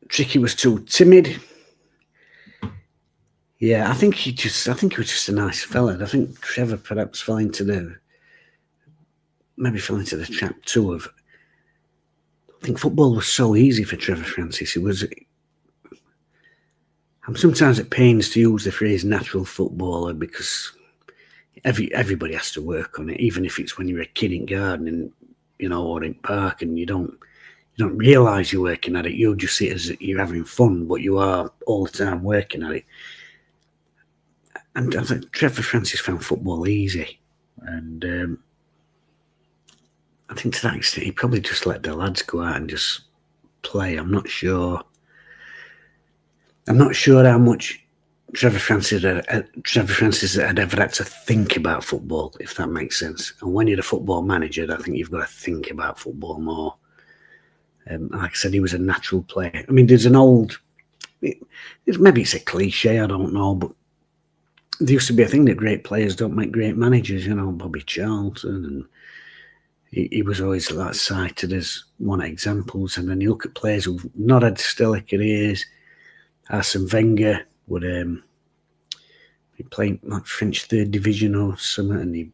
Tricky was too timid. Yeah, I think he was just a nice fella. I think Trevor perhaps fell into the trap too of. I think football was so easy for Trevor Francis. I'm sometimes at pains to use the phrase "natural footballer" because everybody has to work on it, even if it's when you're a kid in garden and or in park, and you don't realise you're working at it. You just see it as you're having fun, but you are all the time working at it. And I think Trevor Francis found football easy, and I think to that extent he probably just let the lads go out and just play. I'm not sure how much Trevor Francis had ever had to think about football, if that makes sense. And when you're a football manager, I think you've got to think about football more. Like I said, he was a natural player. I mean, there's an maybe it's a cliche, I don't know, but there used to be a thing that great players don't make great managers. Bobby Charlton, and he was always cited as one of examples. And then you look at players who've not had stellar careers. Arsene Wenger would be playing like French 3rd division or something, and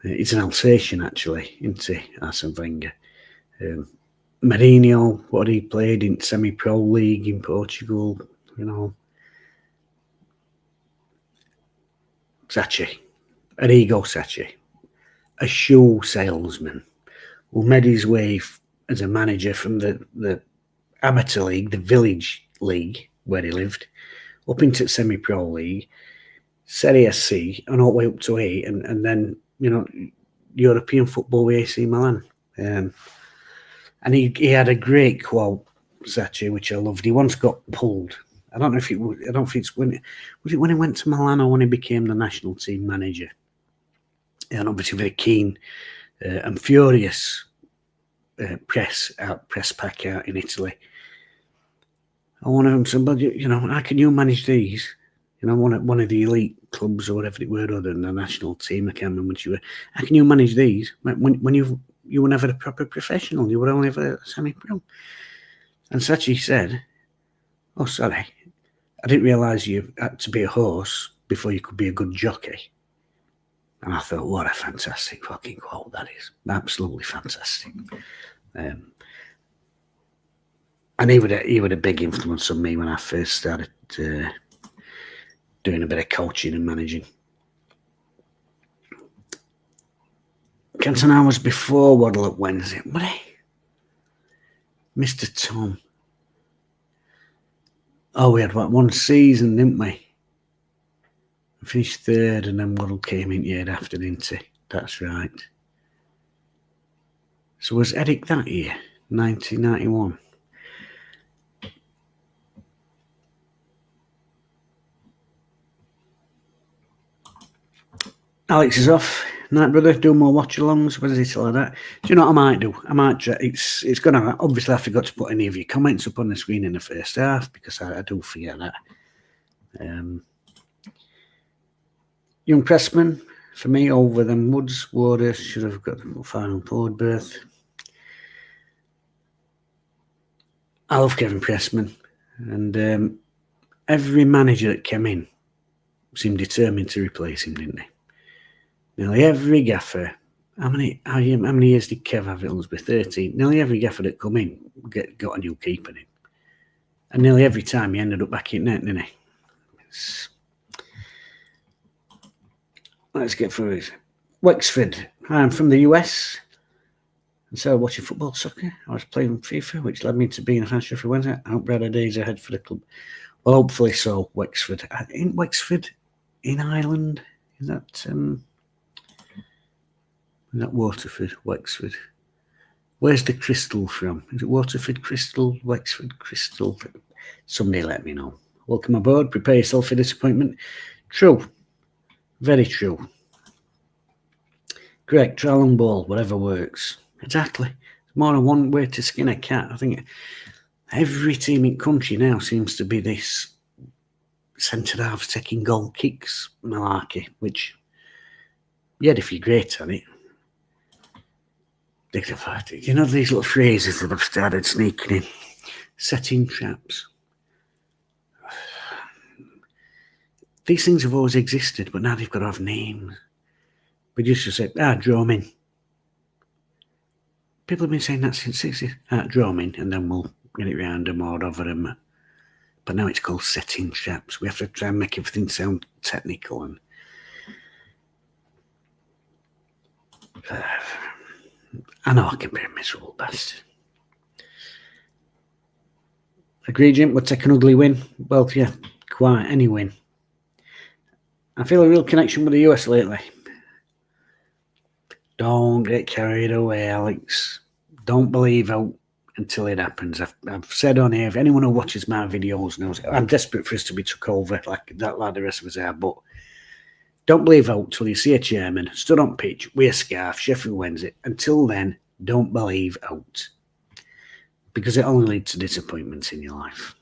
he's an Alsatian actually, isn't he, Arsene Wenger? Mourinho, what he played in semi-pro league in Portugal, Sachi, Arrigo Sachi, a shoe salesman who made his way as a manager from the amateur league, the village league where he lived, up into semi-pro league, Serie C, and all the way up to A, and then European football with AC Milan. And he had a great quote, Sachi, which I loved. He once got pulled. I don't know if it's when he went to Milan or when he became the national team manager. And obviously very keen and furious press pack out in Italy. And one of them said, how can you manage these? One of the elite clubs or whatever it were, other than the national team, I can't remember which you were. How can you manage these when you were never a proper professional? You were only ever a semi-pro. And Sachi said, oh, sorry, I didn't realise you had to be a horse before you could be a good jockey. And I thought, what a fantastic fucking quote that is. Absolutely fantastic. And he would a big influence on me when I first started doing a bit of coaching and managing. Cantona was before Waddle at Wednesday. What? Mr. Tom. Oh, we had one season, didn't we? We finished 3rd, and then Waddle came in year after, didn't he? That's right. So was Eric that year, 1991? Alex is off. Night, brother. Do more watch-alongs. What is it like that? Do you know what I might do? I might. It's going to. Obviously, I forgot to put any of your comments up on the screen in the first half because I do forget that. Young Pressman for me over them. Woods, Warder should have got the final board berth. I love Kevin Pressman, and every manager that came in seemed determined to replace him, didn't they? Nearly every gaffer. How many years did Kev have at Hillsborough? 13. Nearly every gaffer that come in got a new keeper in. And nearly every time he ended up back in net, didn't he? Let's get through it. Wexford. I'm from the US. And so watching football, soccer. I was playing FIFA, which led me to being a fan of Sheffield Wednesday. I hope better days ahead for the club. Well, hopefully so. Wexford. In Wexford, in Ireland. Is that Waterford, Wexford? Where's the crystal from? Is it Waterford Crystal, Wexford Crystal? Somebody let me know. Welcome aboard. Prepare yourself for disappointment. True. Very true. Correct. Trial and ball, whatever works. Exactly. More than one way to skin a cat. I think every team in country now seems to be this centre halves taking goal kicks malarkey, which, yeah, if you're great at it. You know these little phrases that have started sneaking in? Setting traps. These things have always existed, but now they've got to have names. We used to say, draw 'em in. People have been saying that since 60s. Draw 'em in, and then we'll get it round them or over them. But now it's called setting traps. We have to try and make everything sound technical. And I know I can be a miserable bastard. Agree, Jim? We'll take an ugly win. Well, yeah, quite any win. I feel a real connection with the US lately. Don't get carried away, Alex. Don't believe out until it happens. I've said on here, if anyone who watches my videos knows, I'm desperate for us to be took over like the rest of us are, but don't believe out till you see a chairman stood on pitch with a scarf, Sheffield Wednesday. Until then, don't believe out. Because it only leads to disappointments in your life.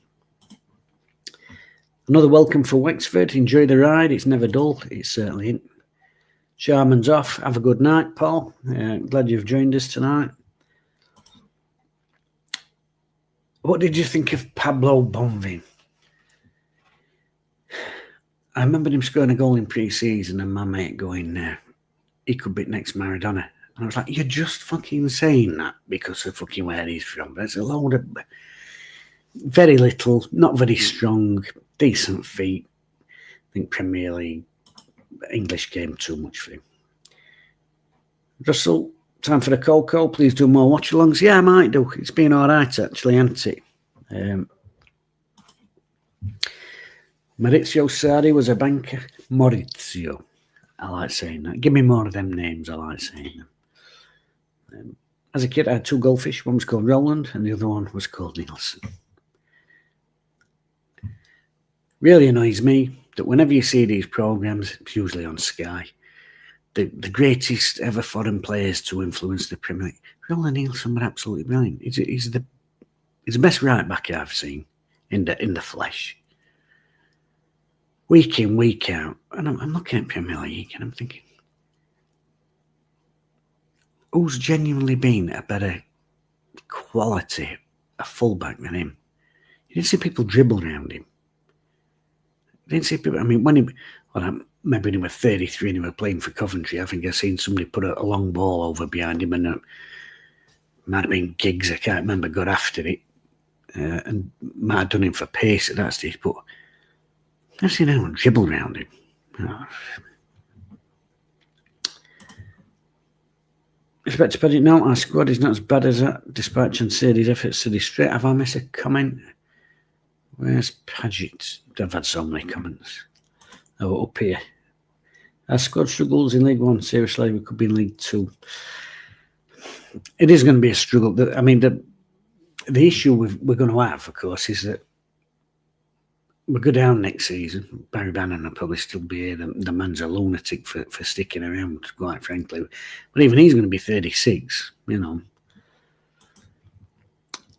Another welcome for Wexford. Enjoy the ride. It's never dull. It certainly isn't. Sharman's off. Have a good night, Paul. Glad you've joined us tonight. What did you think of Pablo Bonvin? I remember him scoring a goal in pre-season and my mate going, he could be next Maradona. And I was like, you're just fucking saying that because of fucking where he's from. There's a load of very little, not very strong, decent feet. I think Premier League, English game too much for him. Russell, time for the call. Please do more watch-alongs. Yeah, I might do. It's been all right, actually, hasn't it? Maurizio Sarri was a banker. Maurizio. I like saying that. Give me more of them names. I like saying them. As a kid, I had two goldfish. One was called Roland and the other one was called Nielsen. Really annoys me that whenever you see these programmes, it's usually on Sky, the greatest ever foreign players to influence the Premier League. Roland Nielsen was absolutely brilliant. He's the best right back I've seen in the flesh. Week in, week out. And I'm looking at Premier League and I'm thinking, who's genuinely been a better quality, a fullback than him? You didn't see people dribble around him. You didn't see people, I mean, maybe when he was 33 and he was playing for Coventry, I think I've seen somebody put a long ball over behind him and it might have been Giggs, I can't remember, got after it. And might have done him for pace at that stage, but I've seen anyone dribble around him. Respect to Paddy, no, our squad is not as bad as that, despite Chanseri's efforts to distract. Have I missed a comment? Where's Paget? I've had so many comments. Oh, up here. Our squad struggles in League One. Seriously, we could be in League Two. It is going to be a struggle. I mean, the issue we're going to have, of course, is that we'll go down next season. Barry Bannon will probably still be here. The man's a lunatic for sticking around, quite frankly. But even he's going to be 36, you know.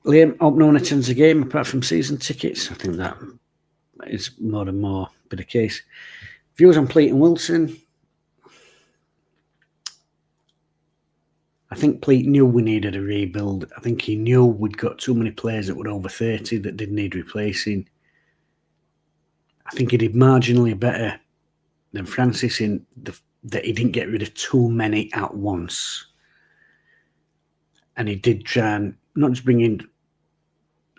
Liam, hope no one attends the game apart from season tickets. I think that is more and more be the case. Views on Pleat and Wilson. I think Pleat knew we needed a rebuild. I think he knew we'd got too many players that were over 30 that did need replacing. I think he did marginally better than Francis in that he didn't get rid of too many at once. And he did try and not just bring in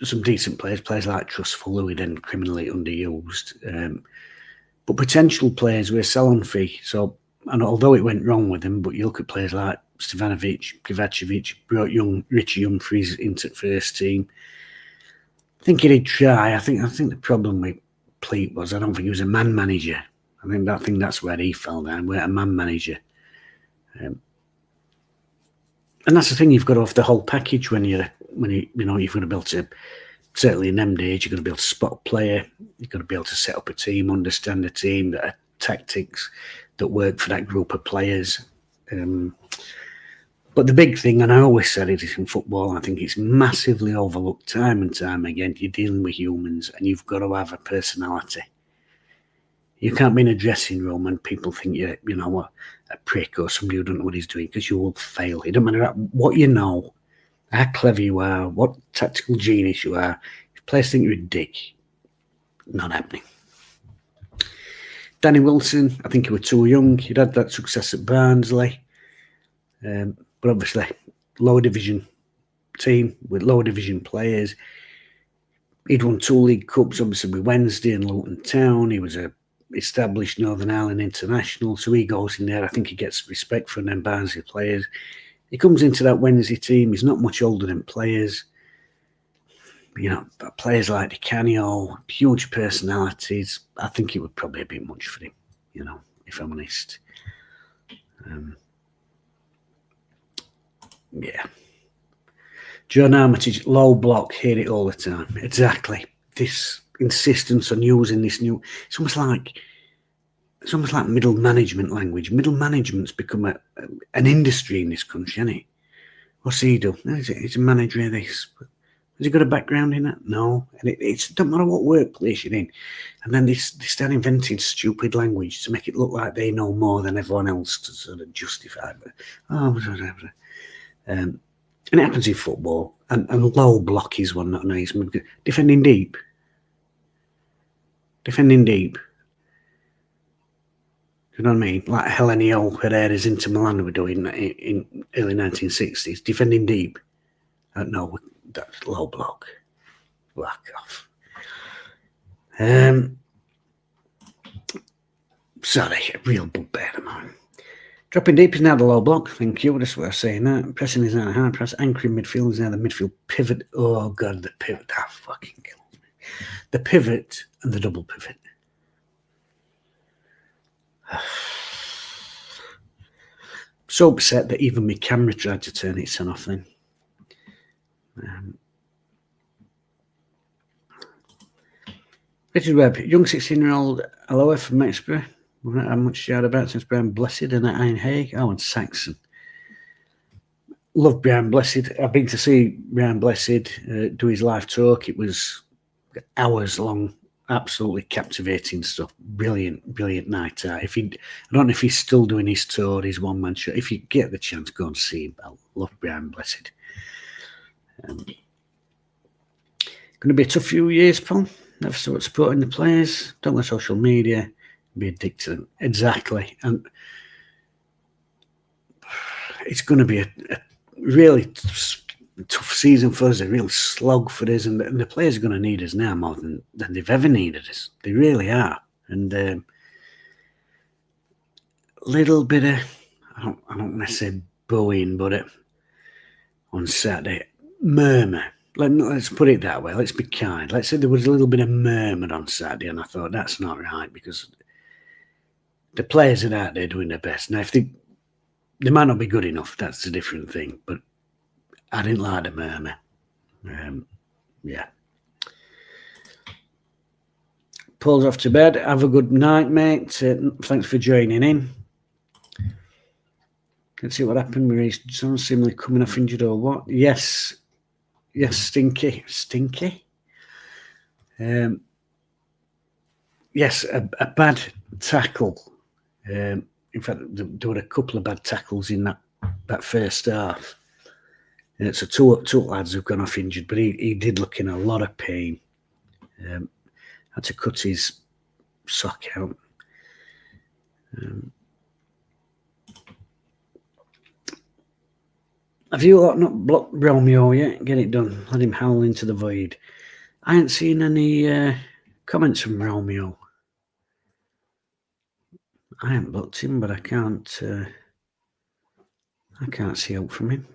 some decent players like Trustful, who he then criminally underused, but potential players were sell on fee. So, and although it went wrong with them, but you look at players like Stevanovic, Kovacevic, brought Richie Humphries into the first team. I think he did try. I think the problem with Pleat was I don't think he was a man manager. I think that's where he fell down. We're a man manager, and that's the thing. You've got off the whole package when you've got to be able to. Certainly in them days, you've got to be able to spot a player. You've got to be able to set up a team, understand a team, that are tactics that work for that group of players. But the big thing, and I always said it, is in football, I think it's massively overlooked time and time again. You're dealing with humans, and you've got to have a personality. You can't be in a dressing room and people think you're, a prick or somebody who doesn't know what he's doing, because you will fail. It doesn't matter what you know, how clever you are, what tactical genius you are. If players think you're a dick, not happening. Danny Wilson, I think he was too young. He'd had that success at Barnsley. But obviously, lower division team with lower division players. He'd won 2 League Cups, obviously, with Wednesday and Luton Town. He was a established Northern Ireland international, so he goes in there. I think he gets respect from them Barnsley players. He comes into that Wednesday team. He's not much older than players. Players like Di Canio, huge personalities. I think it would probably be a bit much for him, if I'm honest. Yeah. John Armitage, low block, hear it all the time. Exactly. This insistence on using this new... It's almost like middle management language. Middle management's become an industry in this country, isn't it? What's he do? He's a manager of this. Has he got a background in that? No. And it don't matter what workplace you're in. And then they start inventing stupid language to make it look like they know more than everyone else to sort of justify it. Whatever. And it happens in football. And low block is one, not nice. Defending deep. You know what I mean? Like Helenio Herrera's Inter Milan were doing in early 1960s. Defending deep. No, that's low block. Whack off. Sorry, a real bugbear of mine. Dropping deep is now the low block. Thank you. That's what I'm saying. That pressing is now the hard press. Anchoring midfield is now the midfield pivot. Oh god, the pivot. That fucking kills me. The pivot and the double pivot. So upset that even my camera tried to turn its on off then. Richard Webb, young 16-year-old Aloha from Mexborough. We've not had much shout about since Brian Blessed and Iron Hague. Oh, and Saxon. Love Brian Blessed. I've been to see Brian Blessed do his live talk. It was hours long. Absolutely captivating stuff. Brilliant night out. I don't know if he's still doing his tour, his one-man show. If you get the chance, go and see him. I love Brian Blessed. Going to be a tough few years, Paul. Never start supporting the players. Don't let social media be addicted to them. Exactly. And it's going to be a really tough season for us, a real slog for us, and the players are going to need us now more than they've ever needed us. They really are. And a little bit of, I don't want to say booing, but on Saturday, murmur. Let's put it that way. Let's be kind. Let's say there was a little bit of murmur on Saturday, and I thought that's not right, because the players are out there doing their best. Now, if they might not be good enough, that's a different thing, but I didn't like the murmur. Yeah. Paul's off to bed. Have a good night, mate. Thanks for joining in. Let's see what happened with his son seemingly coming off injured or what. Yes, Stinky. Yes, a bad tackle. In fact, there were a couple of bad tackles in that that first half. And it's two lads who've gone off injured, but he did look in a lot of pain. Had to cut his sock out. Have you lot not blocked Romeo yet? Get it done. Let him howl into the void. I ain't seen any comments from Romeo. I haven't blocked him, but I can't see out from him.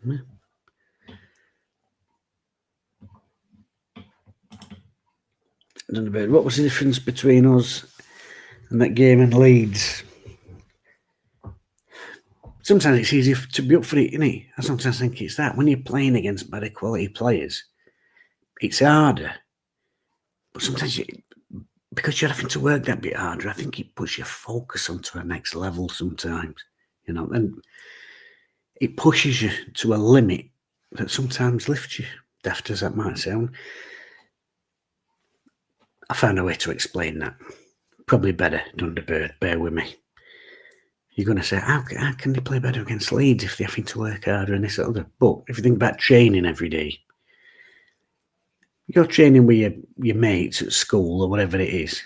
Yeah. What was the difference between us and that game in Leeds? Sometimes it's easier to be up for it, isn't it? I sometimes think it's that. When you're playing against better quality players, it's harder. But sometimes, because you're having to work that bit harder, I think it puts your focus onto a next level sometimes, you know, and it pushes you to a limit that sometimes lifts you, daft as that might sound. I found a way to explain that. Probably better done to bear with me. You're going to say, how can they play better against Leeds if they're having to work harder and this or other? But if you think about training every day, you're training with your mates at school or whatever it is,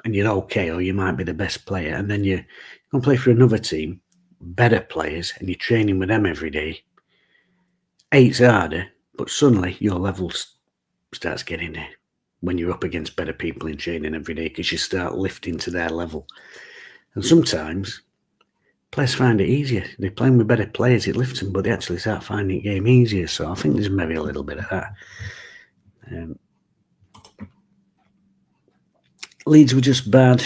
and you're okay, or you might be the best player, and then you go and play for another team, better players, and you're training with them every day. It's harder, but suddenly your level starts getting there when you're up against better people in training every day, because you start lifting to their level. And sometimes players find it easier. They're playing with better players, it lifts them, but they actually start finding the game easier. So I think there's maybe a little bit of that. Leeds were just bad.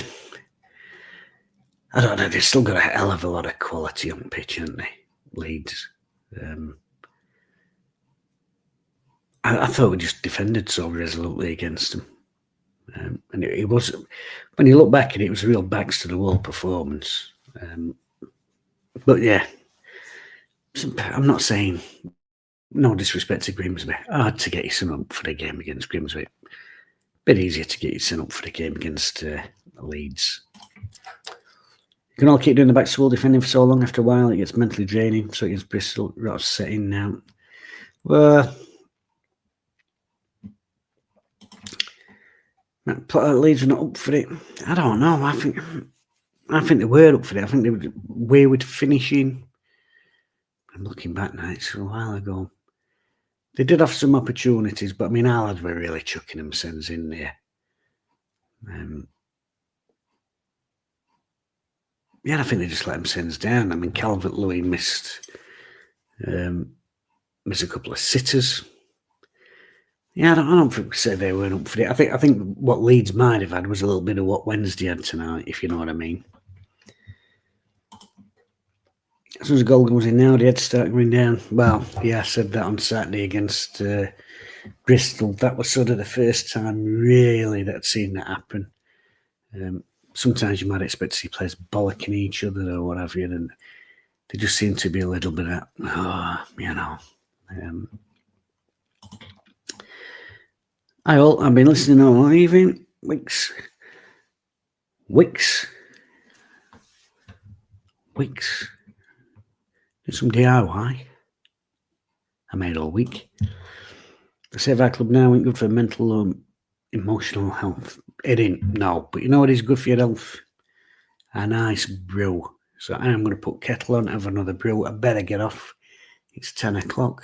I don't know, they've still got a hell of a lot of quality on pitch, haven't they, Leeds? I thought we just defended so resolutely against them. And it was, when you look back at it, it was a real backs to the wall performance. But yeah, I'm not saying, no disrespect to Grimsby, hard to get your son up for the game against Grimsby. Bit easier to get your son up for the game against Leeds. You can all keep doing the back to wall defending for so long, after a while it gets mentally draining. So against Bristol, Ross setting now. Well, Leeds are not up for it. I don't know. I think they were up for it. I think they were wayward finishing. I'm looking back now, it's a while ago. They did have some opportunities, but I mean, our lads were really chucking themselves in there. Yeah, I think they just let themselves down. I mean, Calvert-Lewin missed a couple of sitters. Yeah, I don't think say they weren't up for it. I think what Leeds might have had was a little bit of what Wednesday had tonight, if you know what I mean. As soon as the goal goes in now, the heads start going down. Well, yeah, I said that on Saturday against Bristol. That was sort of the first time, really, that I'd seen that happen. Sometimes you might expect to see players bollocking each other or whatever, and they just seem to be a little bit of, you know. I've been listening all evening. Wicks. Do some DIY. I made all week. The Save Our Club now ain't good for mental emotional health. It ain't, no. But you know what is good for your health? A nice brew. So I am going to put kettle on, have another brew. I better get off. It's 10 o'clock.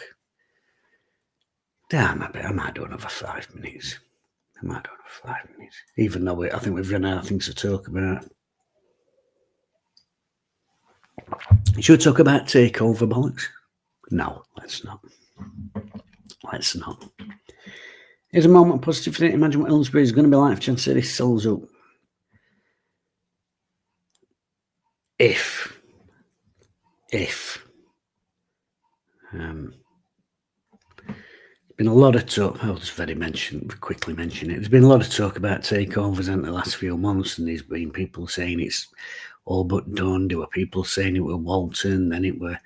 Damn, I might do another 5 minutes. Even though I think we've run out of things to talk about. Should we talk about Takeover, bollocks? No, let's not. Here's a moment of positivity. Imagine what Hillsbury is going to be like if Chancery sells up. If been a lot of talk. I'll just quickly mention it. There's been a lot of talk about takeovers in the last few months, and there's been people saying it's all but done. There were people saying it were Walton, then it were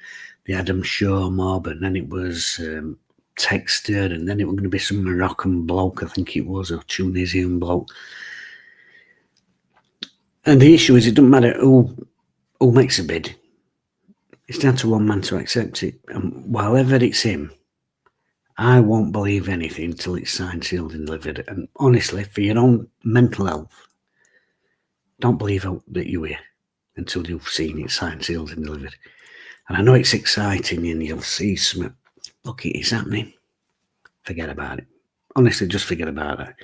the Adam Shaw mob, and then it was Texted, and then it was going to be some Moroccan bloke, I think it was, or Tunisian bloke. And the issue is, it doesn't matter who makes a bid. It's down to one man to accept it. And while ever it's him, I won't believe anything till it's signed, sealed and delivered. And honestly, for your own mental health, don't believe that you're here until you've seen it signed, sealed and delivered. And I know it's exciting and you'll see something. Look, it's happening. Forget about it. Honestly, just forget about it.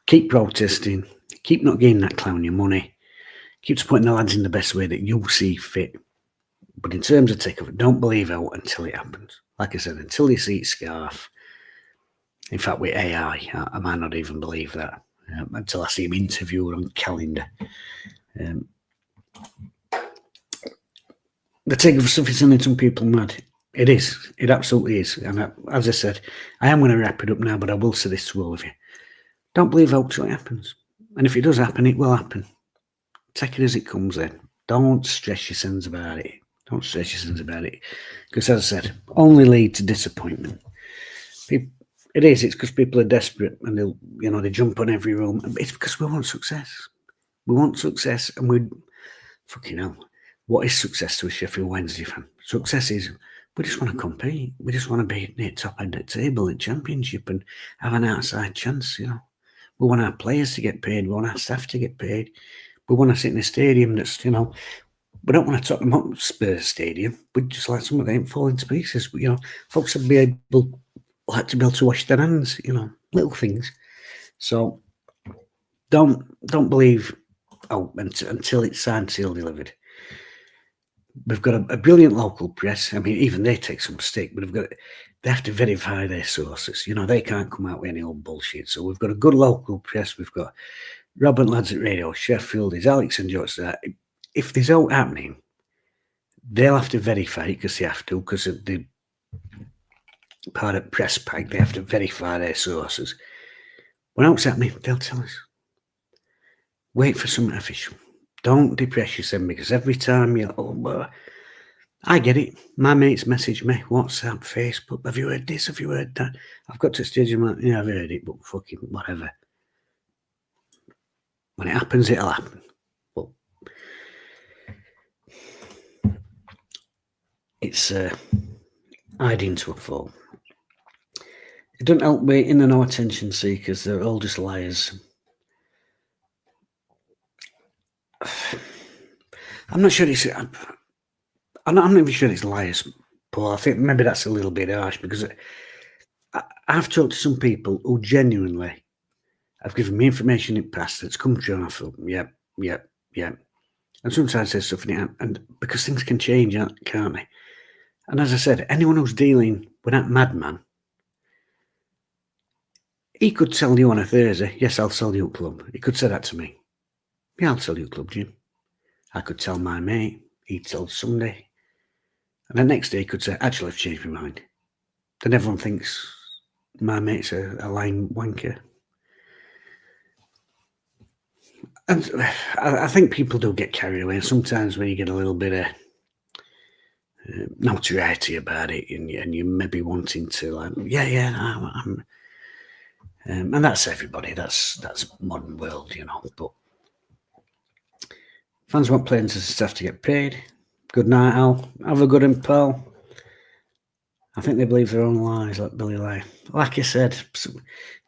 Keep protesting. Keep not getting that clown your money. Keep supporting the lads in the best way that you see fit. But in terms of Takeover, don't believe out until it happens. Like I said, until you see it scarf. In fact, with AI, I might not even believe that until I see him interviewed on calendar. The Takeover stuff is sending some people mad. It is. It absolutely is. And as I said, I am going to wrap it up now, but I will say this to all of you. Don't believe out till it happens. And if it does happen, it will happen. Take it as it comes in. Don't stress your sins about it. Don't stress your sins about it. Because as I said, only lead to disappointment. It is. It's because people are desperate and they jump on every room. It's because we want success. We want success, and fucking hell. What is success to a Sheffield Wednesday fan? Success is we just want to compete. We just want to be near top end of the table in Championship and have an outside chance. We want our players to get paid. We want our staff to get paid. We want to sit in a stadium that's, we don't want to talk about Spurs Stadium. We'd just like some of them falling to pieces. Folks would be like to be able to wash their hands, little things. So don't believe until it's signed, sealed, delivered. We've got a brilliant local press. I mean, even they take some stick, but they have to verify their sources. They can't come out with any old bullshit. So we've got a good local press. We've got Rob and lads at Radio Sheffield. There's Alex and George there. If there's out happening, they'll have to verify it because they have to, because of the part of press pack, they have to verify their sources. When out's happening, they'll tell us. Wait for something official. Don't depress yourself because every time I get it. My mates message me, WhatsApp, Facebook. Have you heard this? Have you heard that? I've got to a stage of yeah, I've heard it, but fucking whatever. When it happens, it'll happen. But it's hiding to a fall. It doesn't help me in and no attention seekers. They're all just liars. I'm not sure it's. I'm not even sure it's liars, Paul. I think maybe that's a little bit harsh because I've talked to some people who genuinely have given me information in the past that's come true, and I thought, yep. And sometimes there's stuff in it, and because things can change, can't they? And as I said, anyone who's dealing with that madman, he could tell you on a Thursday, yes, I'll sell you a club. He could say that to me. Yeah, I'll sell you a club, Jim. I could tell my mate, he'd tell Sunday. And the next day he could say, actually, I've changed my mind. Then everyone thinks my mate's a lying wanker. And I think people do get carried away. Sometimes when you get a little bit of notoriety about it and you may be wanting to, I'm and that's everybody. That's modern world, But fans want players and staff to get paid. Good night, Al. Have a good one, pal. I think they believe their own lies, like Billy Lie. Like I said,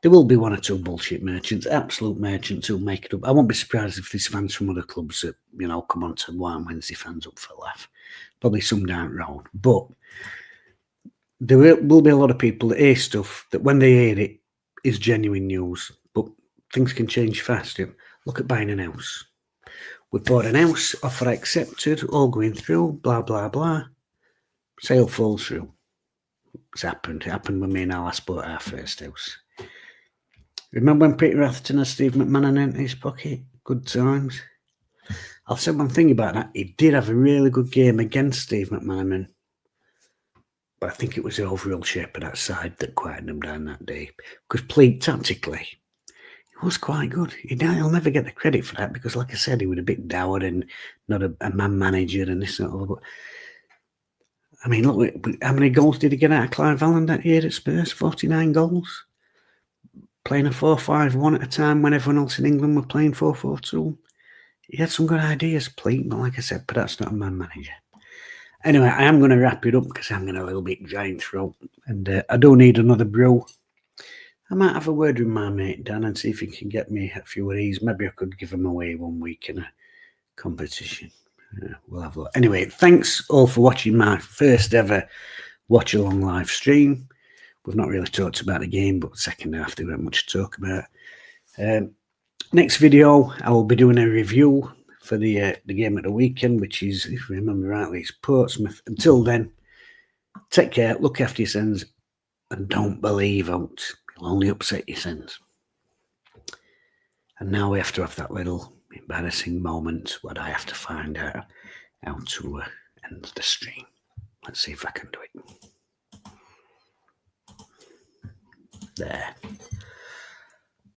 there will be one or two bullshit merchants, absolute merchants who'll make it up. I won't be surprised if there's fans from other clubs that, come on to Wild Wednesday fans up for a laugh. Probably some down road. But there will be a lot of people that hear stuff that when they hear it is genuine news. But things can change fast. Look at buying an house. We bought an house, offer accepted, all going through, blah, blah, blah. Sale falls through. It's happened. It happened with me and Al. I bought our first house. Remember when Peter Atherton had Steve McManaman in his pocket? Good times. I'll say one thing about that. He did have a really good game against Steve McManaman. But I think it was the overall shape of that side that quieted him down that day. Because Pleat, tactically, he was quite good. He'll never get the credit for that because, like I said, he was a bit dour and not a man manager and this and that. But I mean, look, how many goals did he get out of Clive Allen that year at Spurs? 49 goals. Playing a 4-5-1 at a time when everyone else in England were playing 4-4-2. He had some good ideas, Pleat, but like I said, but that's not a man manager. Anyway, I am going to wrap it up because I'm getting a little bit giant throat, and I do need another brew. I might have a word with my mate Dan and see if he can get me a few of these. Maybe I could give them away one week in a competition. We'll have a look. Anyway, thanks all for watching my first ever watch along live stream. We've not really talked about the game, but second half there wasn't much to talk about. Next video, I will be doing a review for the game at the weekend, which is, if I remember rightly, it's Portsmouth. Until then, take care, look after your sins, and don't believe out. It'll only upset your sins. And now we have to have that little embarrassing moment where I have to find out how to end the stream. Let's see if I can do it. There.